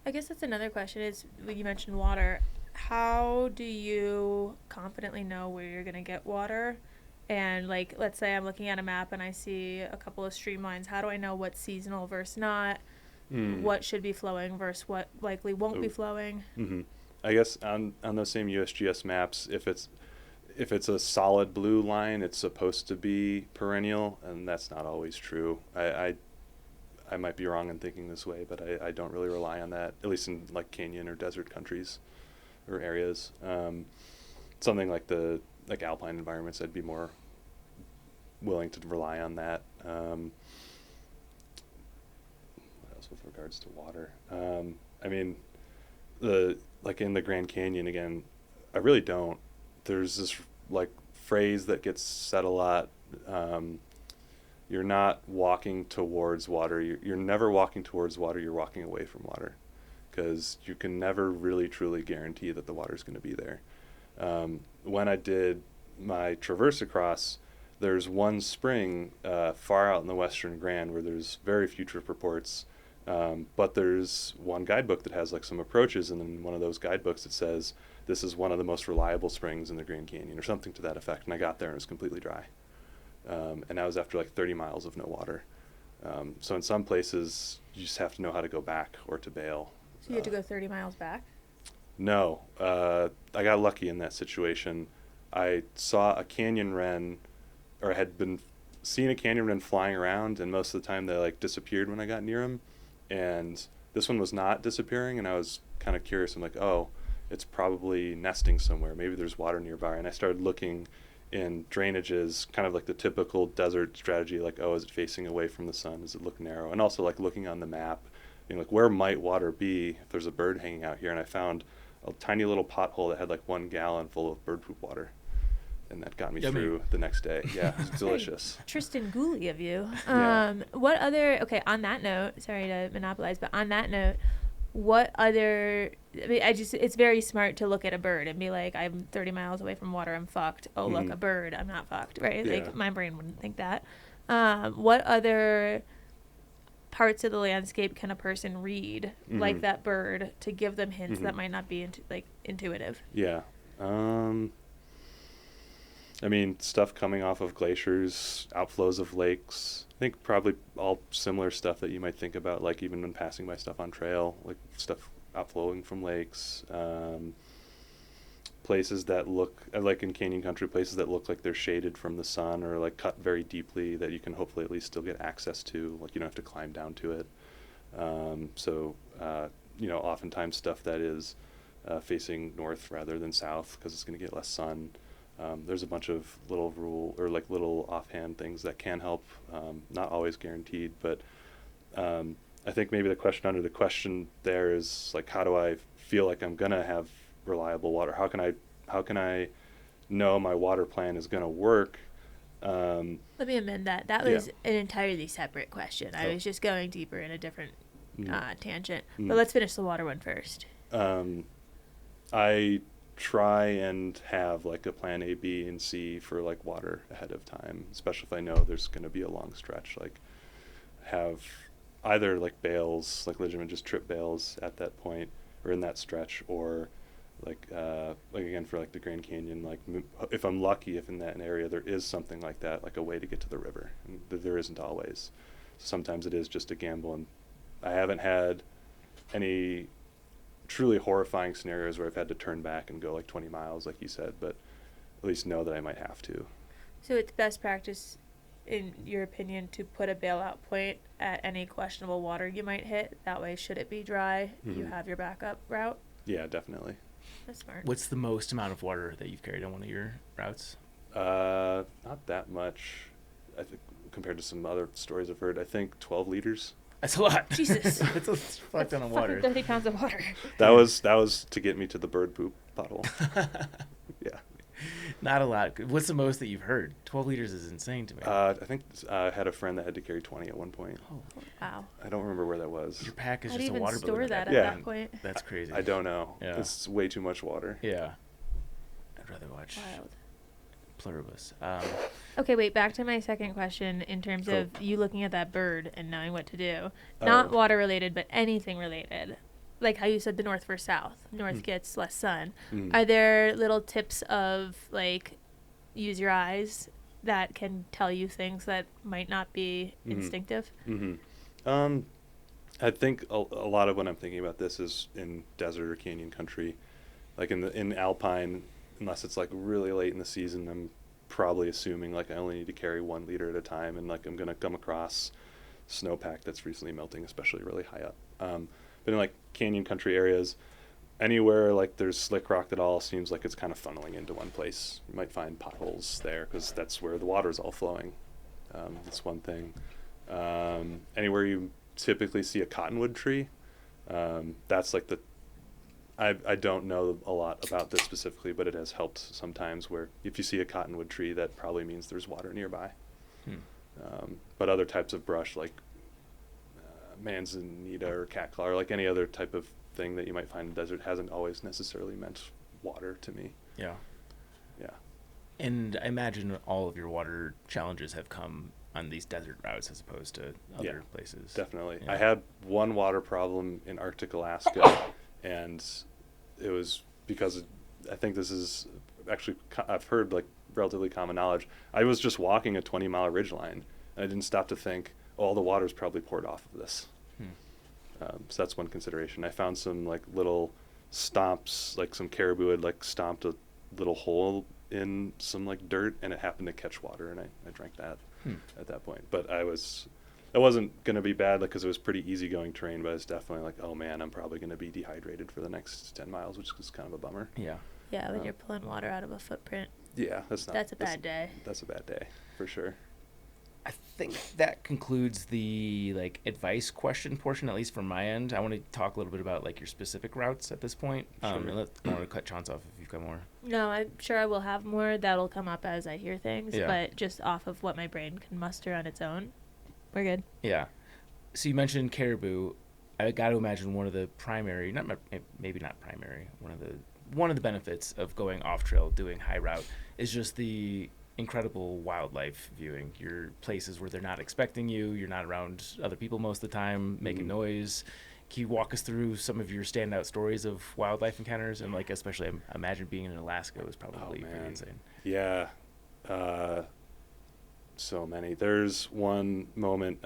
I guess that's another question is, when you mentioned water, how do you confidently know where you're going to get water? And like, let's say I'm looking at a map and I see a couple of streamlines. How do I know what's seasonal versus not? What should be flowing versus what likely won't be flowing? I guess on those same USGS maps, if it's a solid blue line, it's supposed to be perennial, and that's not always true. I might be wrong in thinking this way, but I don't really rely on that, at least in like canyon or desert countries or areas. Something like like alpine environments, I'd be more willing to rely on that. with regards to water. I mean, like in the Grand Canyon again, I really don't. There's this like phrase that gets said a lot. You're not walking towards water. You're never walking towards water. You're walking away from water, because you can never really truly guarantee that the water's going to be there. When I did my traverse across, there's one spring far out in the Western Grand where there's very few trip reports, but there's one guidebook that has like some approaches, and then one of those guidebooks that says this is one of the most reliable springs in the Grand Canyon or something to that effect. And I got there and it was completely dry. And that was after like 30 miles of no water. So in some places you just have to know how to go back or to bail. So you had to go 30 miles back? No, I got lucky in that situation. I saw a canyon wren, or I had been seeing a canyon wren flying around, and most of the time they like disappeared when I got near them. And this one was not disappearing, and I was kind of curious. I'm like, oh, it's probably nesting somewhere. Maybe there's water nearby. And I started looking in drainages, kind of like the typical desert strategy, like, oh, is it facing away from the sun? Does it look narrow? And also like looking on the map, like where might water be if there's a bird hanging out here? And I found a tiny little pothole that had like 1 gallon full of bird poop water. And that got me through the next day. Yeah, it was delicious. Tristan Gooley of you. Yeah. What other, okay, on that note, sorry to monopolize, but on that note, what other, I mean, it's very smart to look at a bird and be like, I'm 30 miles away from water, I'm fucked. Oh, look, a bird, I'm not fucked, right? Yeah. Like, my brain wouldn't think that. What other parts of the landscape can a person read, like that bird, to give them hints that might not be intuitive? Yeah. I mean, stuff coming off of glaciers, outflows of lakes. I think probably all similar stuff that you might think about, like even when passing by stuff on trail, like stuff outflowing from lakes. Places that look, like in canyon country, places that look like they're shaded from the sun or like cut very deeply that you can hopefully at least still get access to, like you don't have to climb down to it. Oftentimes stuff that is facing north rather than south because it's going to get less sun. There's a bunch of little offhand things that can help, not always guaranteed, but I think maybe the question under the question there is like, how do I feel like I'm gonna have reliable water? How can I know my water plan is gonna work? Let me amend that. That was an entirely separate question. I was just going deeper in a different tangent. But let's finish the water one first. I try and have like a plan A, B, and C for like water ahead of time, especially if I know there's going to be a long stretch. Like have either like bales, like legitimate just trip bales at that point or in that stretch, or like again for like the Grand Canyon, like if I'm lucky, if in that area there is something like that, like a way to get to the river, and there isn't always. Sometimes it is just a gamble, and I haven't had any truly horrifying scenarios where I've had to turn back and go like 20 miles, like you said, but at least know that I might have to. So it's best practice, in your opinion, to put a bailout point at any questionable water you might hit. That way, should it be dry, you have your backup route? Yeah, definitely. That's smart. What's the most amount of water that you've carried on one of your routes? Not that much, I think, compared to some other stories I've heard. I think 12 liters. That's a lot. Jesus. That's a fuck ton of water. 30 pounds of water. That was to get me to the bird poop bottle. Yeah. Not a lot. What's the most that you've heard? 12 liters is insane to me. I think I had a friend that had to carry 20 at one point. Oh, wow. I don't remember where that was. Your pack is How do just you a even water store balloon. that at Yeah. that point? That's crazy. I don't know. Yeah. It's way too much water. Yeah. I'd rather watch Wild. Pluribus. Okay, wait, back to my second question in terms Cool. of you looking at that bird and knowing what to do. Not water related, but anything related. Like how you said the north versus south. North gets less sun. Are there little tips of, like, use your eyes that can tell you things that might not be instinctive? I think a lot of when I'm thinking about this is in desert or canyon country. Like in alpine, unless it's like really late in the season, I'm probably assuming like I only need to carry 1 liter at a time, and like I'm gonna come across snowpack that's recently melting, especially really high up. But in like canyon country areas, anywhere like there's slick rock that all seems like it's kind of funneling into one place. You might find potholes there because that's where the water's all flowing. That's one thing. Anywhere you typically see a cottonwood tree. That's like I don't know a lot about this specifically, but it has helped sometimes where if you see a cottonwood tree, that probably means there's water nearby. But other types of brush like manzanita or catclaw or like any other type of thing that you might find in the desert hasn't always necessarily meant water to me. Yeah. Yeah. And I imagine all of your water challenges have come on these desert routes as opposed to other places. Definitely. Yeah. I had one water problem in Arctic Alaska, and it was because I think this is actually, I've heard like relatively common knowledge. I was just walking a 20-mile ridgeline, and I didn't stop to think, oh, all the water's probably poured off of this. So that's one consideration. I found some like little stomps, like some caribou had like stomped a little hole in some like dirt, and it happened to catch water, and I drank that at that point. But it wasn't going to be bad because it was pretty easygoing terrain, but it's definitely like, oh man, I'm probably going to be dehydrated for the next 10 miles, which is kind of a bummer. Yeah. Yeah, when you're pulling water out of a footprint. Yeah, that's a bad day. That's a bad day for sure. I think that concludes the like advice question portion, at least from my end. I want to talk a little bit about like your specific routes at this point. Sure. And I want to cut Chance off if you've got more. No, I'm sure I will have more. That'll come up as I hear things. Yeah. But just off of what my brain can muster on its own, we're good. Yeah. So you mentioned caribou. I got to imagine one of the primary, maybe not primary, one of the benefits of going off trail, doing high route, is just the incredible wildlife viewing. You're places where they're not expecting you. You're not around other people most of the time, making noise. Can you walk us through some of your standout stories of wildlife encounters? And like, especially, I imagine being in Alaska was probably pretty insane. Yeah. So many. There's one moment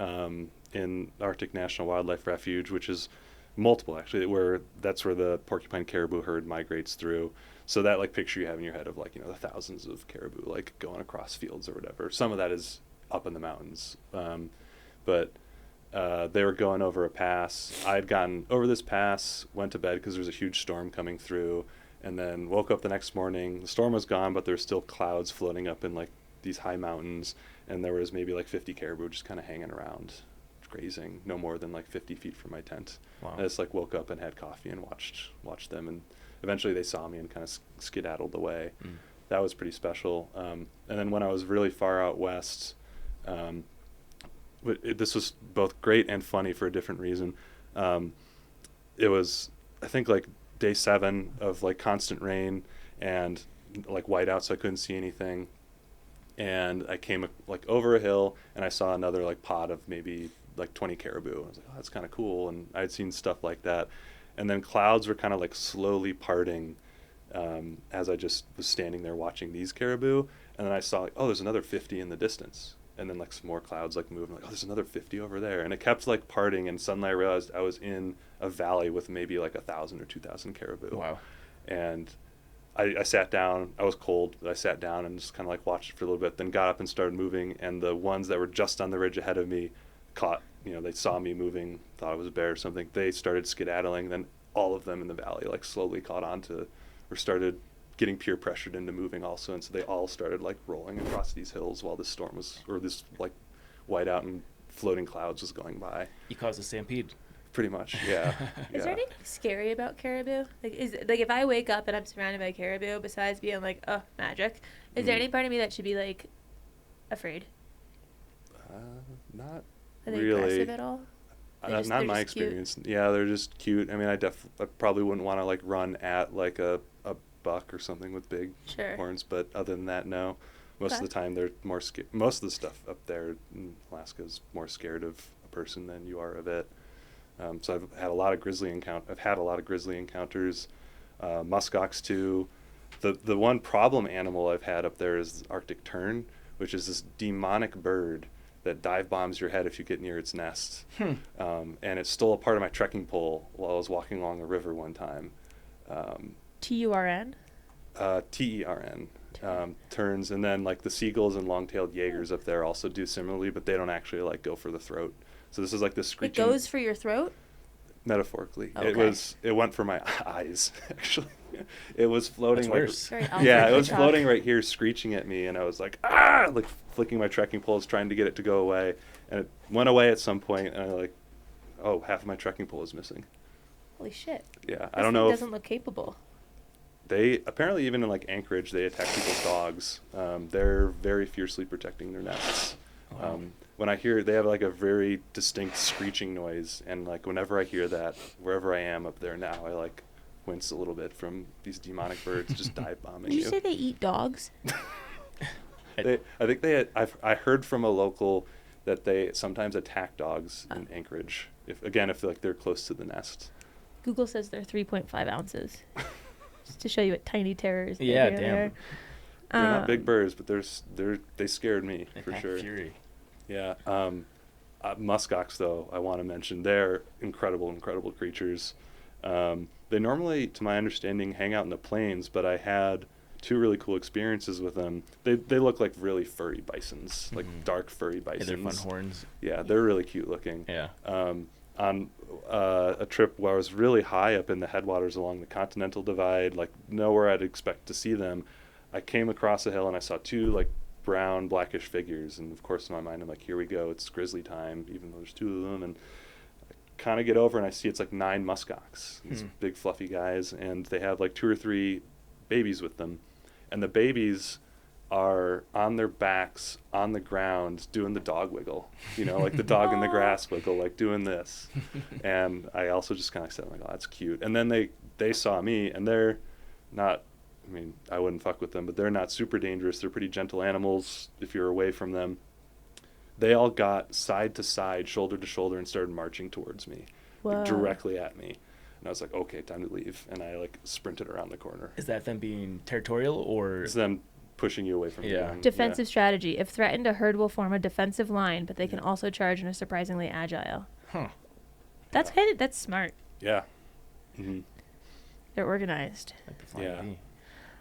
in Arctic National Wildlife Refuge, which is multiple actually, where that's where the porcupine caribou herd migrates through. So that like picture you have in your head of like, the thousands of caribou like going across fields or whatever. Some of that is up in the mountains. But they were going over a pass. I had gotten over this pass, went to bed because there was a huge storm coming through, and then woke up the next morning. The storm was gone, but there were still clouds floating up in like these high mountains, and there was maybe like 50 caribou just kind of hanging around, grazing no more than like 50 feet from my tent. Wow. I just like woke up and had coffee and watched them, and eventually they saw me and kind of skedaddled away. That was pretty special. And then when I was really far out west, this was both great and funny for a different reason. It was, I think, like day 7 of like constant rain and like whiteout, so I couldn't see anything. And I came like over a hill, and I saw another like pod of maybe like 20 caribou. I was like, oh, that's kind of cool. And I'd seen stuff like that. And then clouds were kind of like slowly parting as I just was standing there watching these caribou. And then I saw like, oh, there's another 50 in the distance. And then like some more clouds like moving, like, oh, there's another 50 over there. And it kept like parting, and suddenly I realized I was in a valley with maybe like 1,000 or 2,000 caribou. Wow. And I sat down. I was cold, but I sat down and just kind of like watched it for a little bit, then got up and started moving. And the ones that were just on the ridge ahead of me caught, they saw me moving, thought it was a bear or something. They started skedaddling. Then all of them in the valley like slowly caught on to, or started getting peer pressured into moving also. And so they all started like rolling across these hills while this storm was, or this like whiteout and floating clouds was going by. You caused a stampede. Pretty much, yeah. Is there anything scary about caribou? Like, if I wake up and I'm surrounded by caribou, besides being like, oh, magic, is there any part of me that should be like afraid? Not Are they really. aggressive at all? Not in my experience. Cute. Yeah, they're just cute. I mean, I probably wouldn't want to like run at like a buck or something with big horns, but other than that, no. Most of the time, they're more scared. Most of the stuff up there in Alaska is more scared of a person than you are of it. So I've had a lot of grizzly encounters, muskox too. The one problem animal I've had up there is the Arctic tern, which is this demonic bird that dive bombs your head if you get near its nest. And it stole a part of my trekking pole while I was walking along a river one time. TURN? TERN. Terns, and then like the seagulls and long-tailed Jaegers up there also do similarly, but they don't actually like go for the throat. So this is like this screeching. It goes for your throat? Metaphorically. Okay. It went for my eyes, actually. It was floating. That's worse. Yeah, it was floating right here, screeching at me, and I was like, ah, like flicking my trekking poles, trying to get it to go away. And it went away at some point, and I like oh, half of my trekking pole is missing. Holy shit. Yeah, I don't know. Doesn't look capable. They apparently, even in like Anchorage, they attack people's dogs. They're very fiercely protecting their nests. Wow. When I hear, they have like a very distinct screeching noise, and like whenever I hear that, wherever I am up there now, I like wince a little bit from these demonic birds just dive bombing Did you say they eat dogs? I think I heard from a local that they sometimes attack dogs in Anchorage. If like they're close to the nest. Google says they're 3.5 ounces. Just to show you what tiny terrors they Yeah, do damn. there. They're not big birds, but they scared me for Attack sure. Fury. Yeah. Muskox, though, I want to mention, they're incredible creatures. They normally, to my understanding, hang out in the plains, but I had 2 really cool experiences with them. They look like really furry bisons, like dark furry bisons. Yeah, they're fun horns. Yeah, they're really cute looking. Yeah. On a trip where I was really high up in the headwaters along the Continental Divide, like nowhere I'd expect to see them, I came across a hill and I saw 2 like brown blackish figures, and of course in my mind I'm like, here we go, it's grizzly time, even though there's 2 of them. And I kind of get over and I see it's like 9 muskox, these big fluffy guys, and they have like 2 or 3 babies with them, and the babies are on their backs on the ground doing the dog wiggle, like the dog in the grass wiggle, like doing this. And I also just kind of said, like, oh, that's cute. And then they saw me, and they're not, I wouldn't fuck with them, but they're not super dangerous. They're pretty gentle animals if you're away from them. They all got side to side, shoulder to shoulder, and started marching towards me, like, directly at me. And I was like, okay, time to leave. And I like sprinted around the corner. Is that them being territorial, or? It's them pushing you away from the gun. Defensive strategy. If threatened, a herd will form a defensive line, but they can also charge and are surprisingly agile. Huh. That's smart. Yeah. Mm-hmm. They're organized. Like the flying Yeah. bee.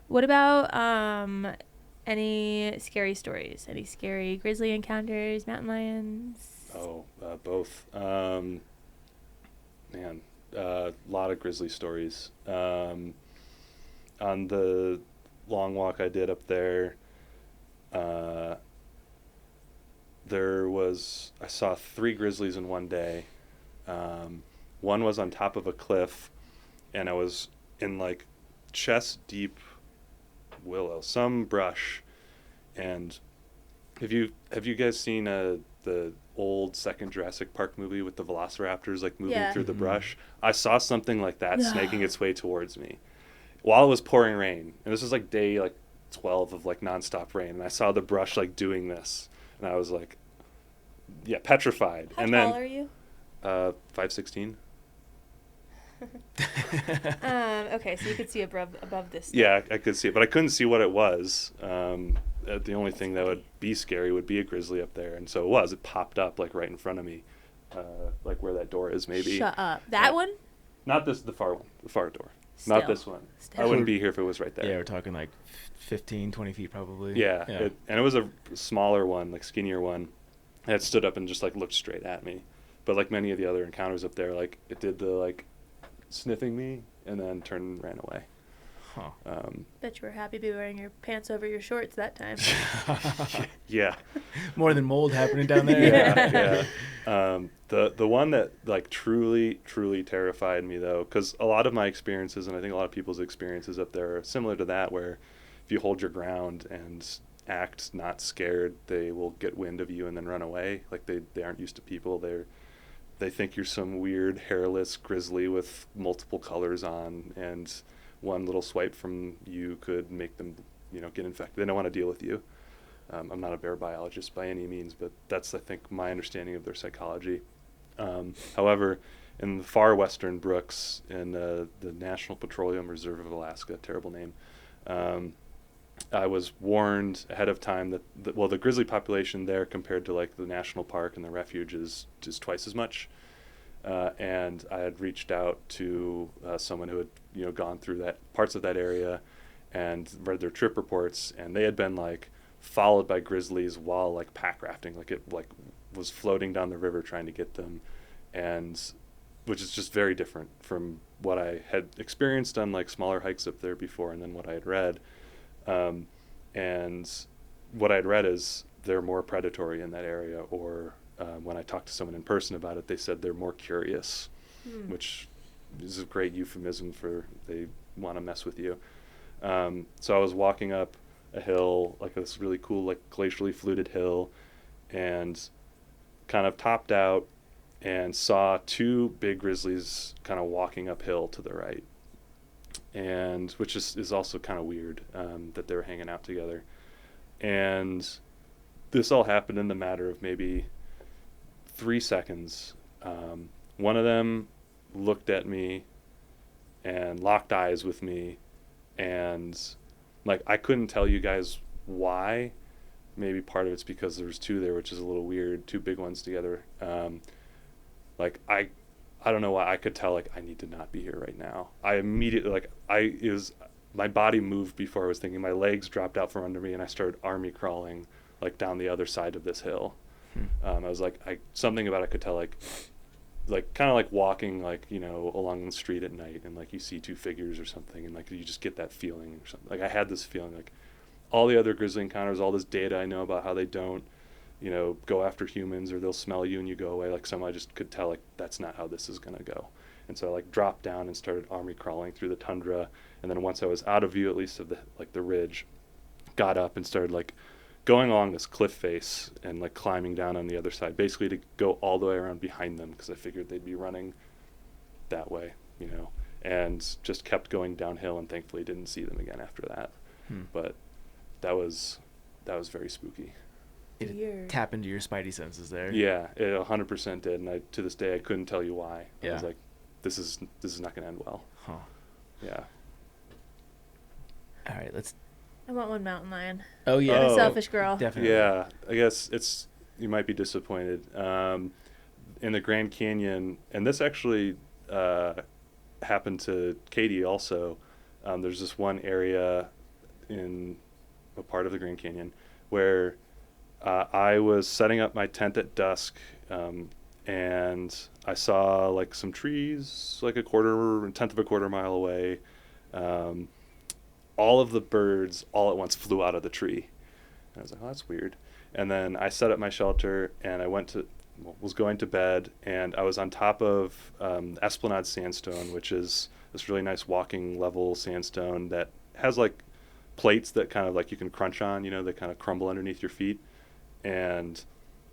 What about any scary stories? Any scary grizzly encounters, mountain lions? Oh, both. Man, a lot of grizzly stories. On the long walk I did up there, I saw 3 grizzlies in one day. One was on top of a cliff, and I was in like chest deep willow, some brush. And have you guys seen the old second Jurassic Park movie with the velociraptors like moving through the brush? I saw something like that snaking its way towards me while it was pouring rain, and this was like day like 12 of like nonstop rain, and I saw the brush like doing this, and I was like, petrified. How and tall then are you? 5'16". Okay, so you could see above this stuff. Yeah, I could see it, but I couldn't see what it was. The only thing that would be scary would be a grizzly up there, and so it popped up like right in front of me, like where that door is, maybe. Shut up. That one? Not this, the far one, the far door. Still. Not this one. I wouldn't be here if it was right there. Yeah, we're talking like 15, 20 feet probably. Yeah. And it was a smaller one, like skinnier one, that stood up and just like looked straight at me. But like many of the other encounters up there, like it did the like sniffing me and then turned and ran away. Huh. Bet you were happy to be wearing your pants over your shorts that time. Yeah. More than mold happening down there. Yeah. The one that like truly terrified me though, because a lot of my experiences, and I think a lot of people's experiences up there are similar to that, where if you hold your ground and act not scared, they will get wind of you and then run away. Like they aren't used to people. They think you're some weird hairless grizzly with multiple colors on, and one little swipe from you could make them, get infected. They don't want to deal with you. I'm not a bear biologist by any means, but that's, I think, my understanding of their psychology. However, in the far western Brooks, in the National Petroleum Reserve of Alaska, terrible name, I was warned ahead of time that the grizzly population there compared to like the national park and the refuge is just twice as much. And I had reached out to someone who had gone through parts of that area and read their trip reports, and they had been like followed by grizzlies while like pack rafting, like it like was floating down the river trying to get them, and which is just very different from what I had experienced on like smaller hikes up there before, and then what I had read. And what I had read is they're more predatory in that area, or when I talked to someone in person about it, they said they're more curious, which is a great euphemism for they want to mess with you. So I was walking up a hill, like this really cool, like glacially fluted hill, and kind of topped out and saw two big grizzlies kind of walking uphill to the right, and which is also kind of weird that they were hanging out together. And this all happened in the matter of maybe 3 seconds. One of them looked at me and locked eyes with me, and like I couldn't tell you guys why. Maybe part of it's because there was two there, which is a little weird, two big ones together. Like I don't know why. I could tell like I need to not be here right now. I immediately my body moved before I was thinking. My legs dropped out from under me, and I started army crawling like down the other side of this hill. I was like, something about it, I could tell like kind of like walking like, you know, along the street at night, and like you see two figures or something, and like you just get that feeling or something. Like I had this feeling like all the other grizzly encounters, all this data I know about how they don't, you know, go after humans, or they'll smell you and you go away. Like I just could tell like that's not how this is going to go. And so I like dropped down and started army crawling through the tundra. And then once I was out of view, at least of the ridge, got up and started like going along this cliff face and like climbing down on the other side, basically to go all the way around behind them, because I figured they'd be running that way, you know, and just kept going downhill, and thankfully didn't see them again after that. But that was very spooky. It tap into your spidey senses there. Yeah, it 100% did, and to this day I couldn't tell you why. Yeah. I was like, this is not going to end well. Huh. Yeah. All right, I want one mountain lion. Oh yeah. I'm a selfish girl. Definitely. Yeah, I guess you might be disappointed. In the Grand Canyon, and this actually happened to Katie also. There's this one area in a part of the Grand Canyon where I was setting up my tent at dusk, and I saw like some trees like a tenth of a quarter mile away. All of the birds all at once flew out of the tree. And I was like, oh, that's weird. And then I set up my shelter, and I was going to bed, and I was on top of Esplanade sandstone, which is this really nice walking level sandstone that has like plates that kind of like you can crunch on, you know, they kind of crumble underneath your feet. And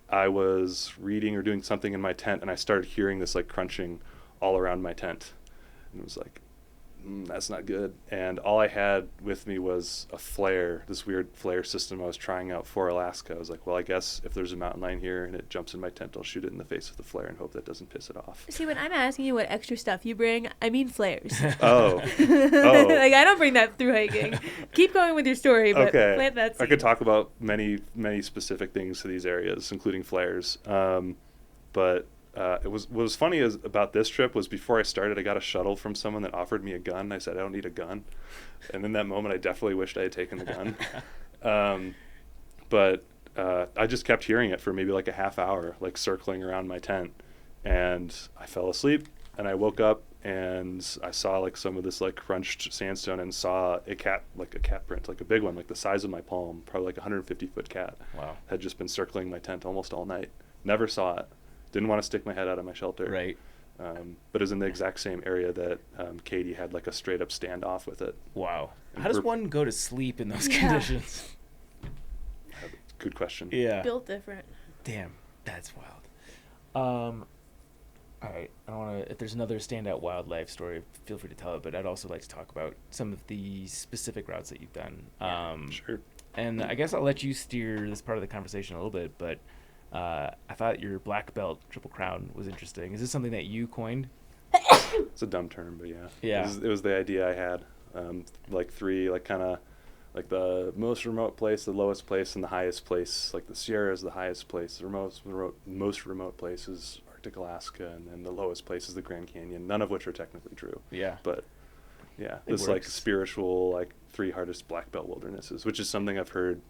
I was reading or doing something in my tent, and I started hearing this like crunching all around my tent. And it was like, that's not good. And all I had with me was a flare, this weird flare system I was trying out for Alaska. I was like, well, I guess if there's a mountain lion here and it jumps in my tent, I'll shoot it in the face with the flare and hope that doesn't piss it off. See, when I'm asking you what extra stuff you bring, I mean flares. Oh. Like, I don't bring that through hiking. Keep going with your story, but okay. plant that seed. I could talk about many, many specific things to these areas, including flares. But what was funny about this trip was before I started, I got a shuttle from someone that offered me a gun. I said, I don't need a gun. And in that moment, I definitely wished I had taken the gun. But I just kept hearing it for maybe like a half hour, like circling around my tent. And I fell asleep, and I woke up, and I saw like some of this like crunched sandstone, and saw a cat print, like a big one, like the size of my palm, probably like a 150-foot cat. Wow. Had just been circling my tent almost all night. Never saw it. Didn't want to stick my head out of my shelter. Right. But it was in the exact same area that Katie had like a straight up standoff with it. Wow. And How does one go to sleep in those Yeah. conditions? Good question. Yeah. Built different. Damn, that's wild. All right, I don't want to. If there's another standout wildlife story, feel free to tell it. But I'd also like to talk about some of the specific routes that you've done. Sure. And I guess I'll let you steer this part of the conversation a little bit. But I thought your black belt Triple Crown was interesting. Is this something that you coined? It's a dumb term, but yeah. Yeah. It was the idea I had. Like three, like kind of like the most remote place, the lowest place, and the highest place. Like the Sierra is the highest place. The most remote place is Arctic Alaska, and then the lowest place is the Grand Canyon. None of which are technically true. Yeah. But yeah, It this like works. spiritual like three hardest black belt wildernesses, which is something I've heard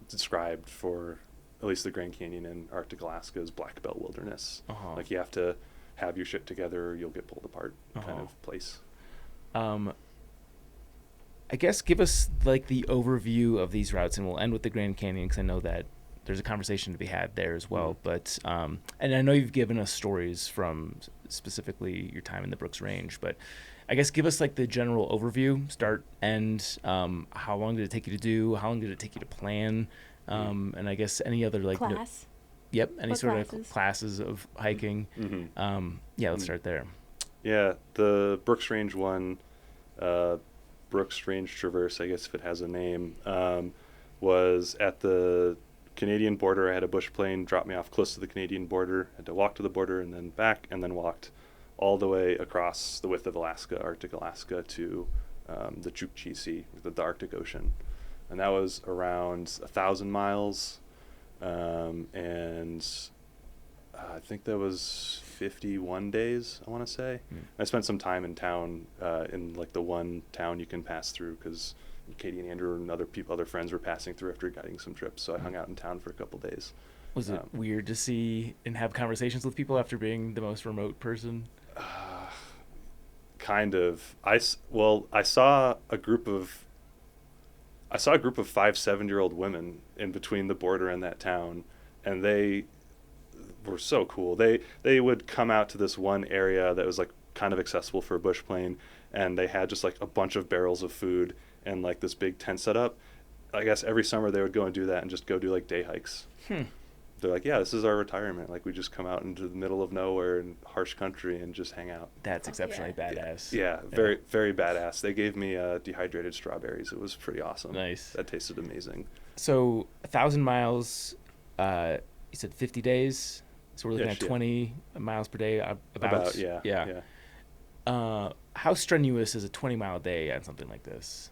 described for at least the Grand Canyon and Arctic Alaska as black belt wilderness. Uh-huh. Like you have to have your shit together or you'll get pulled apart kind Uh-huh. of place. I guess give us like the overview of these routes, and we'll end with the Grand Canyon because I know that there's a conversation to be had there as well. But and I know you've given us stories from specifically your time in the Brooks Range, but I guess give us like the general overview, start, end. How long did it take you to do? How long did it take you to plan? And I guess any other like Class. any What sort classes? of classes of hiking. Let's start there. Yeah, the Brooks Range one, Brooks Range Traverse, I guess if it has a name, was at the Canadian border. I had a bush plane drop me off close to the Canadian border. I had to walk to the border and then back, and then walked all the way across the width of Alaska, Arctic Alaska, to the Chukchi Sea, the Arctic Ocean. And that was around 1,000 miles, and I think that was 51 days, I want to say. I spent some time in town, in like the one town you can pass through, because Katie and Andrew and other friends were passing through after guiding some trips, so I hung out in town for a couple days. Was it weird to see and have conversations with people after being the most remote person? Kind of. I saw a group of 5-7-year-old women in between the border and that town, and they were so cool. They would come out to this one area that was like kind of accessible for a bush plane, and they had just like a bunch of barrels of food and like this big tent set up. I guess every summer they would go and do that and just go do like day hikes. They're like, yeah, this is our retirement. Like, we just come out into the middle of nowhere in harsh country and just hang out. That's exceptionally badass. Yeah, very, very badass. They gave me dehydrated strawberries. It was pretty awesome. Nice. That tasted amazing. So 1,000 miles, you said 50 days. So we're looking at 20 miles per day. About yeah. How strenuous is a 20-mile day on something like this?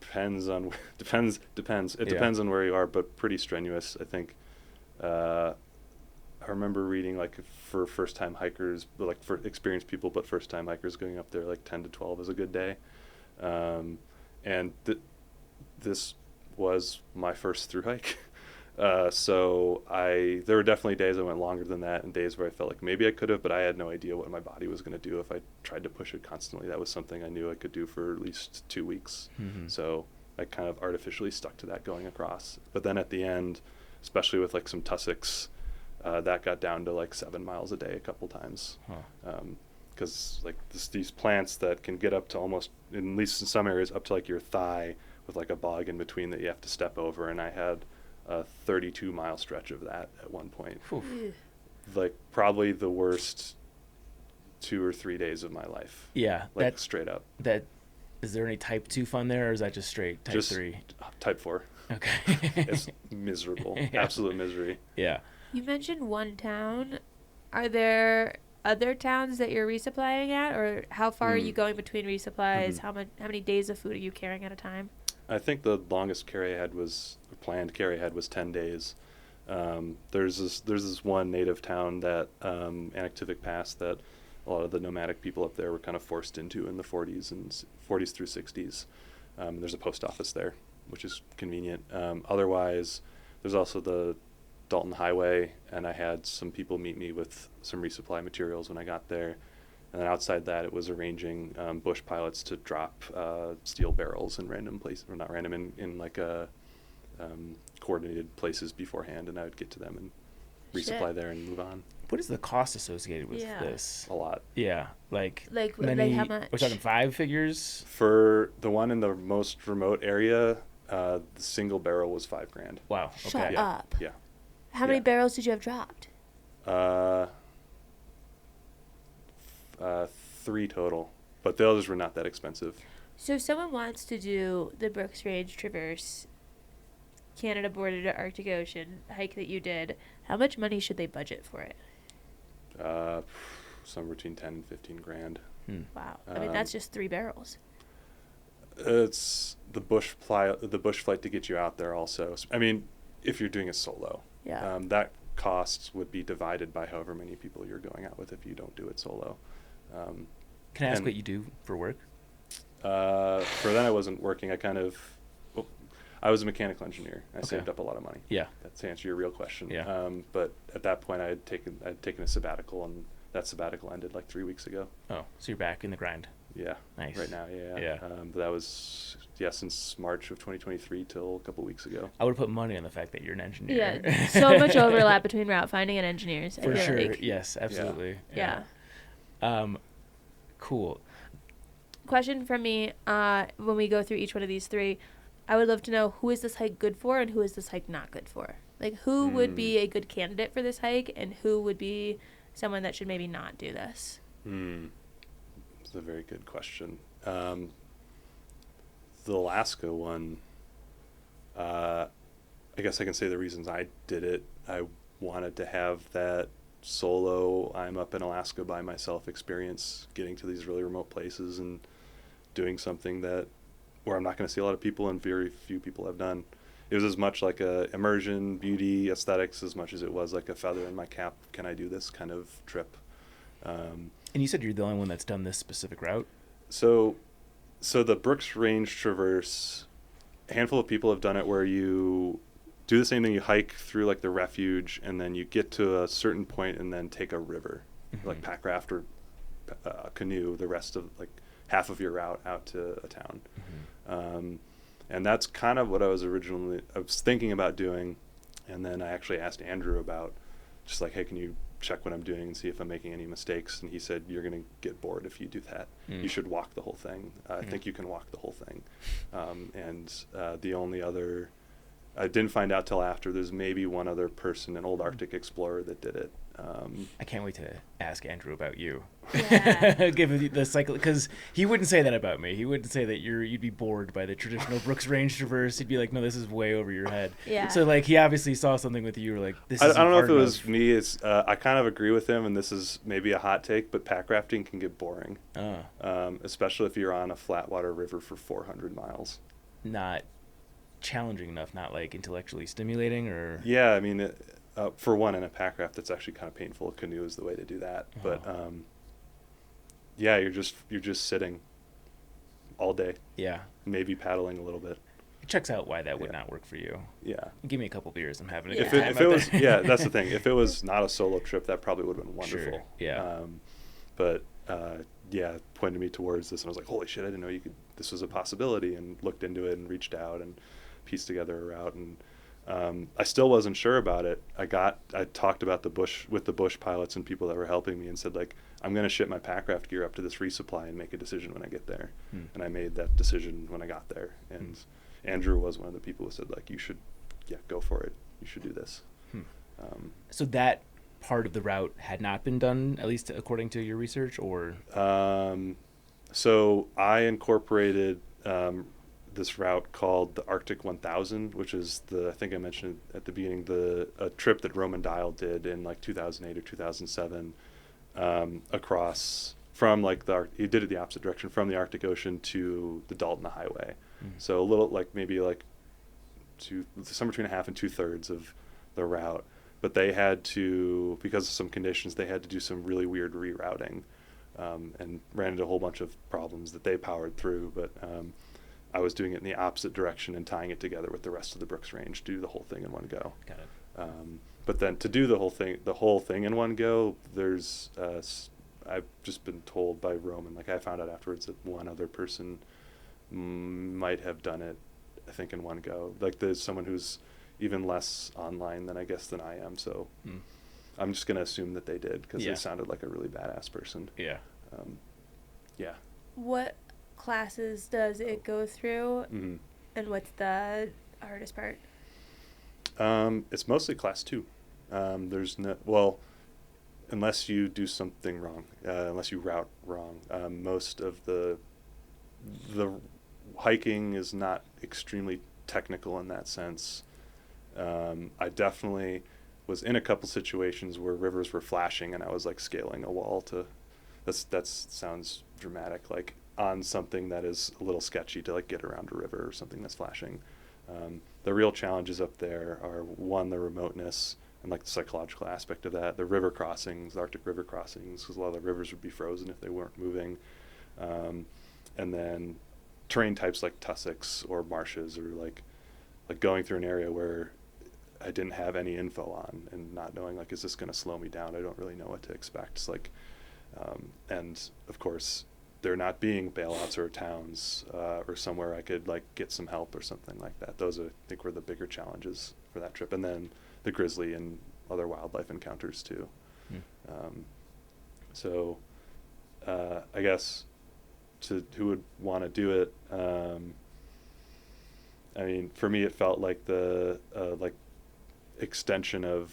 Depends. It depends on where you are, but pretty strenuous, I think. I remember reading like for first-time hikers, like for experienced people, but first-time hikers going up there, like 10 to 12 is a good day. And this was my first through hike. So there were definitely days I went longer than that, and days where I felt like maybe I could have, but I had no idea what my body was going to do if I tried to push it constantly. That was something I knew I could do for at least 2 weeks. So I kind of artificially stuck to that going across. But then at the end, especially with like some tussocks, that got down to like 7 miles a day a couple times. Because like these plants that can get up to almost, at least in some areas, up to like your thigh, with like a bog in between that you have to step over, and I had a 32-mile stretch of that at one point. Like probably the worst 2 or 3 days of my life. Yeah, like straight up. That is there any type 2 fun there, or is that just straight type 3? Type 4. Okay. It's miserable. Absolute misery. Yeah. You mentioned one town. Are there other towns that you're resupplying at, or how far are you going between resupplies? How many days of food are you carrying at a time? I think the longest planned carry I had was 10 days. There's this one native town that Anactivik Pass that a lot of the nomadic people up there were kind of forced into in the 40s through 60s. There's a post office there, which is convenient. Otherwise, there's also the Dalton Highway, and I had some people meet me with some resupply materials when I got there. And then outside that, it was arranging bush pilots to drop steel barrels in random places, or not random, in like coordinated places beforehand, and I would get to them and resupply there and move on. What is the cost associated with this? A lot. Yeah, like many, how much? We're talking 5 figures? For the one in the most remote area, the single barrel was $5,000. Wow. Okay. Shut up. Yeah. How many barrels did you have dropped? 3 total, but the others were not that expensive. So if someone wants to do the Brooks Range Traverse, Canada border to Arctic Ocean hike that you did, how much money should they budget for it? Somewhere between 10 and 15 grand. Wow. I mean, that's just 3 barrels. It's the bush flight to get you out there also. I mean, if you're doing it solo, that cost would be divided by however many people you're going out with if you don't do it solo. Can I ask what you do for work? For then I wasn't working. I was a mechanical engineer. I saved up a lot of money. Yeah. That's to answer your real question. Yeah. But at that point, I'd taken a sabbatical, and that sabbatical ended like 3 weeks ago. Oh, so you're back in the grind. Yeah. Nice. Right now, yeah. Yeah. But that was, since March of 2023 till a couple weeks ago. I would put money on the fact that you're an engineer. Yeah, so much overlap between route finding and engineers. I For feel sure. like. Yes, absolutely. Yeah. Cool. Question from me, when we go through each one of these three, I would love to know, who is this hike good for and who is this hike not good for? Like, who would be a good candidate for this hike and who would be someone that should maybe not do this? It's a very good question. The Alaska one, I guess I can say the reasons I did it. I wanted to have that solo, I'm up in Alaska by myself experience, getting to these really remote places and doing something where I'm not going to see a lot of people and very few people have done. It was as much like a immersion, beauty, aesthetics, as much as it was like a feather in my cap. Can I do this kind of trip? And you said you're the only one that's done this specific route? So the Brooks Range Traverse, a handful of people have done it where you do the same thing. You hike through like the refuge and then you get to a certain point and then take a river, like pack raft or canoe the rest of like half of your route out to a town. And that's kind of what I was thinking about doing. And then I actually asked Andrew about just like, hey, can you check what I'm doing and see if I'm making any mistakes? And he said, you're going to get bored if you do that. You should walk the whole thing. I think you can walk the whole thing. The only other, I didn't find out till after, there's maybe one other person, an old Arctic explorer that did it. I can't wait to ask Andrew about you. Yeah. Give him the cycle, because he wouldn't say that about me. He wouldn't say that you'd be bored by the traditional Brooks Range Traverse. He'd be like, no, this is way over your head. Yeah. So like he obviously saw something with you, or like this. I don't know if it was me. I kind of agree with him, and this is maybe a hot take, but pack rafting can get boring, especially if you're on a flatwater river for 400 miles. Not challenging enough, not like intellectually stimulating, or yeah, I mean, for one, in a pack raft, that's actually kind of painful. A canoe is the way to do that, but yeah, you're just sitting all day. Yeah, maybe paddling a little bit. It checks out why that would not work for you. Yeah, give me a couple beers, I'm having a if good time. If it was, yeah, that's the thing. If it was not a solo trip, that probably would have been wonderful. Sure. Yeah, but yeah, pointed me towards this, and I was like, holy shit, I didn't know this was a possibility, and looked into it and reached out and pieced together a route. And I still wasn't sure about it. I talked about with the bush pilots and people that were helping me, and said like, I'm going to ship my pack raft gear up to this resupply and make a decision when I get there. And I made that decision when I got there. And Andrew was one of the people who said like, you should, go for it. You should do this. So that part of the route had not been done, at least according to your research, or? So I incorporated this route called the Arctic 1000, which is I think I mentioned at the beginning, a trip that Roman Dial did in like 2008 or 2007, across from like he did it the opposite direction, from the Arctic Ocean to the Dalton Highway. So a little like maybe like somewhere between a half and 2/3 of the route. But they had to, because of some conditions, they had to do some really weird rerouting, and ran into a whole bunch of problems that they powered through. But I was doing it in the opposite direction and tying it together with the rest of the Brooks Range, do the whole thing in one go. Got it. But then to do the whole thing in one go, there's I've just been told by Roman, like I found out afterwards, that one other person might have done it, I think, in one go. Like there's someone who's even less online than I am. So I'm just going to assume that they did, because they sounded like a really badass person. Yeah. Yeah. What classes does it go through, and what's the hardest part? It's mostly class 2. There's no, unless you do something wrong, unless you route wrong. Most of the hiking is not extremely technical in that sense. I definitely was in a couple situations where rivers were flashing and I was like scaling a wall that sounds dramatic, like on something that is a little sketchy, to like get around a river or something that's flashing. The real challenges up there are, one, the remoteness and like the psychological aspect of that, the river crossings, the Arctic river crossings, because a lot of the rivers would be frozen if they weren't moving. And then terrain types like tussocks or marshes, or like going through an area where I didn't have any info on, and not knowing like, is this going to slow me down? I don't really know what to expect. It's like, and of course, there not being bailouts or towns or somewhere I could like get some help or something like that. Those I think were the bigger challenges for that trip, and then the grizzly and other wildlife encounters too. So I guess to who would want to do it, I mean, for me it felt like the like extension of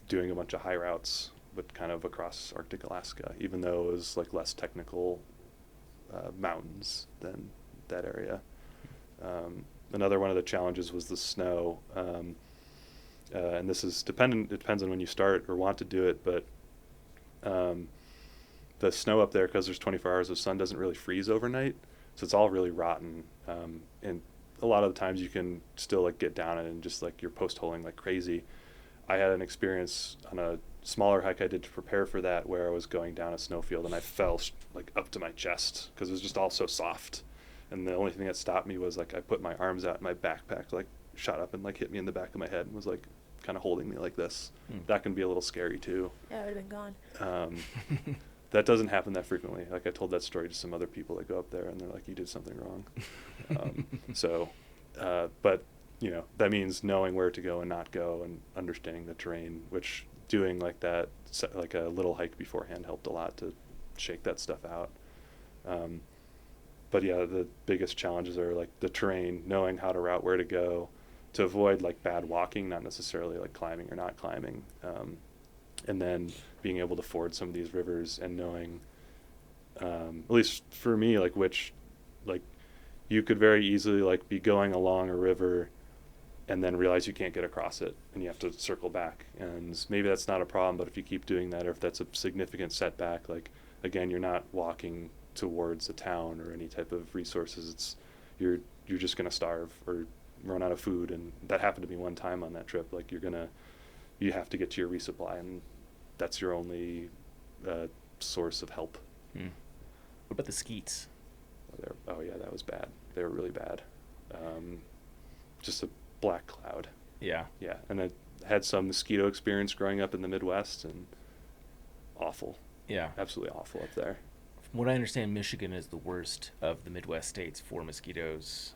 doing a bunch of high routes, but kind of across Arctic Alaska, even though it was like less technical mountains than that area. Another one of the challenges was the snow, and this is it depends on when you start or want to do it, but the snow up there, because there's 24 hours of sun, doesn't really freeze overnight, so it's all really rotten, and a lot of the times you can still like get down it and just like you're post holing like crazy. I had an experience on a smaller hike I did to prepare for that where I was going down a snowfield and I fell like up to my chest because it was just all so soft, and the only thing that stopped me was like I put my arms out and my backpack like shot up and like hit me in the back of my head and was like kind of holding me like this. That can be a little scary too. Yeah, I would have been gone. That doesn't happen that frequently. Like I told that story to some other people that go up there and they're like, you did something wrong. But you know, that means knowing where to go and not go and understanding the terrain, which doing like that, like a little hike beforehand helped a lot to shake that stuff out. But yeah, the biggest challenges are like the terrain, knowing how to route where to go to avoid like bad walking, not necessarily like climbing or not climbing. And then being able to ford some of these rivers and knowing, at least for me, like which, like you could very easily like be going along a river and then realize you can't get across it and you have to circle back. And maybe that's not a problem, but if you keep doing that, or if that's a significant setback, like again, you're not walking towards a town or any type of resources. It's you're just gonna starve or run out of food. And that happened to me one time on that trip. Like you have to get to your resupply, and that's your only source of help. What about the skeets? Oh yeah, that was bad. They were really bad. Just a black cloud. Yeah. Yeah, and I had some mosquito experience growing up in the Midwest, and awful. Yeah. Absolutely awful up there. From what I understand, Michigan is the worst of the Midwest states for mosquitoes.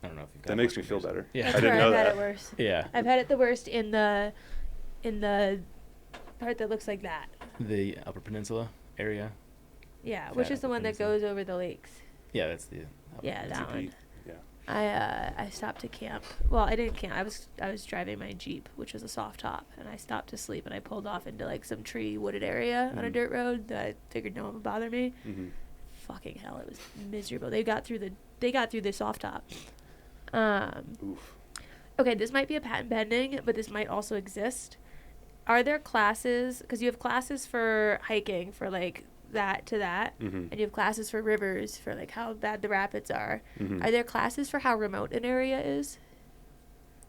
I don't know if you've got That makes me feel better. Yeah. That's I didn't where know I've had that. it worse. Yeah. I've had it the worst in the part that looks like that. The Upper Peninsula area. Yeah, which is the one that goes over the lakes. Yeah, that's the. Yeah, that GP. one. Yeah. I stopped to camp. Well, I didn't camp. I was driving my Jeep, which was a soft top, and I stopped to sleep, and I pulled off into like some tree wooded area on a dirt road that I figured no one would bother me. Fucking hell, it was miserable. They got through the soft top. Oof. Okay, this might be a patent pending, but this might also exist. Are there classes? Because you have classes for hiking for like that to that, and you have classes for rivers for like how bad the rapids are. Are there classes for how remote an area is?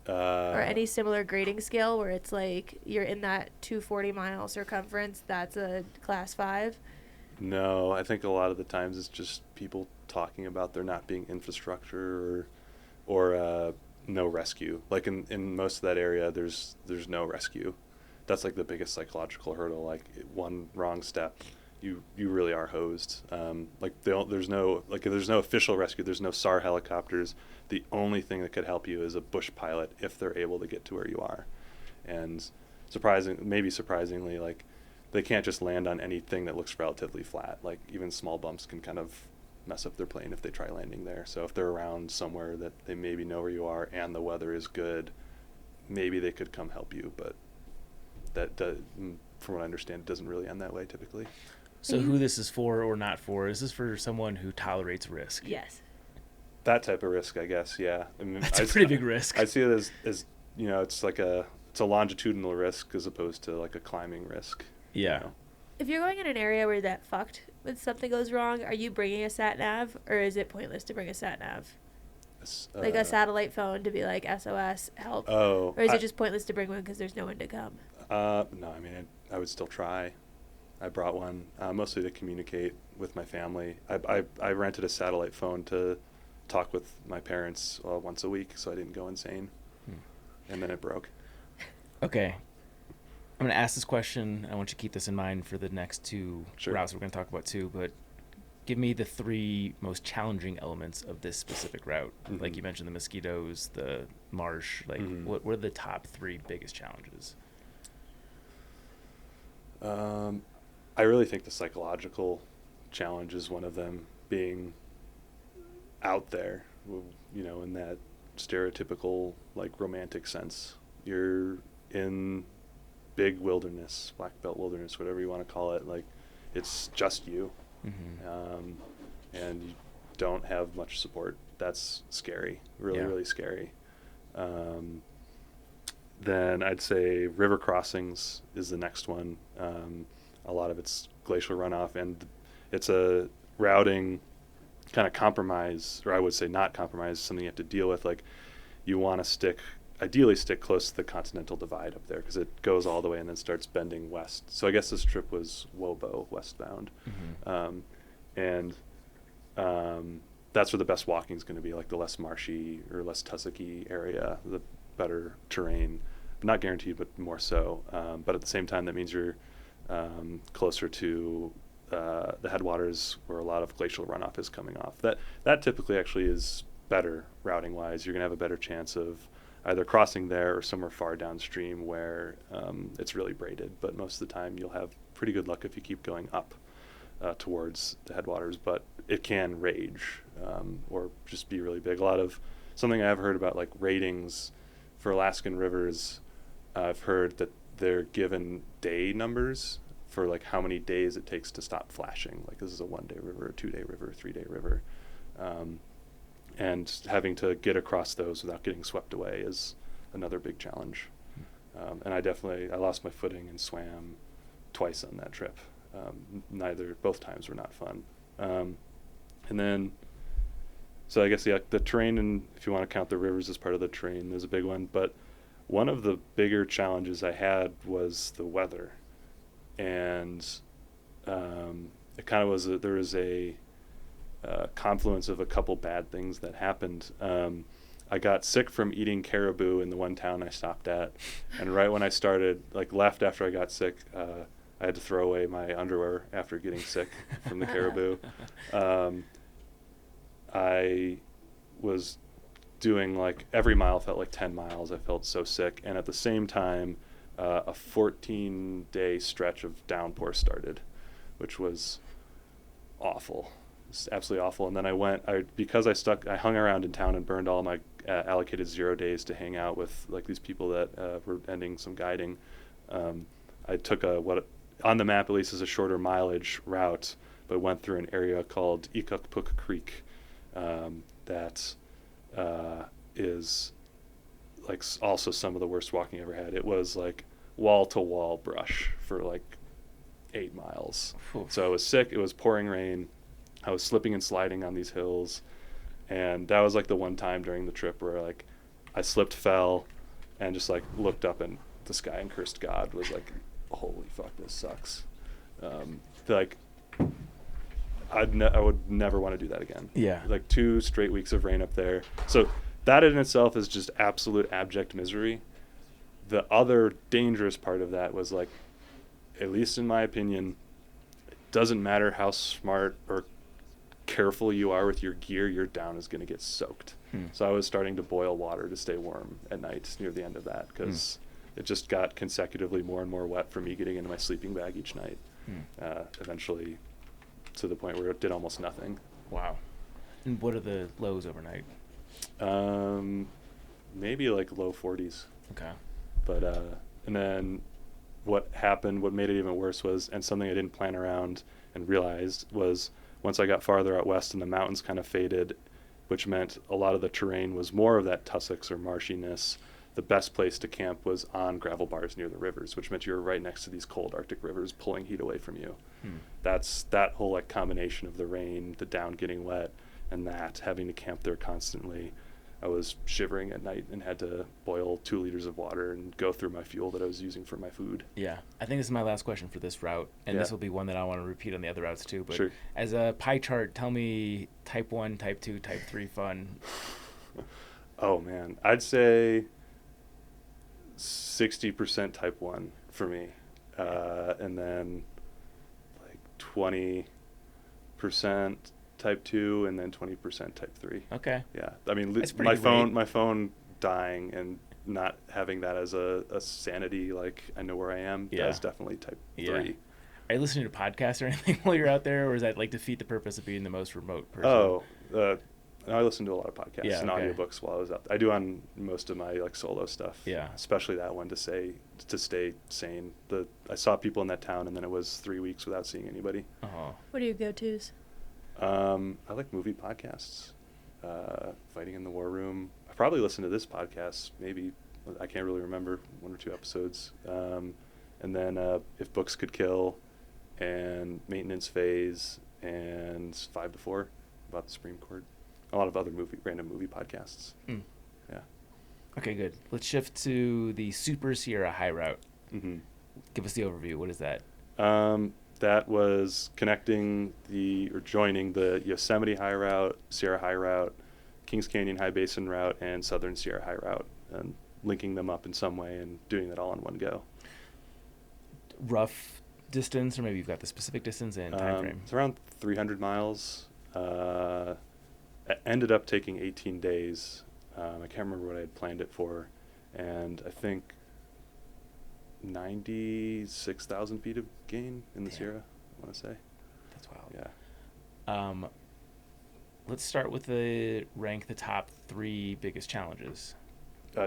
Or any similar grading scale where it's like you're in that 240-mile circumference, that's a class 5? No, I think a lot of the times it's just people talking about there not being infrastructure or no rescue. Like in most of that area, there's no rescue. That's like the biggest psychological hurdle. Like one wrong step, you really are hosed. There's no official rescue. There's no SAR helicopters. The only thing that could help you is a bush pilot if they're able to get to where you are. And surprisingly, like they can't just land on anything that looks relatively flat. Like even small bumps can kind of mess up their plane if they try landing there. So if they're around somewhere that they maybe know where you are and the weather is good, maybe they could come help you. But from what I understand, it doesn't really end that way typically. So who this is for or not for? Is this for someone who tolerates risk? Yes. That type of risk, I guess, yeah. I mean, That's a pretty big risk. I see it as you know, it's a longitudinal risk as opposed to like a climbing risk. Yeah. You know? If you're going in an area where that fucked when something goes wrong, are you bringing a sat nav, or is it pointless to bring a sat nav? Like a satellite phone to be like SOS help. Oh. Or is it just pointless to bring one because there's no one to come? No, I mean I would still try. I brought one mostly to communicate with my family. I rented a satellite phone to talk with my parents once a week, so I didn't go insane. And then it broke. Okay. I'm going to ask this question. I want you to keep this in mind for the next two routes we're going to talk about too. But give me the 3 most challenging elements of this specific route. Mm-hmm. Like you mentioned, the mosquitoes, the marsh. Like, Mm-hmm. what are the top 3 biggest challenges? I really think the psychological challenge is one of them, being out there, in that stereotypical, like, romantic sense. You're in big wilderness, black belt wilderness, whatever you want to call it. Like, it's just you. Mm-hmm. And you don't have much support. That's scary, really scary. Then I'd say river crossings is the next one. A lot of it's glacial runoff, and it's a routing kind of compromise, or I would say not compromise, something you have to deal with. Like, you want to ideally stick close to the Continental Divide up there, because it goes all the way and then starts bending west. So I guess this trip was Wobo westbound. Mm-hmm. That's where the best walking is going to be, like the less marshy or less tussocky area, the better terrain. Not guaranteed, but more so. But at the same time, that means you're closer to the headwaters where a lot of glacial runoff is coming off. That typically actually is better routing-wise. You're going to have a better chance of either crossing there or somewhere far downstream where it's really braided. But most of the time, you'll have pretty good luck if you keep going up towards the headwaters. But it can rage or just be really big. Something I've heard about, like, ratings for Alaskan rivers, I've heard that they're given day numbers for, like, how many days it takes to stop flashing. Like, this is a 1-day river, a 2-day river, a 3-day river. And having to get across those without getting swept away is another big challenge. And I lost my footing and swam twice on that trip. Both times were not fun. And then, so I guess, the terrain, and if you want to count the rivers as part of the terrain, is a big one. But one of the bigger challenges I had was the weather. And it kind of was, there was a confluence of a couple bad things that happened. I got sick from eating caribou in the one town I stopped at. And right when I started, left after I got sick, I had to throw away my underwear after getting sick from the caribou. I was doing, every mile felt like 10 miles. I felt so sick. And at the same time, a 14-day stretch of downpour started, which was awful. It's absolutely awful. And then I hung around in town and burned all my allocated 0 days to hang out with, these people that were ending some guiding. I took what on the map at least is a shorter mileage route, but went through an area called Ikukpuk Creek that is also some of the worst walking I ever had. It was wall-to-wall brush for 8 miles. Oof. So I was sick. It was pouring rain. I was slipping and sliding on these hills, and that was the one time during the trip where I slipped, fell, and just looked up in the sky and cursed God. Was holy fuck, this sucks. I would never want to do that again. Yeah. 2 straight weeks of rain up there. So that in itself is just absolute abject misery. The other dangerous part of that was at least in my opinion, it doesn't matter how smart or careful you are with your gear, your down is going to get soaked. So I was starting to boil water to stay warm at night near the end of that, because it just got consecutively more and more wet for me getting into my sleeping bag each night. Eventually to the point where it did almost nothing. What are the lows overnight? Maybe low 40s. Okay. But and then what made it even worse was, and something I didn't plan around and realized, was once I got farther out west and the mountains kind of faded, which meant a lot of the terrain was more of that tussocks or marshiness, the best place to camp was on gravel bars near the rivers, which meant you were right next to these cold Arctic rivers pulling heat away from you. That's that whole combination of the rain, the down getting wet, and that having to camp there constantly. I was shivering at night and had to boil 2 liters of water and go through my fuel that I was using for my food. Yeah. I think this is my last question for this route, and this will be one that I want to repeat on the other routes too. But sure. As a pie chart, tell me type 1, type 2, type 3 fun. Oh, man. I'd say 60% type 1 for me. And then 20% 80% type 2 and then 20% type 3. Okay. Yeah. I mean, That's pretty good my phone dying and not having that as a sanity, like I know where I am, Yeah. that's definitely type Yeah. 3. Are you listening to podcasts or anything while you're out there, or is that like defeat the purpose of being the most remote person? Oh, I listen to a lot of podcasts Yeah, and okay. audiobooks while I was out. I do on most of my like solo stuff. Yeah. Especially that one to stay sane. I saw people in that town and then it was 3 weeks without seeing anybody. Oh. What are your go-tos? I like movie podcasts. Fighting in the War Room. I probably listened to this podcast. Maybe I can't really remember, 1 or 2 episodes. And then If Books Could Kill, and Maintenance Phase, and 5 to 4 about the Supreme Court. A lot of other random movie podcasts. Mm. Yeah. Okay, good. Let's shift to the Super Sierra High Route. Mm-hmm. Give us the overview. What is that? That was joining the Yosemite High Route, Sierra High Route, Kings Canyon High Basin Route, and Southern Sierra High Route, and linking them up in some way and doing that all in one go. Rough distance, or maybe you've got the specific distance and time frame? It's around 300 miles. It ended up taking 18 days. I can't remember what I had planned it for, and I think 96,000 feet of gain in the Sierra, I want to say. That's wild. Yeah. Let's start with rank the top 3 biggest challenges.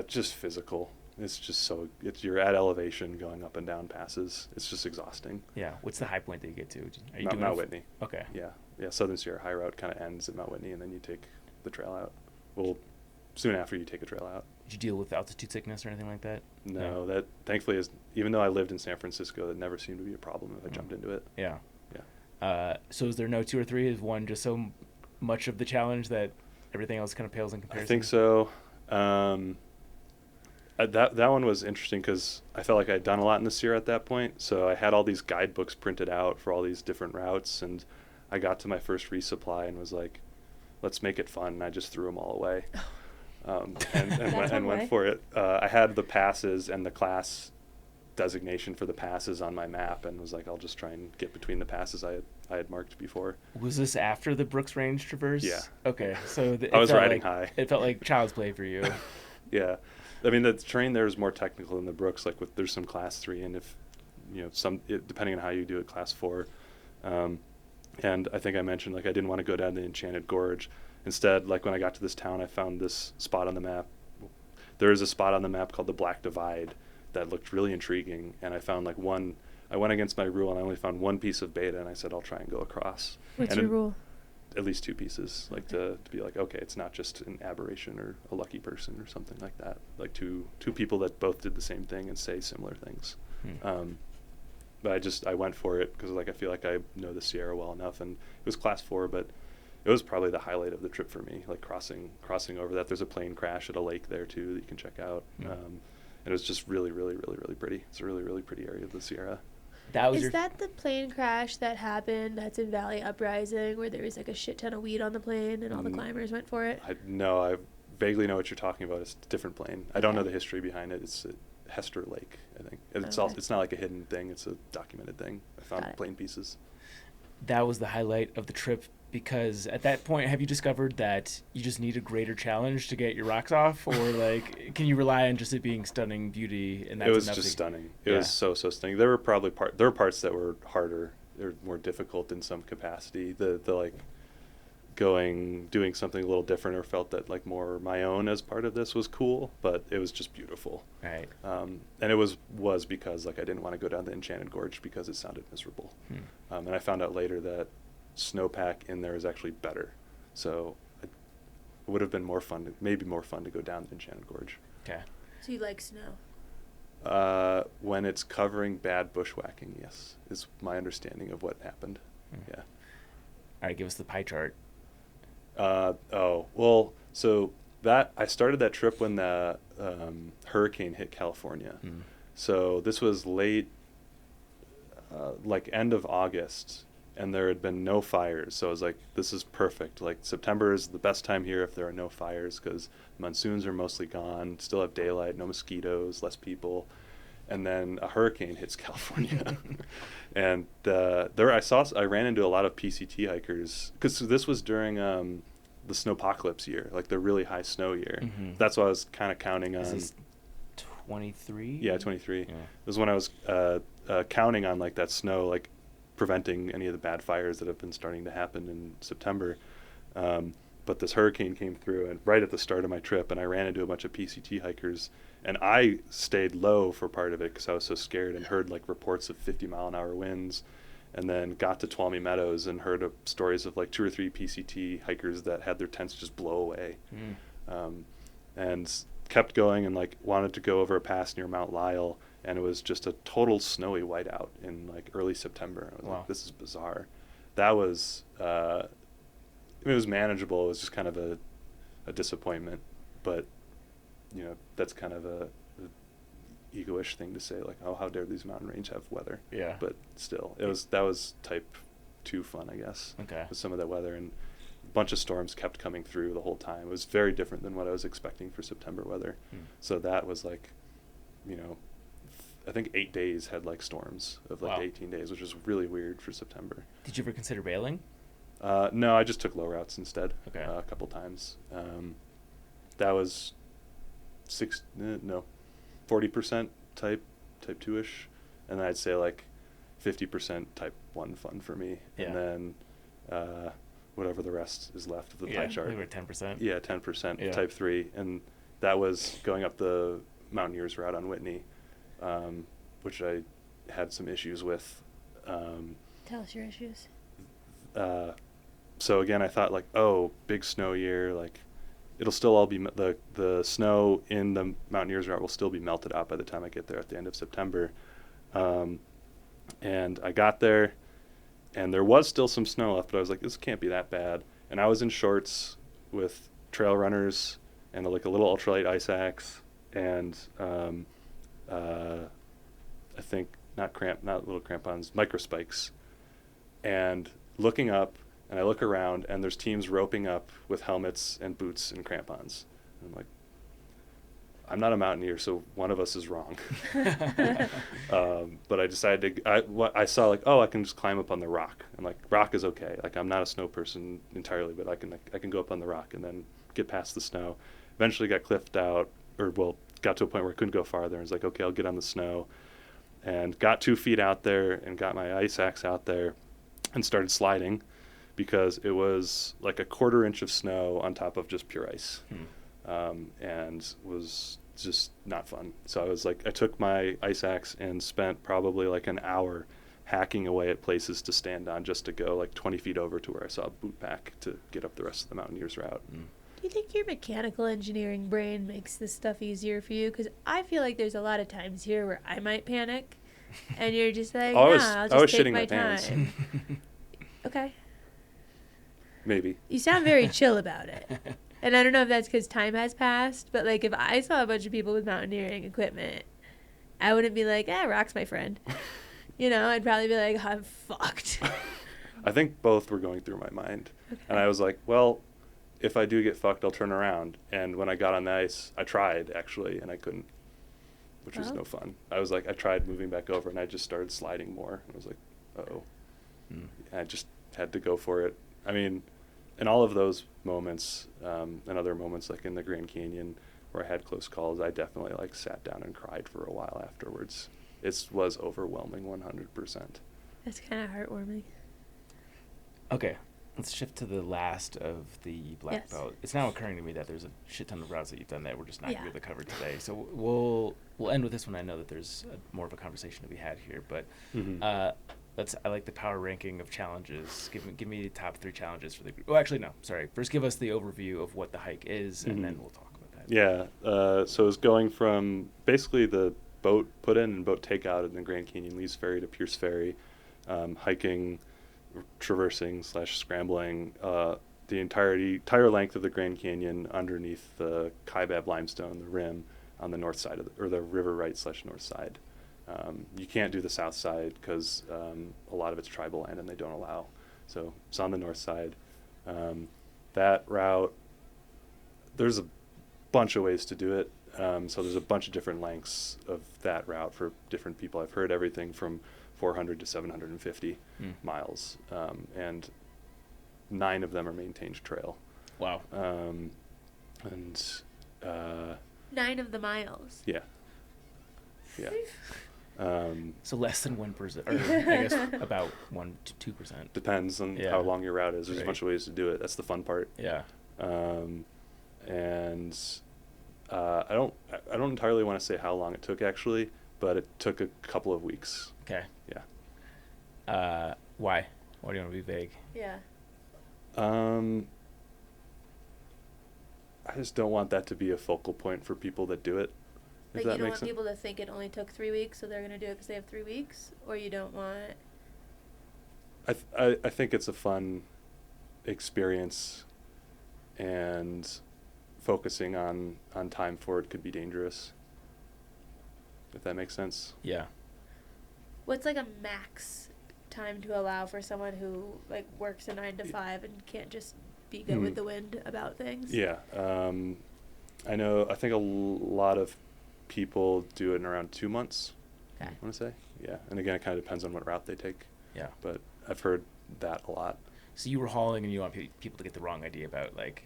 Just physical. It's just you're at elevation going up and down passes. It's just exhausting. Yeah. What's the high point that you get to? Are you doing Mount Whitney. Okay. Yeah. Southern Sierra High Route kind of ends at Mount Whitney, and then you take the trail out. Well, soon after you take a trail out. Did you deal with altitude sickness or anything like that? No, that thankfully is, even though I lived in San Francisco, that never seemed to be a problem if I jumped into it. Yeah. Yeah. So is there no 2 or 3? Is one just so much of the challenge that everything else kind of pales in comparison? I think so. That one was interesting because I felt like I'd done a lot in the Sierra at that point. So I had all these guidebooks printed out for all these different routes, and I got to my first resupply and was like, let's make it fun. And I just threw them all away. And went for it. I had the passes and the class designation for the passes on my map, and was like, I'll just try and get between the passes I had marked before. Was this after the Brooks Range Traverse? Yeah. Okay, so I was riding high. It felt like child's play for you. Yeah, I mean the terrain there is more technical than the Brooks. Like there's some class 3, and if depending on how you do it, class 4. And I think I mentioned like I didn't want to go down the Enchanted Gorge. Instead, like when I got to this town, I found this spot on the map. There is a spot on the map called the Black Divide that looked really intriguing, and I found like I went against my rule and I only found one piece of beta, and I said I'll try and go across. What's your rule? At least 2 pieces, like to be like, okay, it's not just an aberration or a lucky person or something like that. Like two people that both did the same thing and say similar things. But I went for it because like I feel like I know the Sierra well enough, and it was class 4, but it was probably the highlight of the trip for me, like crossing over that. There's a plane crash at a lake there too that you can check out. And it was just really, really, really, really pretty. It's a really, really pretty area of the Sierra. Is that the plane crash that happened that's in Valley Uprising, where there was like a shit ton of weed on the plane and all the climbers went for it? I vaguely know what you're talking about. It's a different plane. I don't know the history behind it. It's at Hester Lake, I think. It's not like a hidden thing. It's a documented thing. I found plane pieces. That was the highlight of the trip, because at that point, have you discovered that you just need a greater challenge to get your rocks off, or like can you rely on just it being stunning beauty? And that's it was just stunning. It was so stunning. There were parts that were harder. They were more difficult in some capacity. The like doing something a little different, or felt that like more my own as part of this was cool, but it was just beautiful. Right. And it was because like I didn't want to go down the Enchanted Gorge because it sounded miserable. And I found out later that snowpack in there is actually better, so it would have been more fun to go down the Enchanted Gorge. Okay. So you like snow? When it's covering bad bushwhacking, yes, is my understanding of what happened. Yeah. All right, give us the pie chart. So that I started that trip when the hurricane hit California. So this was late, like end of August, and there had been no fires. So I was like, this is perfect. Like September is the best time here if there are no fires, because monsoons are mostly gone, still have daylight, no mosquitoes, less people. and then a hurricane hits California. And I ran into a lot of PCT hikers, because this was during the snowpocalypse year, like the really high snow year. Mm-hmm. That's what I was kind of counting on. Is this 23? Yeah, 23. Yeah. It was when I was counting on like that snow, like preventing any of the bad fires that have been starting to happen in September. But this hurricane came through, and right at the start of my trip, and I ran into a bunch of PCT hikers, and I stayed low for part of it because I was so scared, and heard like reports of 50-mile-an-hour winds, and then got to Tuolumne Meadows and heard of stories of like 2 or 3 PCT hikers that had their tents just blow away. And kept going, and like wanted to go over a pass near Mount Lyell, and it was just a total snowy whiteout in like early September. I was like, this is bizarre. That was it was manageable. It was just kind of a disappointment, but that's kind of a ego-ish thing to say, like, oh, how dare these mountain range have weather. Yeah. But still, that was type 2 fun, I guess. Okay. With some of that weather, and a bunch of storms kept coming through the whole time. It was very different than what I was expecting for September weather. So that was like, I think 8 days had like storms of like 18 days, which was really weird for September. Did you ever consider bailing? No, I just took low routes instead. Okay. A couple times. That was 40% type 2-ish, and then I'd say like 50% type 1 fun for me. Yeah. And then whatever the rest is left of the pie chart. We were 10%. Yeah, 10% Yeah. type 3, and that was going up the Mountaineers route on Whitney, which I had some issues with. Tell us your issues. So again, I thought like, oh, big snow year, like it'll still all be the snow in the Mountaineers route will still be melted out by the time I get there at the end of September. And I got there, and there was still some snow left, but I was like, this can't be that bad. And I was in shorts with trail runners and like a little ultralight ice axe, and I think not little crampons, micro spikes. And looking up, and I look around, and there's teams roping up with helmets and boots and crampons. And I'm like, I'm not a mountaineer, so one of us is wrong. But I decided I saw like, oh, I can just climb up on the rock. And like, rock is okay. Like, I'm not a snow person entirely, but I can go up on the rock and then get past the snow. Eventually got cliffed out, got to a point where I couldn't go farther. I was like, okay, I'll get on the snow. And got 2 feet out there and got my ice axe out there and started sliding, because it was like a 1/4 inch of snow on top of just pure ice. And was just not fun. So I took my ice axe and spent probably like an hour hacking away at places to stand on, just to go like 20 feet over to where I saw a boot pack to get up the rest of the Mountaineers route. Do you think your mechanical engineering brain makes this stuff easier for you? Because I feel like there's a lot of times here where I might panic, and you're just like, I'll just take my time. Okay. Maybe. You sound very chill about it. And I don't know if that's because time has passed, but like if I saw a bunch of people with mountaineering equipment, I wouldn't be like, rock's my friend. I'd probably be like, I'm fucked. I think both were going through my mind. Okay. And I was like, well, if I do get fucked, I'll turn around. And when I got on the ice, I tried actually, and I couldn't, which was no fun. I was like, I tried moving back over, and I just started sliding more. I was like, uh-oh. I just had to go for it. I mean, in all of those moments, and other moments like in the Grand Canyon where I had close calls, I definitely like sat down and cried for a while afterwards. It was overwhelming, 100%. That's kind of heartwarming. Okay, let's shift to the last of the black belt. It's now occurring to me that there's a shit ton of routes that you've done that we're just not going to be able to cover today. So we'll end with this one. I know that there's more of a conversation to be had here, but I like the power ranking of challenges. Give me the top 3 challenges for the group. Oh, actually, no. Sorry. First, give us the overview of what the hike is, and then we'll talk about that. Yeah. So it's going from basically the boat put in and boat takeout in the Grand Canyon, Lee's Ferry to Pierce Ferry, hiking, traversing / scrambling the entire length of the Grand Canyon underneath the Kaibab limestone, the rim on the north side or the river right / north side. You can't do the south side because a lot of it's tribal land and they don't allow. So it's on the north side. That route, there's a bunch of ways to do it. So there's a bunch of different lengths of that route for different people. I've heard everything from 400 to 750 miles, and 9 of them are maintained trail. Wow. And 9 of the miles. yeah. So less than 1%, or I guess about 1 to 2%. Depends on Yeah. how long your route is. There's Right. a bunch of ways to do it. That's the fun part. Yeah. And I don't entirely want to say how long it took actually, but it took a couple of weeks. Okay. Yeah. Why? Why do you want to be vague? Yeah. I just don't want that to be a focal point for people that do it. If Like, that you don't makes want sense. people to think it only took 3 weeks, so they're going to do it because they have 3 weeks? Or you don't want... I think it's a fun experience, and focusing on time for it could be dangerous, if that makes sense. Yeah. What's, like, a max time to allow for someone who, like, works a 9 to 5 and can't just be good with the wind about things? Yeah. I think a lot of people do it in around 2 months. Okay. I want to say. Yeah. And again, it kind of depends on what route they take. Yeah. But I've heard that a lot. So you were hauling, and you want people to get the wrong idea about, like...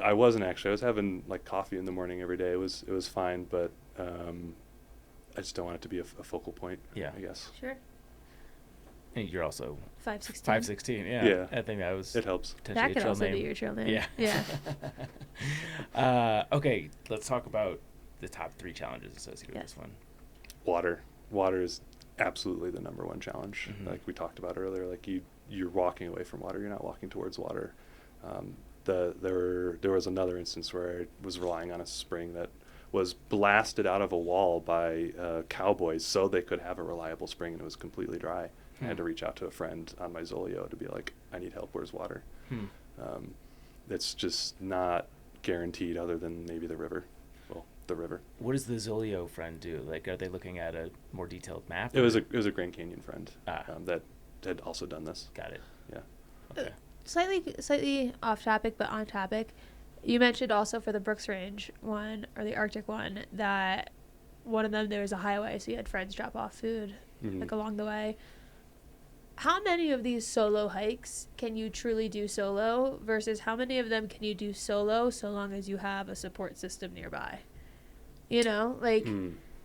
I wasn't actually. I was having like coffee in the morning every day. It was fine, but I just don't want it to be a focal point. Yeah. I guess. Sure. And you're also 516. 516. Yeah. Yeah. I think that was It helps. potentially That a could trail also name. be your trail name. Yeah. Yeah. Okay, let's talk about the top 3 challenges associated with Yes. this one. Water is absolutely the number one challenge. Mhm. Like we talked about earlier, like you're walking away from water. You're not walking towards water. There was another instance where I was relying on a spring that was blasted out of a wall by cowboys so they could have a reliable spring, and it was completely dry. I had to reach out to a friend on my Zolio to be like, I need help, where's water? It's just not guaranteed other than maybe the river. Well, the river. What does the Zolio friend do? Like, are they looking at a more detailed map? It was a Grand Canyon friend Ah. that had also done this. Got it. Yeah. Okay. Slightly off topic, but on topic. You mentioned also for the Brooks Range one, or the Arctic one, that one of them there was a highway, so you had friends drop off food like along the way. How many of these solo hikes can you truly do solo versus how many of them can you do solo so long as you have a support system nearby? You know, like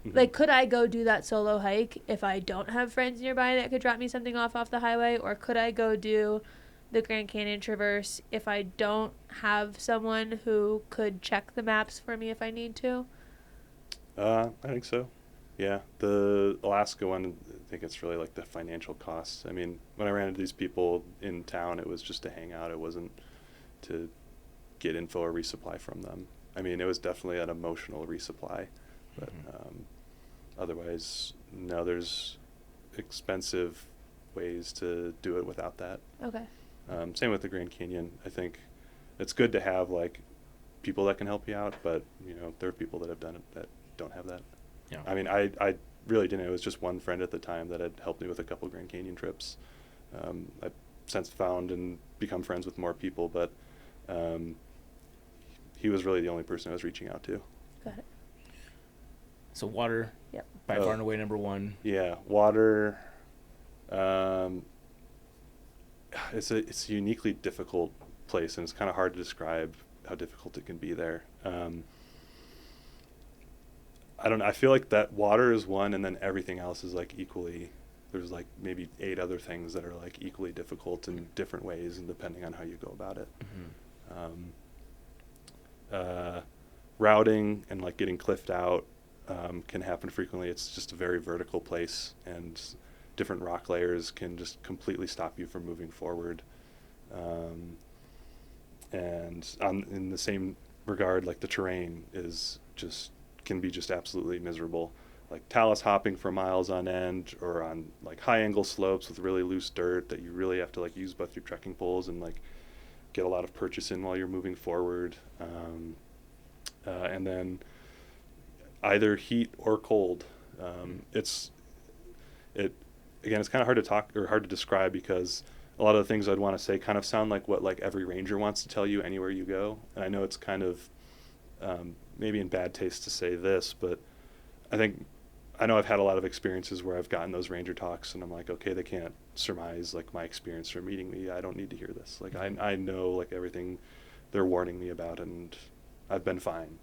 like could I go do that solo hike if I don't have friends nearby that could drop me something off the highway, or could I go do the Grand Canyon Traverse if I don't have someone who could check the maps for me if I need to? I think so. Yeah, the Alaska one, I think it's really like the financial costs. I mean, when I ran into these people in town, it was just to hang out. It wasn't to get info or resupply from them. I mean, it was definitely an emotional resupply, but otherwise, no, there's expensive ways to do it without that. Okay. Same with the Grand Canyon. I think it's good to have like people that can help you out, but there are people that have done it that don't have that. Yeah. I mean, I really didn't. It was just one friend at the time that had helped me with a couple Grand Canyon trips. I've since found and become friends with more people, but he was really the only person I was reaching out to. Got it. So water, Yep. by far and away number 1. Yeah, water. It's a uniquely difficult place, and it's kind of hard to describe how difficult it can be there. I don't know. I feel like that water is one, and then everything else is like equally. There's like maybe 8 other things that are like equally difficult in different ways, and depending on how you go about it. Routing and like getting cliffed out can happen frequently. It's just a very vertical place, and different rock layers can just completely stop you from moving forward. And in the same regard, like the terrain can be just absolutely miserable. Like talus hopping for miles on end, or on like high angle slopes with really loose dirt that you really have to like use both your trekking poles and like get a lot of purchase in while you're moving forward. And then either heat or cold. It's kind of hard to talk or hard to describe, because a lot of the things I'd want to say kind of sound like what like every ranger wants to tell you anywhere you go. And I know it's kind of maybe in bad taste to say this, but I know I've had a lot of experiences where I've gotten those ranger talks and I'm like, okay, they can't surmise like my experience from meeting me. I don't need to hear this. Like I know like everything they're warning me about, and I've been fine,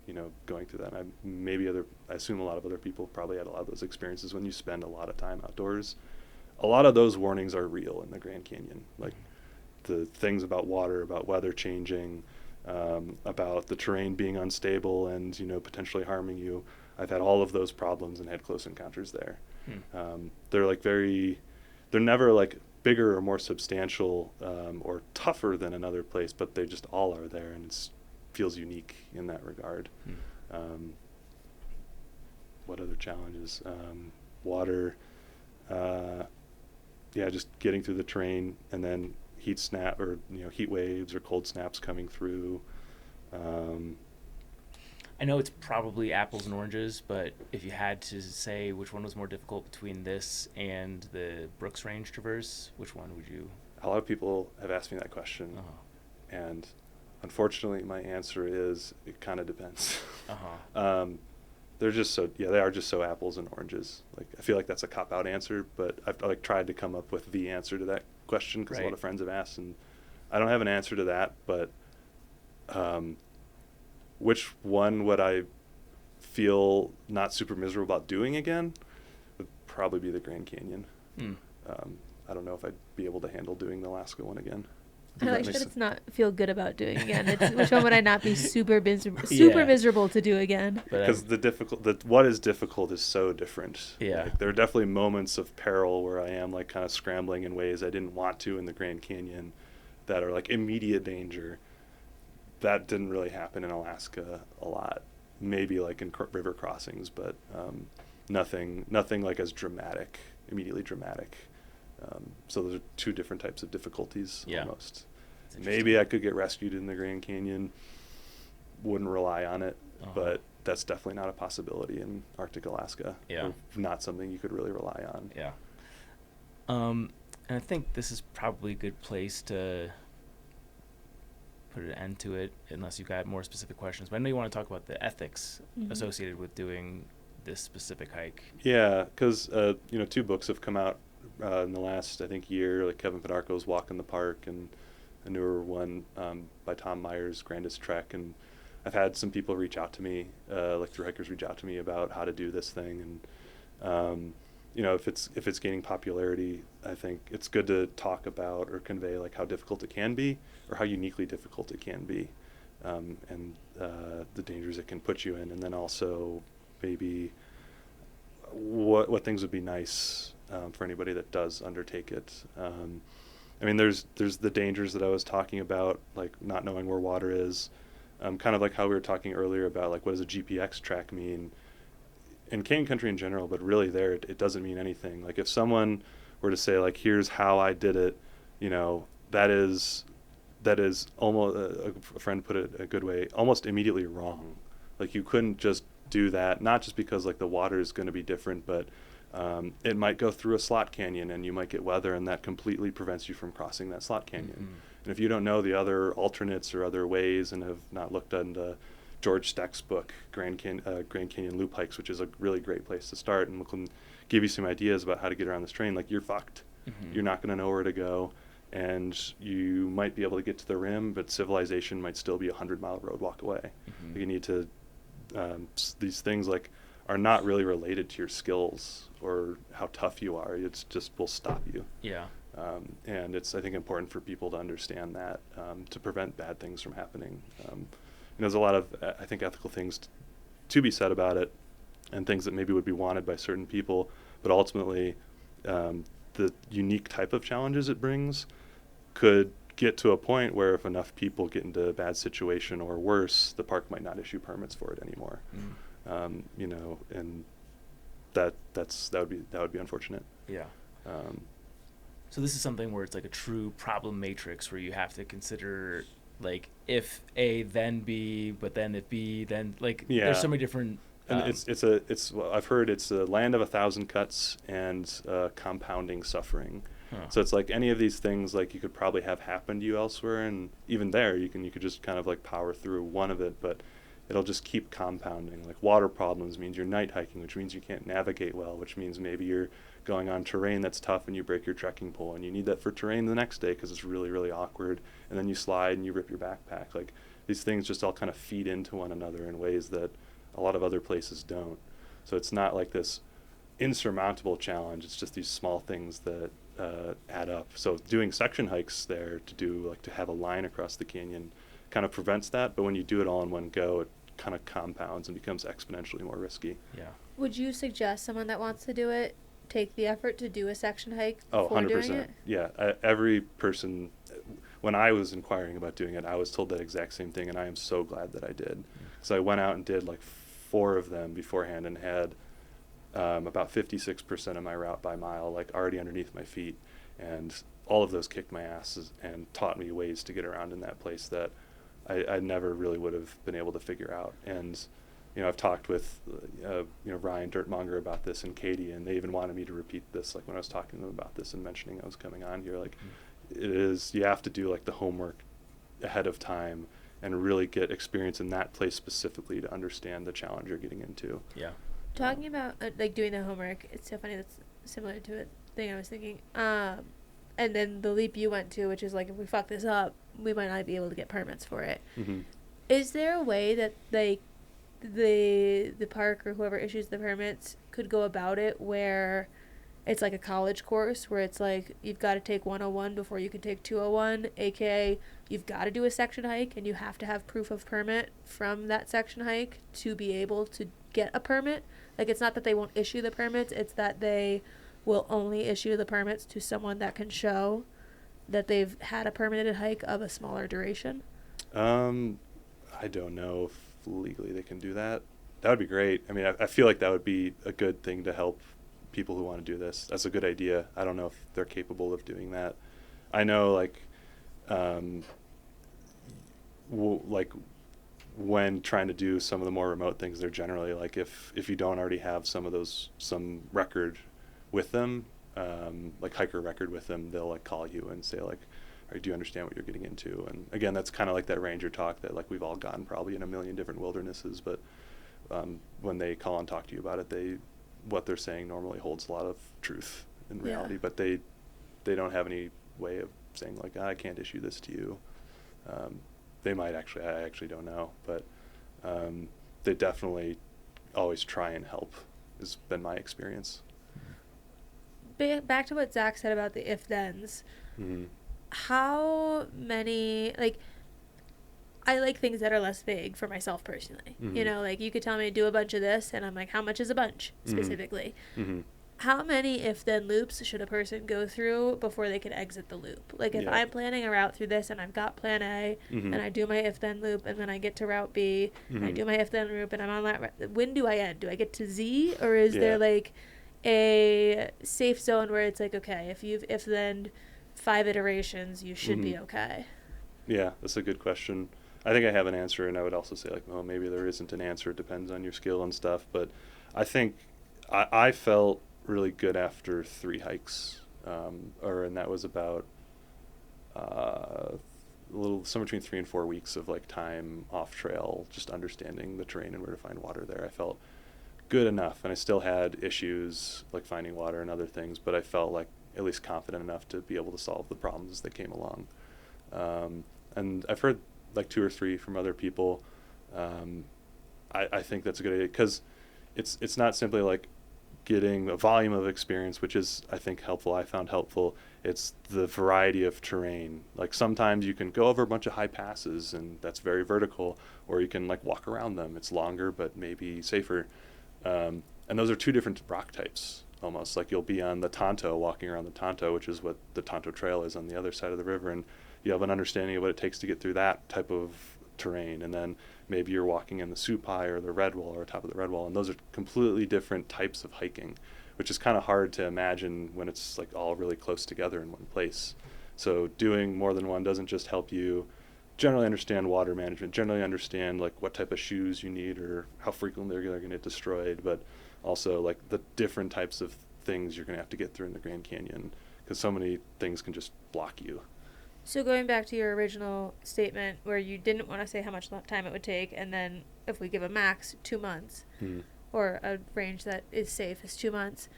going through that. I assume a lot of other people probably had a lot of those experiences when you spend a lot of time outdoors. A lot of those warnings are real in the Grand Canyon. Like the things about water, about weather changing, about the terrain being unstable and, potentially harming you. I've had all of those problems and had close encounters there. They're never like bigger or more substantial or tougher than another place, but they just all are there, and it feels unique in that regard. What other challenges? Water, just getting through the terrain, and then heat waves or cold snaps coming through. I know it's probably apples and oranges, but if you had to say which one was more difficult between this and the Brooks Range Traverse, which one would you? A lot of people have asked me that question, and unfortunately my answer is it kind of depends. They're just they are just so apples and oranges. Like I feel like that's a cop-out answer, but I've tried to come up with the answer to that question because a lot of friends have asked, and I don't have an answer to that, but which one would I feel not super miserable about doing again would probably be the Grand Canyon. I don't know if I'd be able to handle doing the Alaska one again. I like that it's not feel good about doing again. It's which one would I not be super miserable to do again? Because what is difficult is so different. Yeah. Like, there are definitely moments of peril where I am like kind of scrambling in ways I didn't want to in the Grand Canyon that are like immediate danger. That didn't really happen in Alaska a lot. Maybe like in river crossings, but nothing like as dramatic, immediately dramatic. So those are two different types of difficulties almost. Maybe I could get rescued in the Grand Canyon. Wouldn't rely on it, but that's definitely not a possibility in Arctic Alaska. Yeah. Or not something you could really rely on. Yeah. And I think this is probably a good place to put an end to it, unless you've got more specific questions. But I know you want to talk about the ethics associated with doing this specific hike. Yeah, because two books have come out in the last, I think, year, like Kevin Fidarco's Walk in the Park, and a newer one by Tom Myers, Grandest Trek. And I've had some people reach out to me, like thru-hikers reach out to me about how to do this thing. And, if it's gaining popularity, I think it's good to talk about or convey like how difficult it can be or how uniquely difficult it can be, and the dangers it can put you in. And then also maybe what things would be nice for anybody that does undertake it. There's the dangers that I was talking about, like not knowing where water is, kind of like how we were talking earlier about like what does a GPX track mean in canyon country in general, but really there it doesn't mean anything. Like if someone were to say like here's how I did it, that is almost, a friend put it a good way, almost immediately wrong. Like you couldn't just do that, not just because like the water is going to be different, but it might go through a slot canyon and you might get weather, and that completely prevents you from crossing that slot canyon. And if you don't know the other alternates or other ways and have not looked into George Steck's book, Grand Canyon Loop Hikes, which is a really great place to start and can give you some ideas about how to get around this terrain, like you're fucked. You're not going to know where to go, and you might be able to get to the rim, but civilization might still be a 100-mile road walk away. You need to, these things like are not really related to your skills or how tough you are. It's just will stop you. Yeah. And it's, I think, important for people to understand that to prevent bad things from happening. There's a lot of, I think, ethical things to be said about it, and things that maybe would be wanted by certain people, but ultimately the unique type of challenges it brings could get to a point where if enough people get into a bad situation or worse, the park might not issue permits for it anymore. And that would be unfortunate. Yeah. So this is something where it's like a true problem matrix where you have to consider like if A then B, but then if B then like there's so many different. And it's I've heard it's a land of 1,000 cuts and compounding suffering. So it's like any of these things like you could probably have happen to you elsewhere, and even there you could just kind of like power through one of it. But it'll just keep compounding. Like water problems means you're night hiking, which means you can't navigate well, which means maybe you're going on terrain that's tough and you break your trekking pole, and you need that for terrain the next day because it's really, really awkward, and then you slide and you rip your backpack. Like these things just all kind of feed into one another in ways that a lot of other places don't. So it's not like this insurmountable challenge. It's just these small things that add up. So doing section hikes there to have a line across the canyon kind of prevents that, but when you do it all in one go, it kind of compounds and becomes exponentially more risky. Yeah. Would you suggest someone that wants to do it take the effort to do a section hike Oh, before 100%. doing it? Yeah, every person, when I was inquiring about doing it, I was told that exact same thing, and I am so glad that I did. So I went out and did like 4 of them beforehand and had about 56% of my route by mile like already underneath my feet, and all of those kicked my asses and taught me ways to get around in that place that I never really would have been able to figure out. And I've talked with Ryan Dirtmonger about this and Katie, and they even wanted me to repeat this, like when I was talking to them about this and mentioning I was coming on here. Like it is, you have to do like the homework ahead of time and really get experience in that place specifically to understand the challenge you're getting into. Yeah. Talking about like doing the homework, it's so funny. That's similar to a thing I was thinking. And then the leap you went to, which is like, if we fuck this up, we might not be able to get permits for it. Mm-hmm. Is there a way that the park or whoever issues the permits could go about it where it's like a college course where it's like you've got to take 101 before you can take 201, aka you've got to do a section hike and you have to have proof of permit from that section hike to be able to get a permit? Like, it's not that they won't issue the permits, it's that they will only issue the permits to someone that can show that they've had a permitted hike of a smaller duration. I don't know if legally they can do that. That would be great. I mean, I feel like that would be a good thing to help people who want to do this. That's a good idea. I don't know if they're capable of doing that. I know, like when trying to do some of the more remote things, they're generally like, if you don't already have some record with them, like hiker record with them, they'll like call you and say like, all right, do you understand what you're getting into? And again, that's kind of like that ranger talk that like we've all gotten probably in a million different wildernesses, but when they call and talk to you about it, what they're saying normally holds a lot of truth in reality, but they don't have any way of saying like, I can't issue this to you. They might actually, I actually don't know, but they definitely always try and help, has been my experience. Back to what Zach said about the if-thens. Mm-hmm. How many, like, I like things that are less vague for myself personally. Mm-hmm. Like you could tell me to do a bunch of this and I'm like, how much is a bunch specifically? Mm-hmm. How many if-then loops should a person go through before they can exit the loop? Like if I'm planning a route through this and I've got plan A and I do my if-then loop and then I get to route B and I do my if-then loop and I'm on that when do I end? Do I get to Z, or is there like a safe zone where it's like, okay, if you've if-then 5 iterations, you should be okay? Yeah, that's a good question. I think I have an answer, and I would also say like, well, maybe there isn't an answer. It depends on your skill and stuff. But I think I felt really good after 3 hikes, and that was about a little somewhere between 3 and 4 weeks of like time off trail, just understanding the terrain and where to find water there. I felt good enough, and I still had issues like finding water and other things, but I felt like at least confident enough to be able to solve the problems as they came along. And I've heard like 2 or 3 from other people. I think that's a good idea, because it's not simply like getting a volume of experience, which is, I think, helpful. I found helpful. It's the variety of terrain. Like sometimes you can go over a bunch of high passes and that's very vertical, or you can like walk around them. It's longer, but maybe safer. And those are 2 different rock types almost. Like you'll be on the Tonto, walking around the Tonto, which is what the Tonto Trail is on the other side of the river. And you have an understanding of what it takes to get through that type of terrain. And then maybe you're walking in the Supai or the Red Wall or top of the Red Wall. And those are completely different types of hiking, which is kind of hard to imagine when it's like all really close together in one place. So doing more than one doesn't just help you generally understand water management, generally understand like what type of shoes you need or how frequently they're going to get destroyed, but also like the different types of things you're going to have to get through in the Grand Canyon, because so many things can just block you. So going back to your original statement where you didn't want to say how much time it would take, and then if we give a max 2 months, or a range that is safe is 2 months,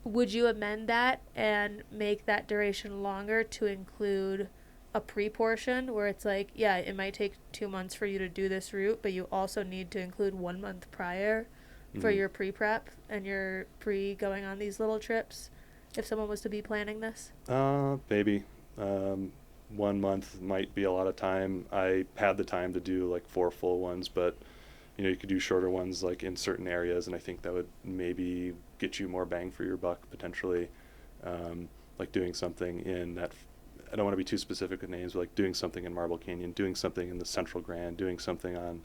would you amend that and make that duration longer to include a pre-portion where it's like, yeah, it might take 2 months for you to do this route, but you also need to include 1 month prior for your pre-prep and your pre-going on these little trips if someone was to be planning this? Maybe. 1 month might be a lot of time. I had the time to do like 4 full ones, but you could do shorter ones like in certain areas, and I think that would maybe get you more bang for your buck potentially. Like doing something in that, I don't want to be too specific with names, but like doing something in Marble Canyon, doing something in the Central Grand, doing something on,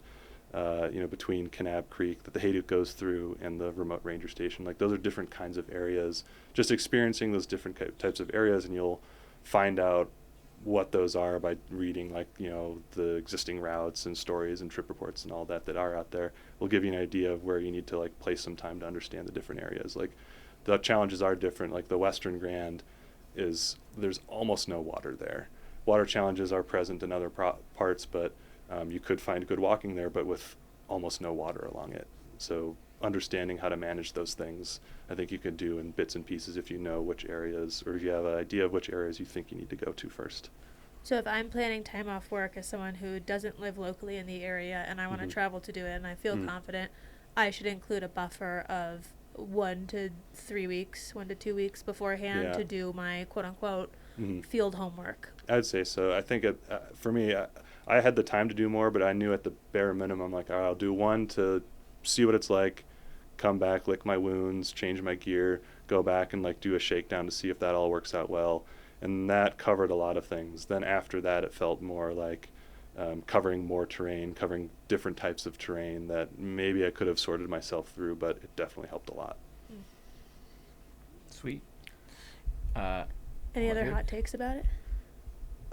between Kanab Creek that the Hayduke goes through and the remote ranger station. Like those are different kinds of areas. Just experiencing those different types of areas, and you'll find out what those are by reading the existing routes and stories and trip reports and all that are out there. Will give you an idea of where you need to like place some time to understand the different areas. Like the challenges are different. Like the Western Grand there's almost no water there. Water challenges are present in other parts, but you could find good walking there, but with almost no water along it. So understanding how to manage those things, I think you could do in bits and pieces if you know which areas, or if you have an idea of which areas you think you need to go to first. So if I'm planning time off work as someone who doesn't live locally in the area and I want to travel to do it and I feel confident, I should include a buffer of 1 to 3 weeks, 1 to 2 weeks beforehand to do my quote-unquote field homework. I'd say so. I think for me, I had the time to do more, but I knew at the bare minimum, like, all right, I'll do 1 to see what it's like, come back, lick my wounds, change my gear, go back and like do a shakedown to see if that all works out well. And that covered a lot of things. Then after that, it felt more like covering more terrain, covering different types of terrain that maybe I could have sorted myself through, but it definitely helped a lot. Sweet. Any other hot takes about it?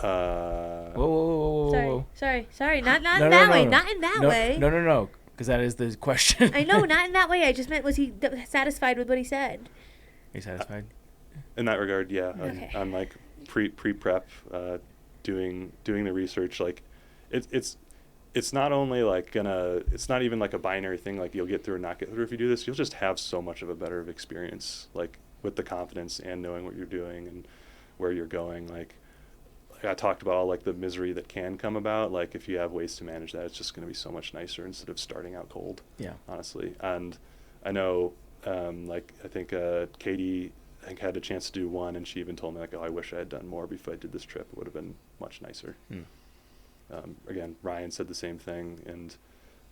Whoa. Sorry. Not in that way. Not in that way. No. Because that is the question. I know, not in that way. I just meant, was he satisfied with what he said? Are you satisfied? In that regard, yeah. Okay. I'm like pre-prep, doing the research. Like, it's not only like it's not even like a binary thing. Like you'll get through or not get through if you do this. You'll just have so much of a better experience, like with the confidence and knowing what you're doing and where you're going. Like I talked about all like the misery that can come about. Like if you have ways to manage that, it's just going to be so much nicer instead of starting out cold. Yeah, honestly. And I know, like I think Katie, had a chance to do 1, and she even told me like, oh, I wish I had done more before I did this trip. It would have been much nicer. Again, Ryan said the same thing, and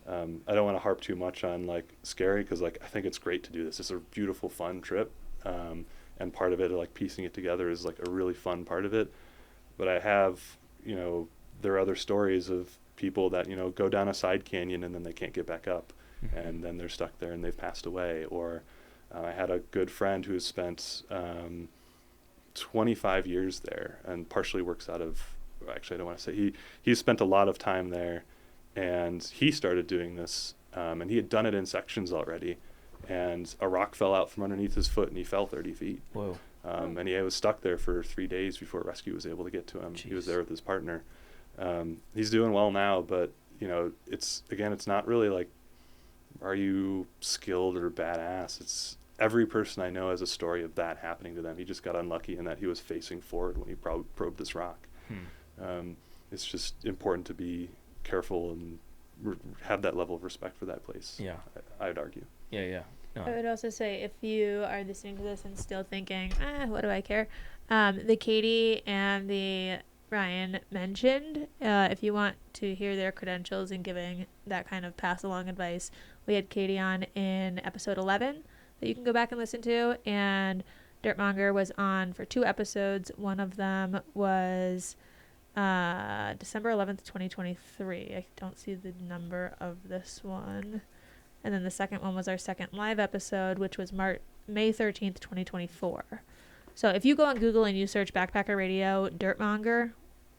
I don't want to harp too much on like scary, because like I think it's great to do this. It's a beautiful, fun trip, and part of it, like piecing it together, is like a really fun part of it. But I have, there are other stories of people that go down a side canyon and then they can't get back up, and then they're stuck there and they've passed away. Or I had a good friend who has spent 25 years there and partially works out of. Actually, I don't want to say he spent a lot of time there, and he started doing this, and he had done it in sections already, and a rock fell out from underneath his foot and he fell 30 feet. Whoa. And he was stuck there for 3 days before rescue was able to get to him. Jeez. He was there with his partner. He's doing well now, but it's not really like, are you skilled or badass? It's every person I know has a story of that happening to them. He just got unlucky in that he was facing forward when he probed this rock. It's just important to be careful and have that level of respect for that place. Yeah, I'd argue. Yeah. No. I would also say, if you are listening to this and still thinking, what do I care? The Katie and the Ryan mentioned, if you want to hear their credentials in giving that kind of pass along advice, we had Katie on in episode 11 that you can go back and listen to, and Dirtmonger was on for 2 episodes. One of them was December 11th, 2023. I don't see the number of this one. And then the second one was our second live episode, which was May 13th, 2024. So if you go on Google and you search Backpacker Radio Dirtmonger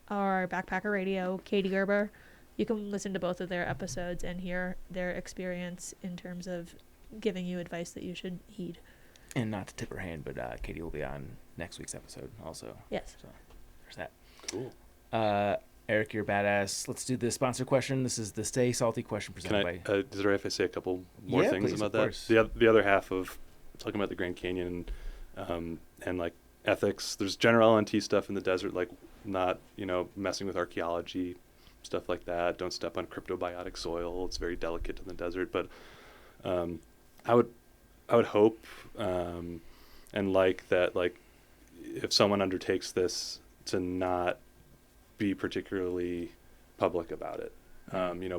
or Backpacker Radio Katie Gerber, you can listen to both of their episodes and hear their experience in terms of giving you advice that you should heed. And not to tip her hand, but Katie will be on next week's episode also. Yes. So there's that. Cool. Eric, you're badass. Let's do the sponsor question. This is the Stay Salty question presented by... Is it all right if I say a couple more things please, about of that? course. The other half of talking about the Grand Canyon and like ethics, there's general LMNT stuff in the desert, like not, messing with archaeology, stuff like that. Don't step on cryptobiotic soil. It's very delicate in the desert. But I would hope and like that, like if someone undertakes this, to not be particularly public about it.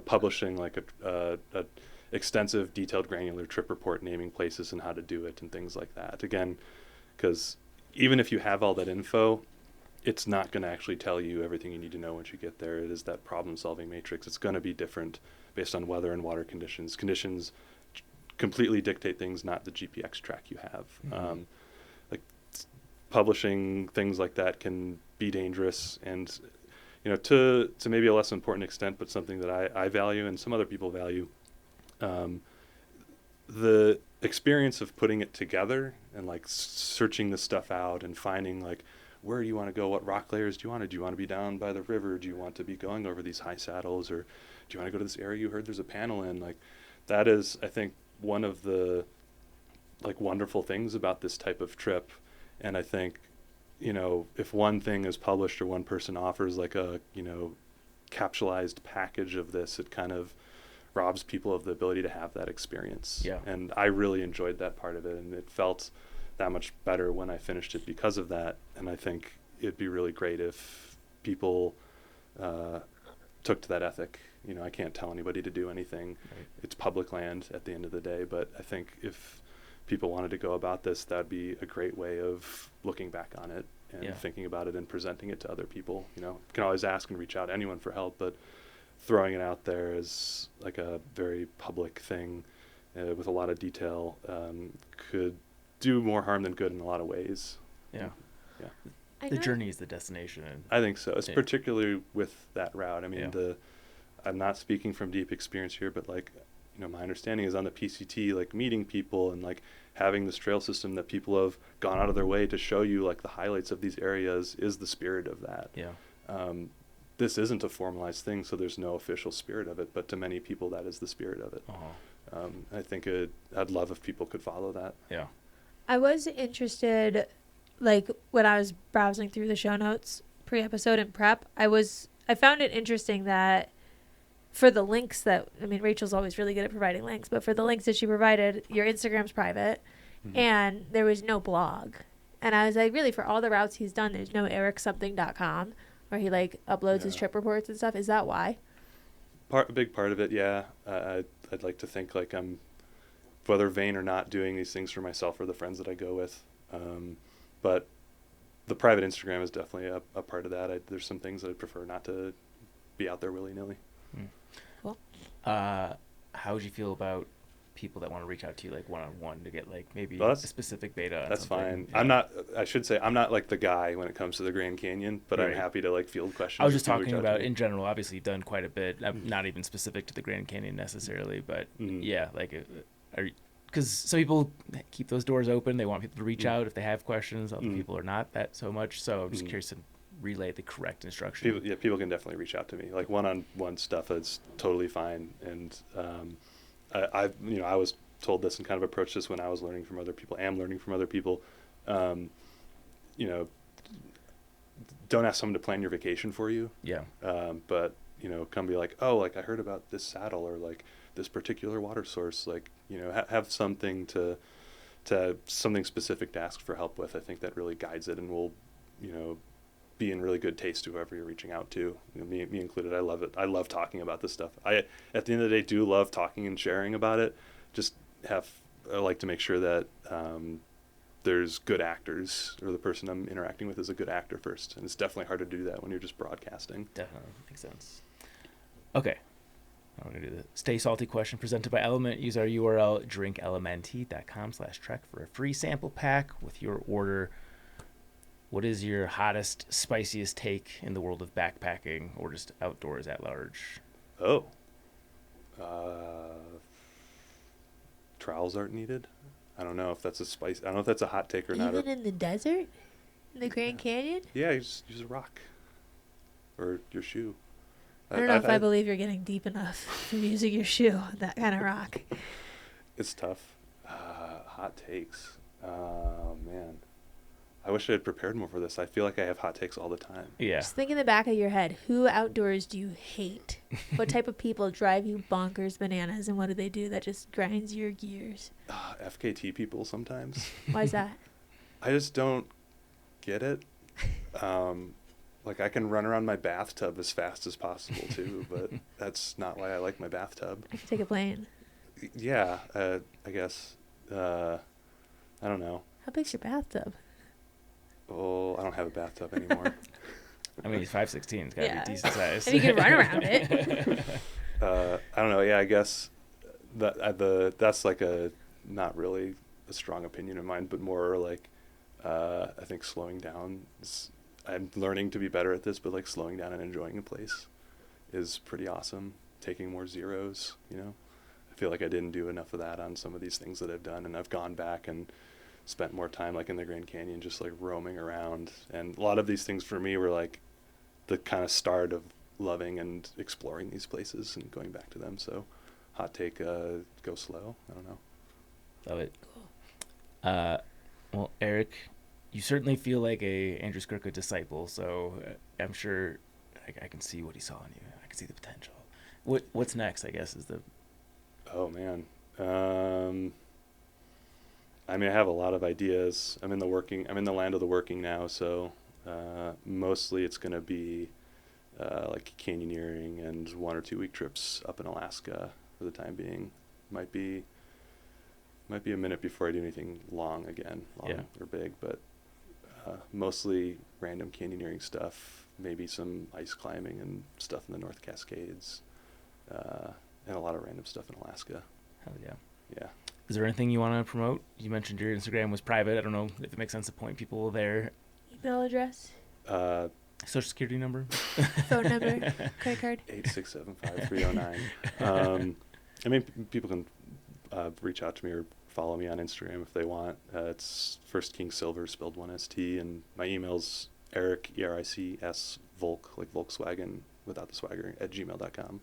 Publishing like a extensive, detailed, granular trip report naming places and how to do it and things like that. Again, because even if you have all that info, it's not going to actually tell you everything you need to know once you get there. It is that problem-solving matrix. It's going to be different based on weather and water conditions. Conditions completely dictate things, not the GPX track you have. Mm-hmm. Like publishing things like that can be dangerous, and to maybe a less important extent, but something that I value and some other people value. The experience of putting it together and like searching this stuff out and finding like, where do you want to go? What rock layers do you want to? Do you want to be down by the river? Do you want to be going over these high saddles? Or do you want to go to this area you heard there's a panel in? Like, that is, I think, one of the like wonderful things about this type of trip. And I think, if one thing is published or one person offers like a, capsulized package of this, it kind of robs people of the ability to have that experience. Yeah. And I really enjoyed that part of it, and it felt that much better when I finished it because of that. And I think it'd be really great if people took to that ethic. I can't tell anybody to do anything. Right. It's public land at the end of the day, but I think if people wanted to go about this, that'd be a great way of looking back on it and thinking about it and presenting it to other people. You can always ask and reach out to anyone for help, but throwing it out there as like a very public thing with a lot of detail could do more harm than good in a lot of ways. Yeah. Yeah. The journey is the destination. And I think so. It's particularly with that route. I mean, Yeah. I'm not speaking from deep experience here, but like, my understanding is on the PCT, like meeting people and like having this trail system that people have gone out of their way to show you like the highlights of these areas is the spirit of that. Yeah. This isn't a formalized thing, so there's no official spirit of it, but to many people that is the spirit of it. Uh-huh. I think I'd love if people could follow that. Yeah. I was interested, like when I was browsing through the show notes pre-episode and prep, I found it interesting that for the links Rachel's always really good at providing links, but for the links that she provided, your Instagram's private, and there was no blog. And I was like, really, for all the routes he's done, there's no ericsomething.com where he like uploads his trip reports and stuff. Is that why? A big part of it, yeah. I'd like to think like I'm, whether vain or not, doing these things for myself or the friends that I go with. But the private Instagram is definitely a part of that. There's some things that I'd prefer not to be out there willy-nilly. Cool. How would you feel about people that want to reach out to you like one-on-one to get like maybe Well, a specific beta on That's something? fine. Yeah. I should say I'm not like the guy when it comes to the Grand Canyon, but I'm Right. happy to like field questions. I was just if people reach talking out to about me. in general. Obviously, you've done quite a bit. Not even specific to the Grand Canyon necessarily, but yeah, like, because some people keep those doors open. They want people to reach out if they have questions. Other people are not that so much. So I'm just curious to relay the correct instruction. People can definitely reach out to me. Like one-on-one stuff is totally fine. And I was told this and kind of approached this when I was learning from other people. Am learning from other people. Don't ask someone to plan your vacation for you. Yeah. But come be like, oh, like I heard about this saddle or like this particular water source. Like have something to something specific to ask for help with. I think that really guides it and will be in really good taste to whoever you're reaching out to. Me included. I love it. I love talking about this stuff. I at the end of the day do love talking and sharing about it. Just I like to make sure that there's good actors, or the person I'm interacting with is a good actor first. And it's definitely hard to do that when you're just broadcasting. Definitely makes sense. Okay. Now we're going to do the Stay Salty question presented by Element. Use our URL drinklmnt.com/trek for a free sample pack with your order. What is your hottest, spiciest take in the world of backpacking or just outdoors at large? Oh. Trowels aren't needed. I don't know if that's I don't know if that's a hot take or not. Even in the desert? In the Grand Canyon? Yeah, you just use a rock. or your shoe. I don't know if I believe you're getting deep enough from using your shoe on that kind of rock. It's tough. Hot takes. Oh, man. I wish I had prepared more for this. I feel like I have hot takes all the time. Yeah. Just think in the back of your head, who outdoors do you hate? What type of people drive you bonkers bananas, and what do they do that just grinds your gears? FKT people sometimes. Why is that? I just don't get it. Like, I can run around my bathtub as fast as possible, too, but that's not why I like my bathtub. I can take a plane. Yeah, I guess. I don't know. How big's your bathtub? Oh, I don't have a bathtub anymore. I mean, he's 5'16". It's got to be decent size. And you can run around it. I don't know. Yeah, I guess that's like not really a strong opinion of mine, but more like I think slowing down. I'm learning to be better at this, but like slowing down and enjoying a place is pretty awesome. Taking more zeros, I feel like I didn't do enough of that on some of these things that I've done, and I've gone back and spent more time like in the Grand Canyon, just like roaming around. And a lot of these things for me were like the kind of start of loving and exploring these places and going back to them. So hot take, go slow. I don't know. Love it. Well, Eric, you certainly feel like a Andrew Skurka disciple, so I'm sure I can see what he saw in you. I can see the potential. What's next, I guess, is the... Oh, man. I mean, I have a lot of ideas. I'm in the land of the working now, so mostly it's going to be like canyoneering and 1 or 2 week trips up in Alaska for the time being. Might be a minute before I do anything long or big, but mostly random canyoneering stuff, maybe some ice climbing and stuff in the North Cascades, and a lot of random stuff in Alaska. Hell yeah. Yeah. Is there anything you want to promote? You mentioned your Instagram was private. I don't know if it makes sense to point people there. Email address? Social security number? Phone number? Credit card? 8675309. I mean, people can reach out to me or follow me on Instagram if they want. It's First King Silver, spelled 1ST, and my email's Eric, ERICS, Volk, like Volkswagen, without the swagger, @gmail.com.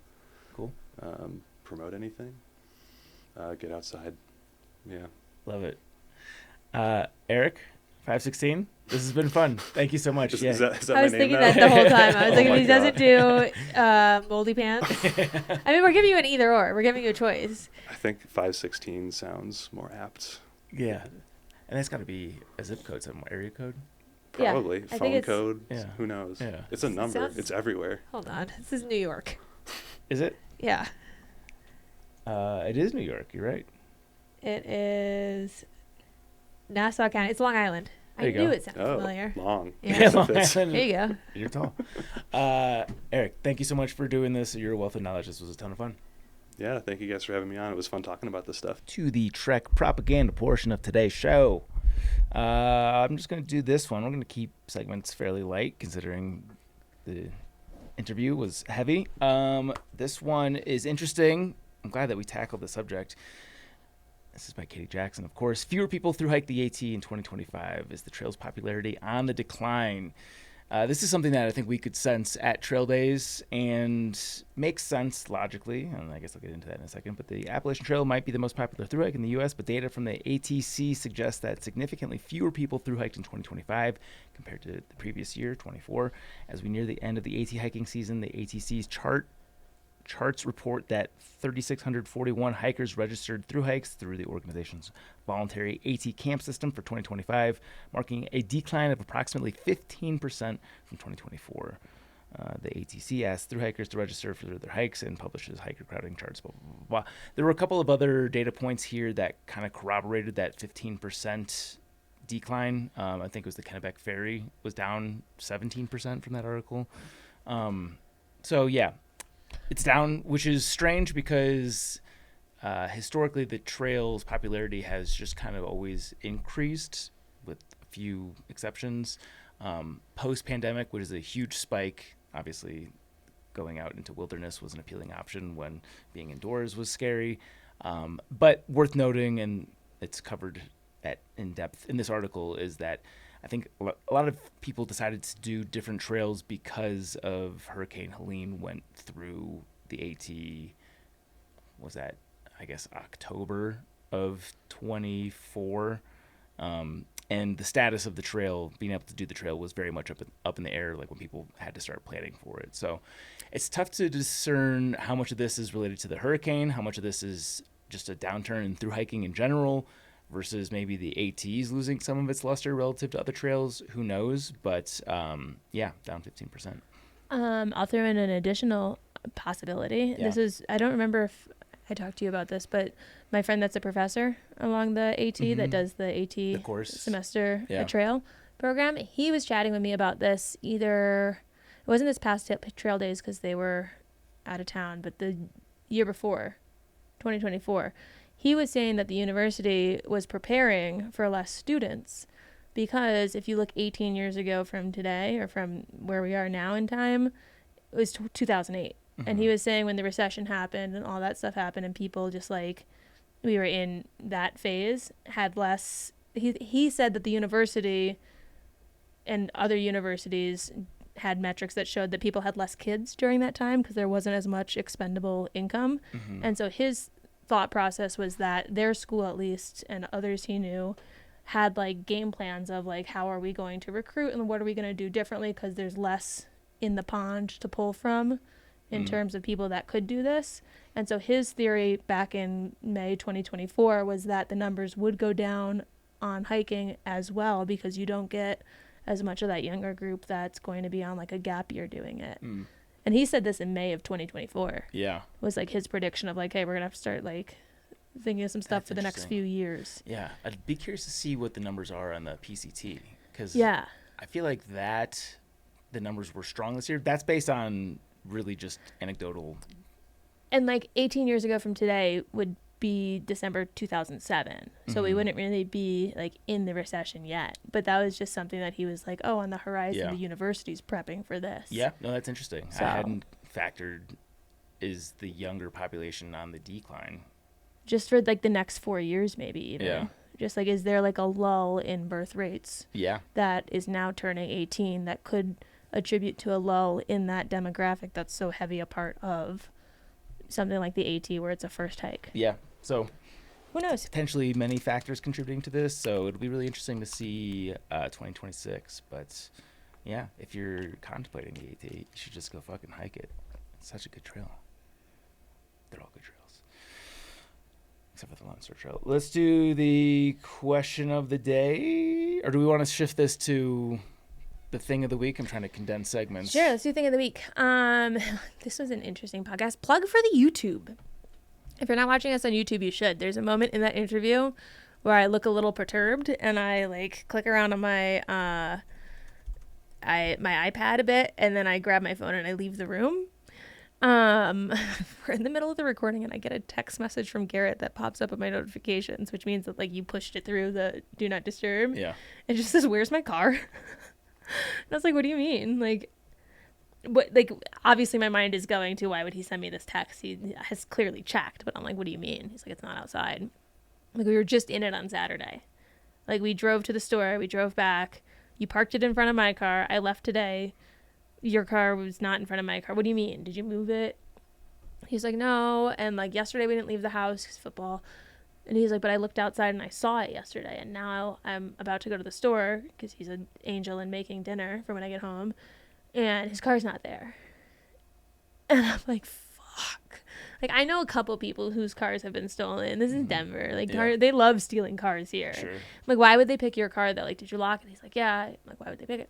Cool. Promote anything? Get outside. Yeah. Love it. Eric, 516, this has been fun. Thank you so much. Is yeah. that I was my name thinking now? that the whole time. I was Oh thinking my he God. doesn't do moldy pants. I mean, we're giving you an either or. We're giving you a choice. I think 516 sounds more apt. Yeah. And that's got to be a zip code, some area code. Yeah, Probably. I think Phone it's- code. Yeah. Who knows? Yeah. It's a number. Sounds- It's everywhere. Hold on. This is New York. Is it? Yeah. It is New York. You're right. It is Nassau County. It's Long Island. There I you knew go. it sounded familiar. Long. Yeah. Yes, it Long fits. Island. There you go. You're tall. Eric, thank you so much for doing this. Your wealth of knowledge. This was a ton of fun. Yeah, thank you guys for having me on. It was fun talking about this stuff. To the Trek propaganda portion of today's show. I'm just going to do this one. We're going to keep segments fairly light considering the interview was heavy. This one is interesting. I'm glad that we tackled the subject. This is by Katie Jackson, of course. Fewer people thru-hike the AT in 2025. Is the trail's popularity on the decline? This is something that I think we could sense at Trail Days and makes sense logically, and I guess I'll get into that in a second, but the Appalachian Trail might be the most popular thru-hike in the U.S., but data from the ATC suggests that significantly fewer people thru-hiked in 2025 compared to the previous year, 24. As we near the end of the AT hiking season, the ATC's charts report that 3,641 hikers registered through hikes through the organization's voluntary AT camp system for 2025, marking a decline of approximately 15% from 2024. The ATC asked through hikers to register for their hikes and publishes hiker crowding charts. Blah, blah, blah, blah. There were a couple of other data points here that kind of corroborated that 15% decline. I think it was the Kennebec Ferry was down 17% from that article. So yeah. It's down, which is strange because historically the trail's popularity has just kind of always increased with a few exceptions. Post-pandemic, which is a huge spike, obviously going out into wilderness was an appealing option when being indoors was scary. But worth noting, and it's covered in depth in this article, is that I think a lot of people decided to do different trails because of Hurricane Helene went through the AT. Was that, I guess, October of 24? And the status of the trail, being able to do the trail, was very much up in the air, like when people had to start planning for it. So it's tough to discern how much of this is related to the hurricane, how much of this is just a downturn in through hiking in general, versus maybe the ATs losing some of its luster relative to other trails. Who knows? But yeah, down 15%. I'll throw in an additional possibility. Yeah. I don't remember if I talked to you about this, but my friend that's a professor along the AT that does the AT The course. semester trail program, he was chatting with me about this. Either it wasn't this past trail days because they were out of town, but the year before, 2024, he was saying that the university was preparing for less students because if you look 18 years ago from today, or from where we are now in time, it was 2008. And he was saying when the recession happened and all that stuff happened and people just like, we were in that phase, had less. He said that the university and other universities had metrics that showed that people had less kids during that time because there wasn't as much expendable income. And so his thought process was that their school, at least, and others he knew, had like game plans of like, how are we going to recruit and what are we going to do differently because there's less in the pond to pull from in terms of people that could do this. And so his theory back in May 2024 was that the numbers would go down on hiking as well because you don't get as much of that younger group that's going to be on like a gap year doing it. And he said this in May of 2024. Yeah. Was like his prediction of like, hey, we're going to have to start like thinking of some stuff for the next few years. Yeah. I'd be curious to see what the numbers are on the PCT because I feel like that the numbers were strong this year. That's based on really just anecdotal. And like 18 years ago from today would be December 2007. So we wouldn't really be like in the recession yet. But that was just something that he was like, oh, on the horizon, the university's prepping for this. Yeah, no, that's interesting. So, I hadn't factored, is the younger population on the decline? Just for like the next 4 years maybe even. Yeah. Just like, is there like a lull in birth rates? Yeah. That is now turning 18 that could attribute to a lull in that demographic that's so heavy a part of something like the AT where it's a first hike. Yeah. So who knows? Potentially many factors contributing to this. So it'll be really interesting to see 2026. But yeah, if you're contemplating the AT, you should just go fucking hike it. It's such a good trail. They're all good trails. Except for the Lone Star Trail. Let's do the question of the day. Or do we want to shift this to the thing of the week? I'm trying to condense segments. Sure, let's do thing of the week. This was an interesting podcast. Plug for the YouTube. If you're not watching us on YouTube, you should. There's a moment in that interview where I look a little perturbed and I like click around on my my iPad a bit and then I grab my phone and I leave the room. We're in the middle of the recording and I get a text message from Garrett that pops up in my notifications, which means that like you pushed it through the do not disturb. Yeah. It just says, "Where's my car?" And I was like, "What do you mean?" Like, what? Like, obviously, my mind is going to, why would he send me this text? He has clearly checked, but I'm like, "What do you mean?" He's like, "It's not outside." Like, we were just in it on Saturday. Like, we drove to the store, we drove back. You parked it in front of my car. I left today. Your car was not in front of my car. What do you mean? Did you move it? He's like, "No." And like yesterday, we didn't leave the house because football. And he's like, "But I looked outside and I saw it yesterday. And now I'm about to go to the store because he's an angel and making dinner for when I get home. And his car's not there." And I'm like, fuck. Like, I know a couple people whose cars have been stolen. This is Denver. Like, they love stealing cars here. Sure. I'm like, why would they pick your car though? Like, did you lock it? He's like, yeah. I'm like, why would they pick it?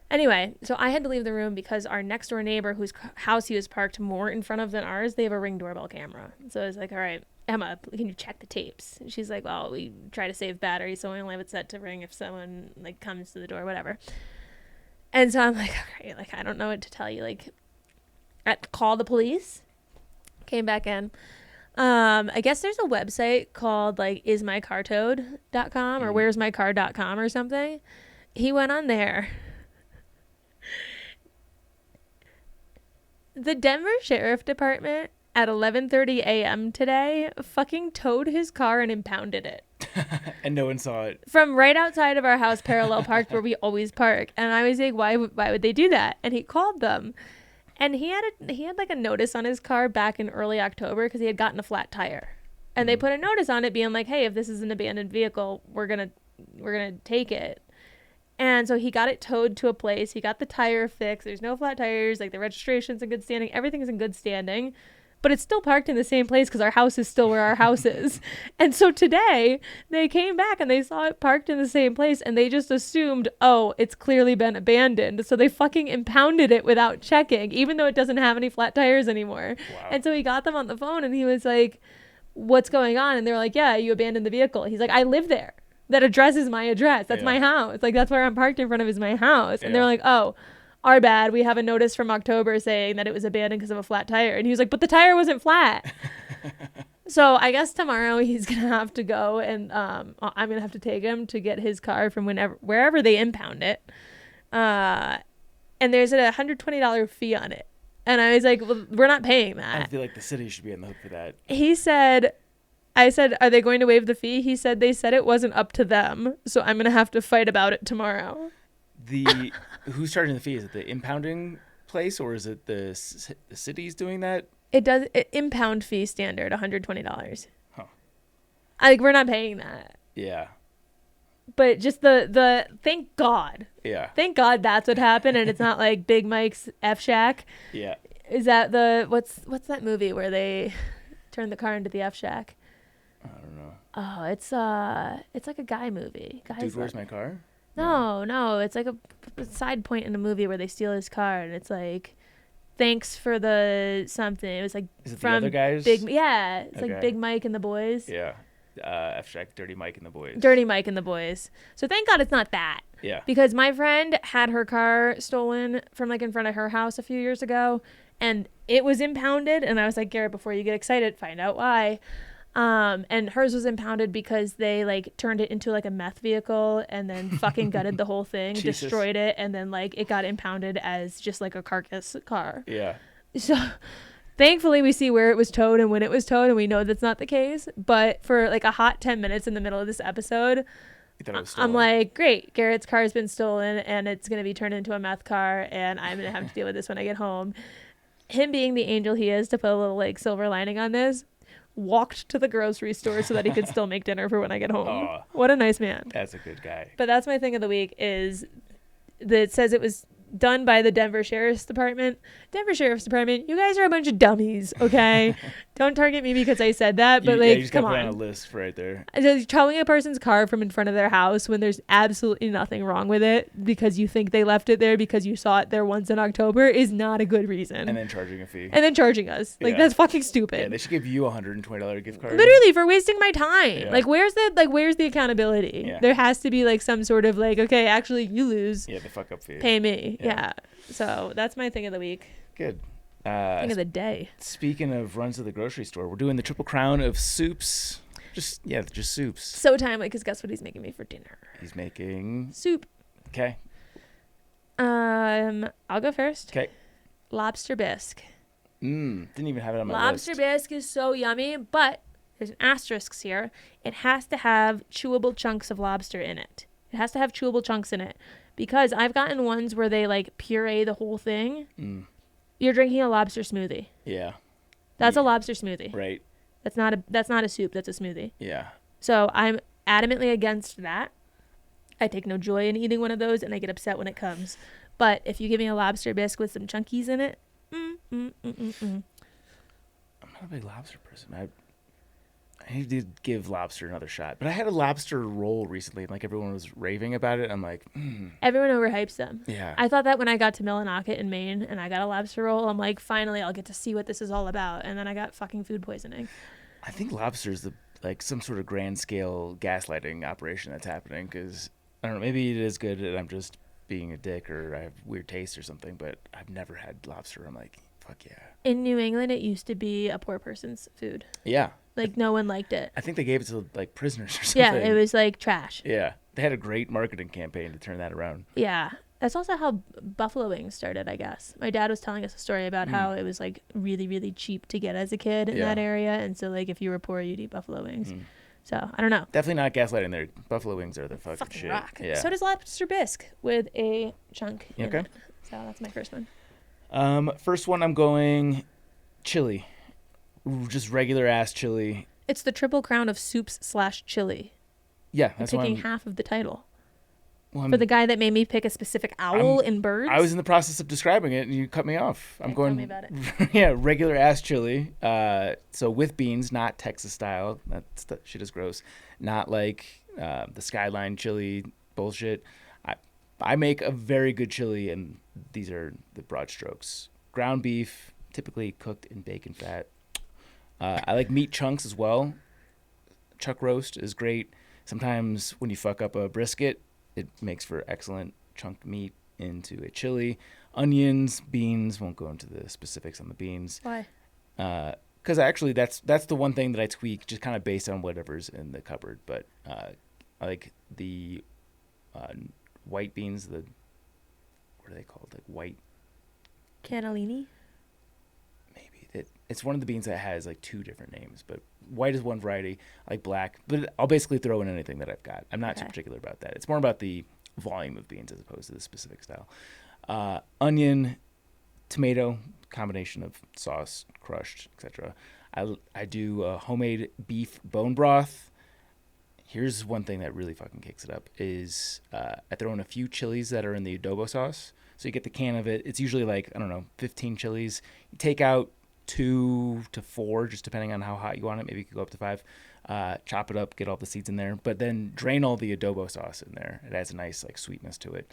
Anyway, so I had to leave the room because our next door neighbor, whose house he was parked more in front of than ours, they have a Ring doorbell camera. So I was like, all right, Emma, can you check the tapes? And she's like, well, we try to save battery, so we only have it set to ring if someone like comes to the door, whatever. And so I'm like, okay, like, I don't know what to tell you. Like, call the police. Came back in. I guess there's a website called like ismycartowed.com or where'smycar.com or something. He went on there. The Denver Sheriff Department at 11:30 a.m. today fucking towed his car and impounded it. And no one saw it. from right outside of our house, parallel parked where we always park. And I was like, why would they do that? And he called them. And he had like a notice on his car back in early October because he had gotten a flat tire. And they put a notice on it being like, hey, if this is an abandoned vehicle, we're gonna take it. And so he got it towed to a place. He got the tire fixed. There's no flat tires. Like the registration's in good standing. Everything's in good standing. But it's still parked in the same place because our house is still where our house is. And so today they came back and they saw it parked in the same place and they just assumed, oh, it's clearly been abandoned. So they fucking impounded it without checking, even though it doesn't have any flat tires anymore. Wow. And so he got them on the phone and he was like, what's going on? And they were like, yeah, you abandoned the vehicle. He's like, I live there. That address is my address. That's my house. Like, that's where I'm parked in front of is my house. And they're like, oh, our bad. We have a notice from October saying that it was abandoned because of a flat tire. And he was like, but the tire wasn't flat. So I guess tomorrow he's going to have to go and I'm going to have to take him to get his car from wherever they impound it. And there's a $120 fee on it. And I was like, well, we're not paying that. I feel like the city should be on the hook for that. I said, are they going to waive the fee? He said they said it wasn't up to them. So I'm going to have to fight about it tomorrow. Who's charging the fee? Is it the impounding place or is it the city's doing that? Impound fee standard, $120. Huh. We're not paying that. Yeah. But just the thank God. Yeah. Thank God that's what happened and it's not like Big Mike's F Shack. Yeah. Is that what's that movie where they turn the car into the F Shack? I don't know. Oh, it's like a guy movie. Dude, where's my car? No, it's like a side point in a movie where they steal his car and it's like, thanks for the something. It was like is it from the other guys? It's Okay. like Big Mike and the Boys. Yeah. F Shack, Dirty Mike and the Boys. Dirty Mike and the Boys. So thank God it's not that. Yeah. Because my friend had her car stolen from like in front of her house a few years ago and it was impounded and I was like, Garrett, before you get excited, find out why. And hers was impounded because they like turned it into like a meth vehicle and then fucking gutted the whole thing, Jesus. destroyed it, and then like it got impounded as just like a carcass car. Yeah. So thankfully we see where it was towed and when it was towed and we know that's not the case. But for like a hot 10 minutes in the middle of this episode, You thought it was stolen. I'm like, great, Garrett's car has been stolen and it's going to be turned into a meth car and I'm going to have to deal with this when I get home. Him being the angel he is, to put a little like silver lining on this, walked to the grocery store so that he could still make dinner for when I get home. Aw. What a nice man. That's a good guy. But that's my thing of the week is that it says it was done by the Denver Sheriff's Department. Denver Sheriff's Department, you guys are a bunch of dummies, okay? Don't target me because I said that, but you just come got put on a on. list right there. Just towing a person's car from in front of their house when there's absolutely nothing wrong with it because you think they left it there because you saw it there once in October is not a good reason. And then charging a fee. And then charging us. Like, Yeah. that's fucking stupid. Yeah, they should give you a $120 gift card. Literally for wasting my time. Yeah. Like where's the accountability? Yeah. There has to be like some sort of like, okay, actually you lose. Yeah, the fuck up fee. Pay me. Yeah. Yeah. So that's my thing of the week. Good. Thing of the day. Speaking of runs to the grocery store, we're doing the Triple Crown of soups. Just soups. So timely because guess what he's making me for dinner? He's making. Soup. Okay. I'll go first. Okay. Lobster bisque. Didn't even have it on my Lobster list. bisque is so yummy, but there's an asterisk here. It has to have chewable chunks of lobster in it. It has to have chewable chunks in it. Because I've gotten ones where they like puree the whole thing. You're drinking a lobster smoothie. Yeah. That's a lobster smoothie. Right. That's not a soup, that's a smoothie. Yeah. So I'm adamantly against that. I take no joy in eating one of those and I get upset when it comes. But if you give me a lobster bisque with some chunkies in it, I'm not a big lobster person. I need to give lobster another shot. But I had a lobster roll recently, and like everyone was raving about it. I'm like, everyone overhypes them. yeah. I thought that when I got to Millinocket in Maine and I got a lobster roll, I'm like, finally, I'll get to see what this is all about. And then I got fucking food poisoning. I think lobster is like some sort of grand scale gaslighting operation that's happening because I don't know, maybe it is good and I'm just being a dick or I have weird taste or something, but I've never had lobster. I'm like, fuck yeah. In New England, it used to be a poor person's food. Yeah. Like, no one liked it. I think they gave it to like prisoners or something. Yeah, it was like trash. Yeah. They had a great marketing campaign to turn that around. Yeah. That's also how buffalo wings started, I guess. My dad was telling us a story about how it was like really, really cheap to get as a kid in that area. And so like if you were poor, you'd eat buffalo wings. So I don't know. Definitely not gaslighting there. Buffalo wings are the fucking shit. Rock. Yeah. So does lobster bisque with a chunk in Okay. it. So that's my first one. First one, I'm going chili. Just regular ass chili. It's the triple crown of soups / chili. Yeah, I'm that's taking why half of the title. well, For the guy that made me pick a specific owl in birds. I was in the process of describing it, and you cut me off. I'm Okay, going. tell me about it. Yeah, regular ass chili. So with beans, not Texas style. That shit is gross. Not like the Skyline chili bullshit. I make a very good chili, and these are the broad strokes. Ground beef, typically cooked in bacon fat. I like meat chunks as well. Chuck roast is great. Sometimes when you fuck up a brisket, it makes for excellent chunk meat into a chili. Onions, beans, won't go into the specifics on the beans. Why? Because actually that's the one thing that I tweak just kind of based on whatever's in the cupboard. But I like the white beans, what are they called? Like white... Cannellini? Maybe. It's one of the beans that has like two different names, but white is one variety. I like black, but I'll basically throw in anything that I've got. I'm not too particular about that. It's more about the volume of beans as opposed to the specific style. Onion, tomato, combination of sauce, crushed, etc. I do homemade beef bone broth. Here's one thing that really fucking kicks it up is I throw in a few chilies that are in the adobo sauce. So you get the can of it. It's usually like, I don't know, 15 chilies. You take out 2 to 4, just depending on how hot you want it. Maybe you could go up to 5. Chop it up, get all the seeds in there, but then drain all the adobo sauce in there. It adds a nice like sweetness to it.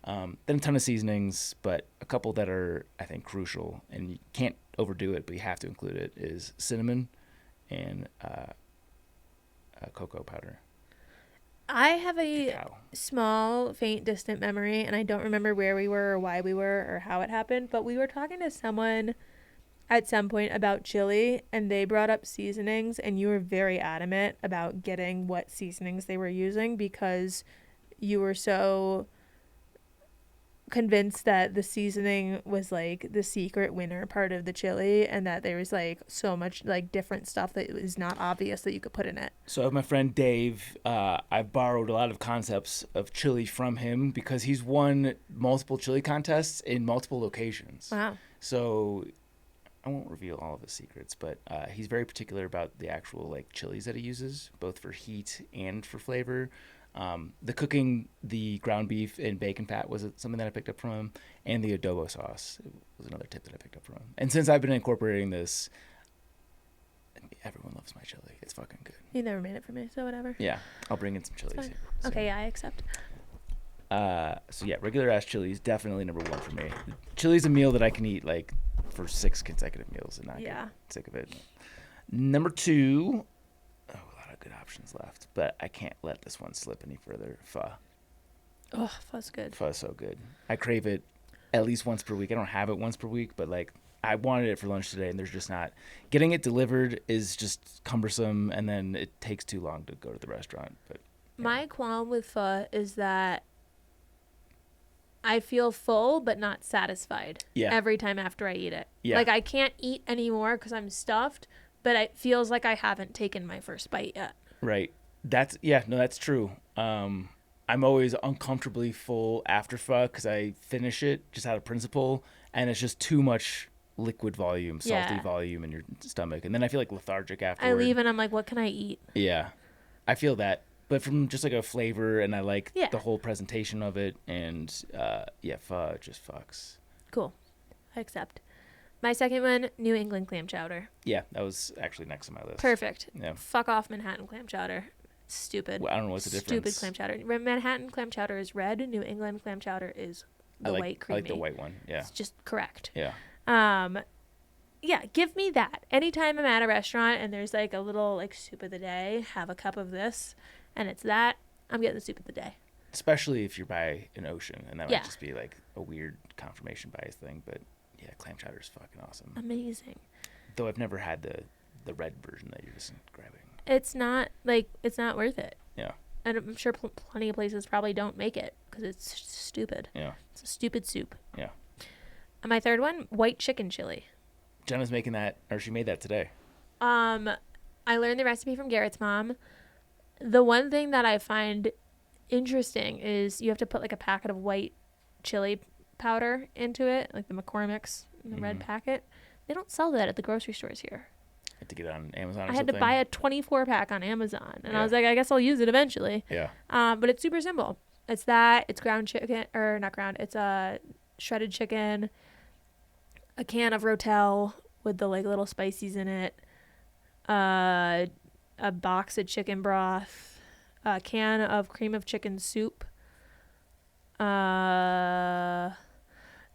Then a ton of seasonings, but a couple that are, I think, crucial, and you can't overdo it, but you have to include it, is cinnamon and cocoa powder. I have a Cacao. small, faint, distant memory, and I don't remember where we were or why we were or how it happened, but we were talking to someone at some point about chili, and they brought up seasonings, and you were very adamant about getting what seasonings they were using because you were so convinced that the seasoning was like the secret winner part of the chili, and that there was like so much like different stuff that is not obvious that you could put in it. So I have my friend Dave. I've borrowed a lot of concepts of chili from him because he's won multiple chili contests in multiple locations. Wow. So I won't reveal all of his secrets, but he's very particular about the actual like chilies that he uses, both for heat and for flavor. The cooking the ground beef in bacon fat was something that I picked up from him, and the adobo sauce was another tip that I picked up from him. And since I've been incorporating this, everyone loves my chili. It's fucking good. You never made it for me, so whatever. Yeah, I'll bring in some chilies. Here, so. Okay, yeah, I accept. So yeah, regular ass chili is definitely number 1 for me. Chili's a meal that I can eat like for 6 consecutive meals and not get sick of it. Number 2, a lot of good options left, but I can't let this one slip any further. Pho. Oh, pho's good. Pho's so good. I crave it at least once per week. I don't have it once per week, but like I wanted it for lunch today, and there's just not. Getting it delivered is just cumbersome, and then it takes too long to go to the restaurant. But yeah. My qualm with pho is that I feel full but not satisfied every time after I eat it. Yeah. Like I can't eat anymore because I'm stuffed, but it feels like I haven't taken my first bite yet. Right. That's true. I'm always uncomfortably full after pho because I finish it just out of principle, and it's just too much liquid volume, salty volume in your stomach, and then I feel like lethargic afterward. I leave and I'm like, what can I eat? Yeah, I feel that, but from just like a flavor, and I like Yeah. the whole presentation of it, and pho just fucks. Cool. I accept. My second one, New England clam chowder. Yeah, that was actually next on my list. Perfect. Yeah. Fuck off Manhattan clam chowder. Stupid. Well, I don't know what's the difference. Stupid clam chowder. Manhattan clam chowder is red. New England clam chowder is the white creamy. I like the white one. Yeah. It's just correct. Yeah. Yeah, give me that. Anytime I'm at a restaurant and there's like a little like soup of the day, have a cup of this, and it's that, I'm getting the soup of the day. Especially if you're by an ocean, and that Yeah. might just be like a weird confirmation bias thing, but yeah, clam chowder is fucking awesome. Amazing. Though I've never had the red version that you're just grabbing. It's not worth it. Yeah. And I'm sure plenty of places probably don't make it because it's stupid. Yeah. It's a stupid soup. Yeah. And my third one, white chicken chili. Jenna's making that, or she made that today. I learned the recipe from Garrett's mom. The one thing that I find interesting is you have to put like a packet of white chili powder into it, like the McCormick's in the red packet. They don't sell that at the grocery stores here. Have to get it on Amazon or I something? had to buy a 24 pack on Amazon, and I Yeah. was like, I guess I'll use it eventually. Yeah. But it's super simple. It's that, it's ground chicken, or not ground, it's shredded chicken, a can of Rotel with the like little spices in it, a box of chicken broth, a can of cream of chicken soup.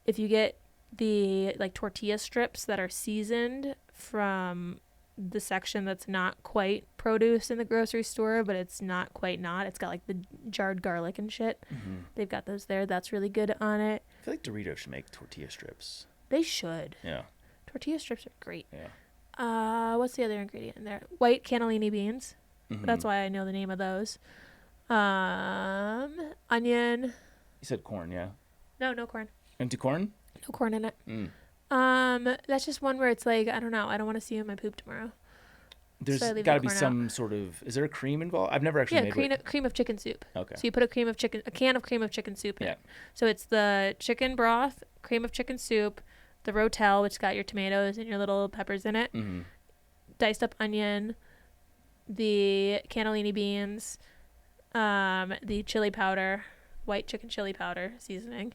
If you get the like tortilla strips that are seasoned from the section that's not quite produce in the grocery store, but it's not quite not. It's got like the jarred garlic and shit. Mm-hmm. They've got those there. That's really good on it. I feel like Doritos should make tortilla strips. They should. Yeah. Tortilla strips are great. Yeah. What's the other ingredient in there? White cannellini beans. Mm-hmm. That's why I know the name of those. Onion. You said corn, yeah. No corn. Empty corn? No corn in it. Mm. That's just one where it's like, I don't know. I don't want to see you in my poop tomorrow. There's So I leave got to the be corn some sort of. Is there a cream involved? I've never actually made cream of chicken soup. Okay. So you put a can of cream of chicken soup in. Yeah. So it's the chicken broth, cream of chicken soup, the Rotel, which got your tomatoes and your little peppers in it, Mm-hmm. diced up onion, the cannellini beans, the chili powder, white chicken chili powder seasoning,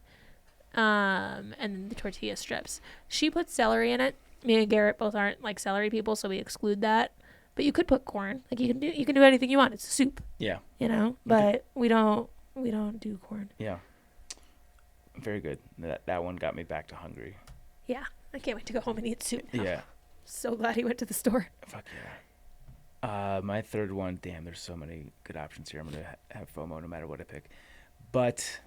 and then the tortilla strips. She puts celery in it. Me and Garrett both aren't like celery people, so we exclude that. But you could put corn. Like you can do anything you want. It's a soup. Yeah. But we don't do corn. Yeah. Very good. That one got me back to hungry. Yeah. I can't wait to go home and eat soup now. Yeah. So glad he went to the store. Fuck yeah. My third one. Damn, there's so many good options here. I'm gonna have FOMO no matter what I pick. But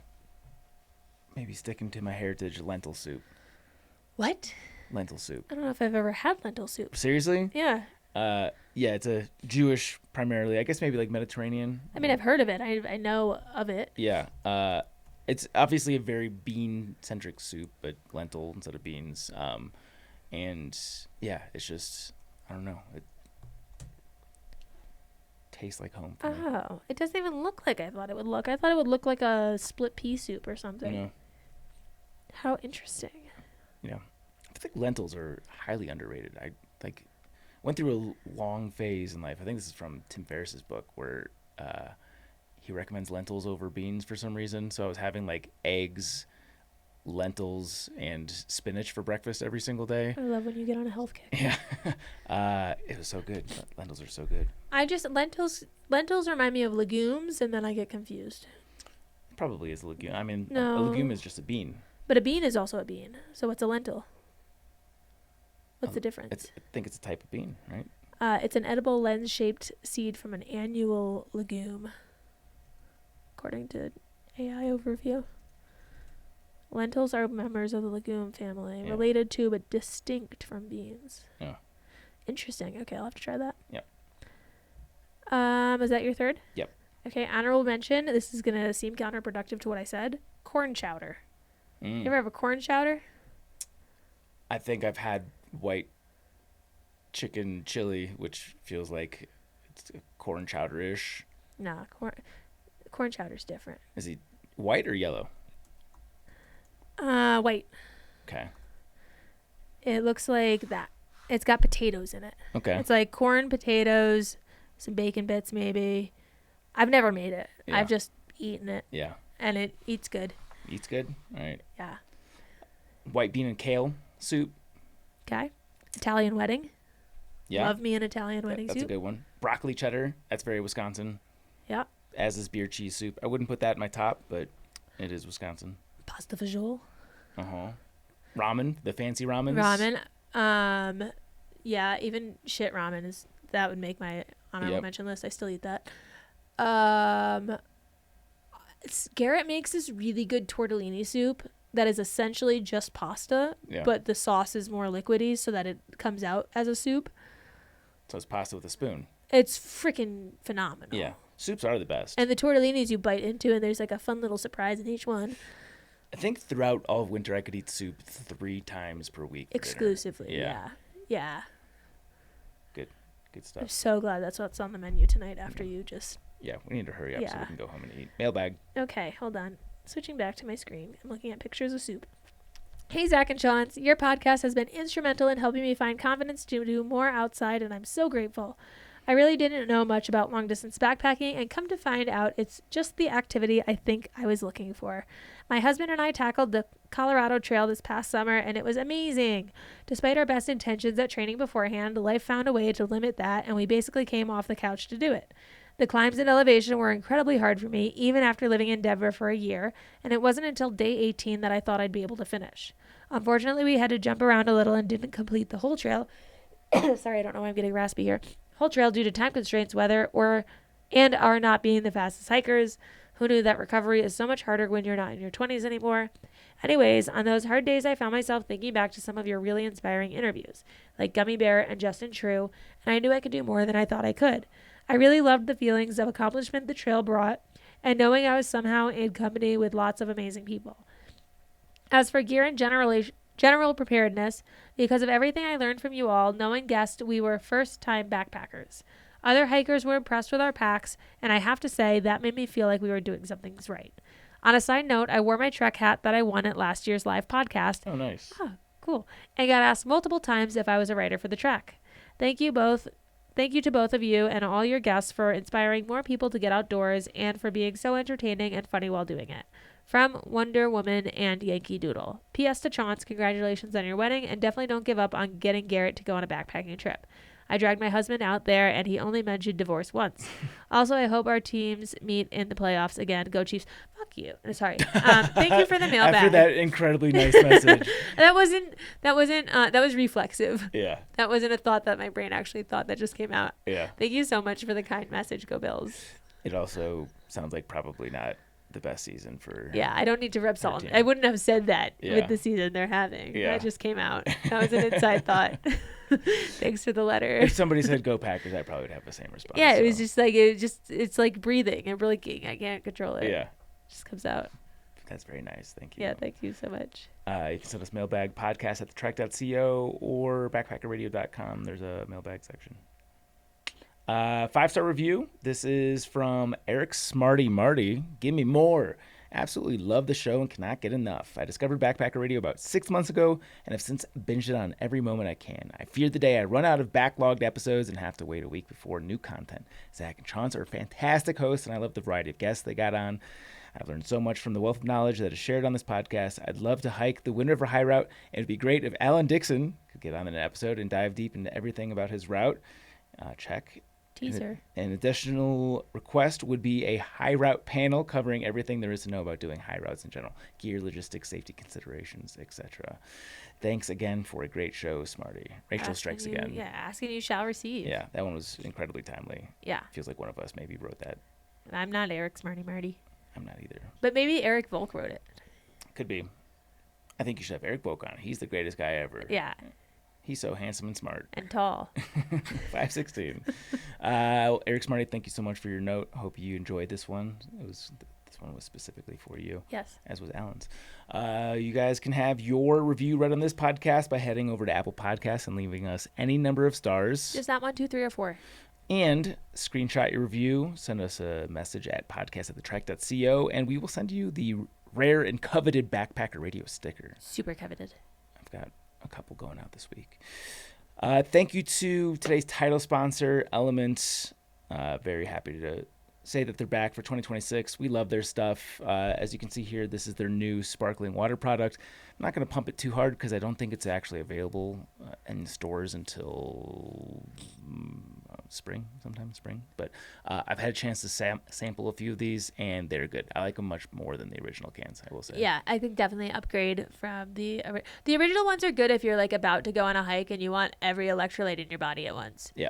maybe sticking to my heritage, lentil soup. What? Lentil soup. I don't know if I've ever had lentil soup. Seriously? Yeah. Yeah, it's a Jewish, primarily. I guess maybe like Mediterranean. I mean, I've heard of it. I know of it. Yeah. It's obviously a very bean-centric soup, but lentil instead of beans. And yeah, it's just, I don't know. It tastes like home for me. Oh, it doesn't even look like I thought it would look. I thought it would look like a split pea soup or something. You know? How interesting. Yeah. I think lentils are highly underrated. I went through a long phase in life. I think this is from Tim Ferriss's book where he recommends lentils over beans for some reason. So I was having like eggs, lentils, and spinach for breakfast every single day. I love when you get on a health kick. Yeah. It was so good. Lentils are so good. Lentils remind me of legumes, and then I get confused. Probably is a legume. I mean, No. a legume is just a bean. But a bean is also a bean. So what's a lentil? What's the difference? I think it's a type of bean, right? It's an edible lens-shaped seed from an annual legume, according to AI Overview. Lentils are members of the legume family, Yeah. related to but distinct from beans. Yeah. Interesting. Okay, I'll have to try that. Yep. Is that your third? Yep. Okay, honorable mention. This is going to seem counterproductive to what I said. Corn chowder. You ever have a corn chowder? I think I've had white chicken chili, which feels like it's corn chowder-ish. Nah, corn chowder's different. Is he white or yellow? White. Okay. It looks like that. It's got potatoes in it. Okay. It's like corn, potatoes, some bacon bits maybe. I've never made it. Yeah. I've just eaten it, Yeah. and it eats good. Eats good? All right. Yeah. White bean and kale soup. Okay. Italian wedding. Yeah. Love me an Italian wedding That's soup. a good one. Broccoli cheddar. That's very Wisconsin. Yeah. As is beer cheese soup. I wouldn't put that in my top, but it is Wisconsin. Pasta fagioli. Uh-huh. Ramen. The fancy ramens. Ramen. Yeah, even shit ramen that would make my honorable mention list. I still eat that. Garrett makes this really good tortellini soup that is essentially just pasta, Yeah. but the sauce is more liquidy so that it comes out as a soup. So it's pasta with a spoon. It's freaking phenomenal. Yeah. Soups are the best. And the tortellinis you bite into, and there's like a fun little surprise in each one. I think throughout all of winter, I could eat soup 3 times per week. for dinner. Exclusively. Yeah. Yeah. Good I'm stuff. so glad that's what's on the menu tonight after you just Yeah, we need to hurry up so we Yeah. can go home and eat. Mailbag. Okay, hold on. Switching back to my screen. I'm looking at pictures of soup. Hey, Zach and Chance. Your podcast has been instrumental in helping me find confidence to do more outside, and I'm so grateful. I really didn't know much about long-distance backpacking, and come to find out it's just the activity I think I was looking for. My husband and I tackled the Colorado Trail this past summer, and it was amazing. Despite our best intentions at training beforehand, life found a way to limit that, and we basically came off the couch to do it. The climbs and elevation were incredibly hard for me, even after living in Denver for a year, and it wasn't until day 18 that I thought I'd be able to finish. Unfortunately, we had to jump around a little and didn't complete the whole trail. Sorry, I don't know why I'm getting raspy here. Whole trail due to time constraints, weather, and our not being the fastest hikers. Who knew that recovery is so much harder when you're not in your 20s anymore? Anyways, on those hard days, I found myself thinking back to some of your really inspiring interviews, like Gummy Bear and Justin True, and I knew I could do more than I thought I could. I really loved the feelings of accomplishment the trail brought, and knowing I was somehow in company with lots of amazing people. As for gear and general preparedness, because of everything I learned from you all, knowing guessed we were first-time backpackers. Other hikers were impressed with our packs, and I have to say that made me feel like we were doing something right. On a side note, I wore my Trek hat that I won at last year's live podcast. Oh, nice. Oh, cool. And got asked multiple times if I was a writer for the Trek. Thank you to both of you and all your guests for inspiring more people to get outdoors and for being so entertaining and funny while doing it. From Wonder Woman and Yankee Doodle. P.S. to Chance, congratulations on your wedding, and definitely don't give up on getting Garrett to go on a backpacking trip. I dragged my husband out there, and he only mentioned divorce once. Also, I hope our teams meet in the playoffs again. Go Chiefs. Fuck you. Sorry. Thank you for the mailbag. After that incredibly nice message. That was reflexive. Yeah. That wasn't a thought that my brain actually thought, that just came out. Yeah. Thank you so much for the kind message. Go Bills. It also sounds like probably not the best season for. Yeah, I don't need to rub salt. team. I wouldn't have said that Yeah. with the season th're having. Yeah. That just came out. That was an inside thought. Thanks for the letter. If somebody said go Packers, I probably would have the same response. Yeah, it so. was just like it's like breathing and blinking. I can't control it. Yeah. It just comes out. That's very nice. Thank you. Yeah, thank you so much. You can send us mailbag podcast at thetrek.co or backpackerradio.com. There's a mailbag section. 5-star review. This is from Eric Smarty Marty. Give me more. Absolutely love the show and cannot get enough. I discovered Backpacker Radio about 6 months ago and have since binged it on every moment I can. I fear the day I run out of backlogged episodes and have to wait a week before new content. Zach and Chance are fantastic hosts, and I love the variety of guests they got on. I've learned so much from the wealth of knowledge that is shared on this podcast. I'd love to hike the Wind River High Route, and it'd be great if Alan Dixon could get on an episode and dive deep into everything about his route. Check. Teaser. An additional request would be a high route panel covering everything there is to know about doing high routes in general. Gear, logistics, safety considerations, etc. Thanks again for a great show, Smarty. Rachel strikes again. Yeah, asking you shall receive. Yeah, that one was incredibly timely. Yeah. Feels like one of us maybe wrote that. I'm not Eric Smarty Marty. I'm not either. But maybe Eric Volk wrote it. Could be. I think you should have Eric Volk on. He's the greatest guy ever. Yeah. He's so handsome and smart. And tall. 5'16". Eric Smarty, thank you so much for your note. Hope you enjoyed this one. This one was specifically for you. Yes. As was Alan's. You guys can have your review read on this podcast by heading over to Apple Podcasts and leaving us any number of stars. Just not 1, 2, 3, or 4. And screenshot your review. Send us a message at podcast@thetrek.co, and we will send you the rare and coveted Backpacker Radio sticker. Super coveted. I've got a couple going out this week. Thank you to today's title sponsor, LMNT. Very happy to say that they're back for 2026. We love their stuff. As you can see here, this is their new sparkling water product. I'm not going to pump it too hard because I don't think it's actually available in stores until sometime spring. But I've had a chance to sample a few of these, and they're good. I like them much more than the original cans, I will say. Yeah, I think definitely upgrade from the original ones are good if you're like about to go on a hike and you want every electrolyte in your body at once. Yeah.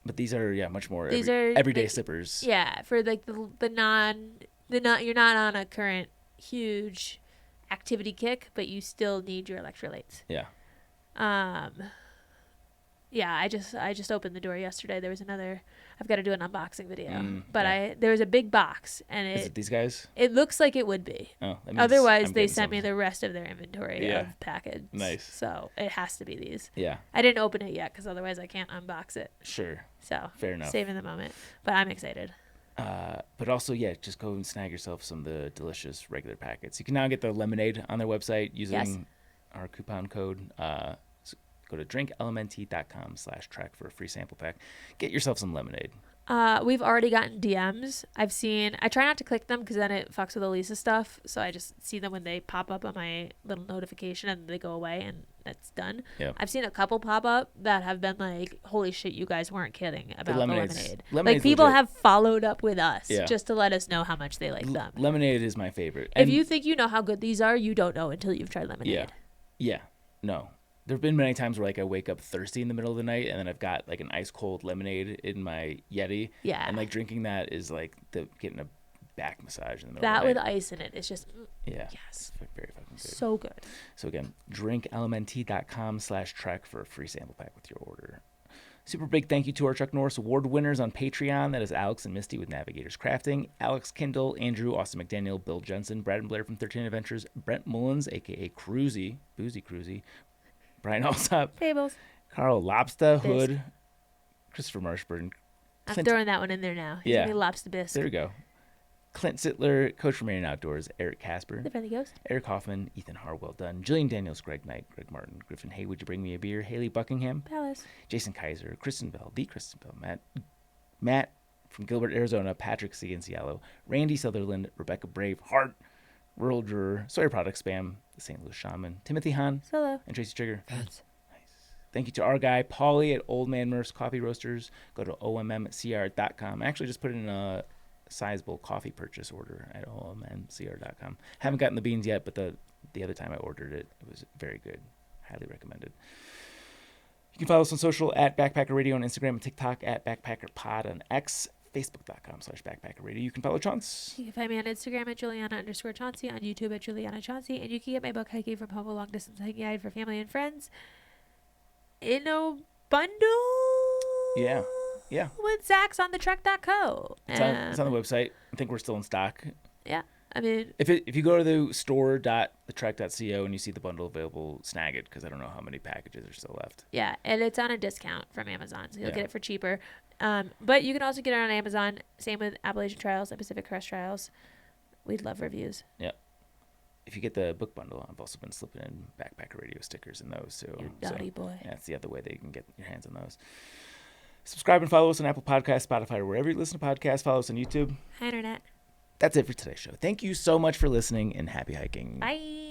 But these are much more These are everyday sippers. Yeah, for like the non you're not on a current huge activity kick, but you still need your electrolytes. Yeah. Yeah, I just opened the door yesterday. There was another. I've got to do an unboxing video, yeah. There was a big box, and Is it these guys? It looks like it would be. Oh, that means Otherwise, I'm they getting sent some. me the rest of their inventory of packets. Nice. So it has to be these. Yeah. I didn't open it yet because otherwise I can't unbox it. Sure. So Fair enough. Saving the moment, but I'm excited. But also, just go and snag yourself some of the delicious regular packets. You can now get the lemonade on their website using our coupon code. So go to drinklmnt.com/trek for a free sample pack. Get yourself some lemonade. We've already gotten DMs. I try not to click them because then it fucks with Elisa's stuff. So I just see them when they pop up on my little notification and they go away and that's done. Yep. I've seen a couple pop up that have been like, holy shit, you guys weren't kidding about the lemonade. Lemonade's like people legit. have followed up with us Yeah. just to let us know how much they like them. Lemonade is my favorite. If you think you know how good these are, you don't know until you've tried lemonade. Yeah. No. There have been many times where like I wake up thirsty in the middle of the night and then I've got like an ice cold lemonade in my Yeti. Yeah. And like drinking that is like getting a back massage in the middle That of the with night. ice in it is just, Yeah. yes. It's very fucking good. So good. So again, drinklmnt.com/trek for a free sample pack with your order. Super big thank you to our Chuck Norris Award winners on Patreon. That is Alex and Misty with Navigators Crafting, Alex Kindle, Andrew, Austin McDaniel, Bill Jensen, Brad and Blair from 13 Adventures, Brent Mullins, a.k.a. Boozy Cruzy, Brian Alsop, Tables. Carl Lobster Bisque. Hood, Christopher Marshburn. I'm throwing that one in there now. He's Yeah. gonna be lobster bisque. There we go. Clint Sittler, Coach from Marion Outdoors, Eric Casper, The friendly ghost. Eric Hoffman, Ethan Harwell Dunn, Jillian Daniels, Greg Knight, Greg Martin, Griffin Hay, Would You Bring Me a Beer, Haley Buckingham, Palace. Jason Kaiser, Kristen Bell, Matt from Gilbert, Arizona, Patrick Ciancialo, Randy Sutherland, Rebecca Brave, Hart, Rural Juror, Sawyer Product Spam, the St. Louis Shaman, Timothy Hahn, Solo. and Tracy Trigger. Fans. Thank you to our guy, Paulie at Old Man Murph's Coffee Roasters. Go to ommcr.com. I actually just put in a sizable coffee purchase order at ommcr.com. Haven't gotten the beans yet, but the other time I ordered it, it was very good. Highly recommended. You can follow us on social at Backpacker Radio on Instagram and TikTok at BackpackerPod on X, Facebook.com/Backpacker Radio. You can follow Chance. You can find me on Instagram at Juliana_Chauncey, on YouTube at Juliana Chauncey, and you can get my book Hiking from Home, a long distance hiking guide for family and friends in a bundle. Yeah. With Zach's on the trek.co. It's on the website. I think we're still in stock. Yeah. I mean, If you go to the store.thetrek.co and you see the bundle available, snag it because I don't know how many packages are still left. yeah, and it's on a discount from Amazon, so you'll Yeah. get it for cheaper. But you can also get it on Amazon. Same with Appalachian Trials and Pacific Crest Trials. We'd love reviews. If you get the book bundle, I've also been slipping in Backpacker Radio stickers in those too. You naughty boy. Yeah, that's the other way that you can get your hands on those. Subscribe and follow us on Apple Podcasts, Spotify, or wherever you listen to podcasts. Follow us on YouTube. Hi, Internet. That's it for today's show. Thank you so much for listening and happy hiking. Bye.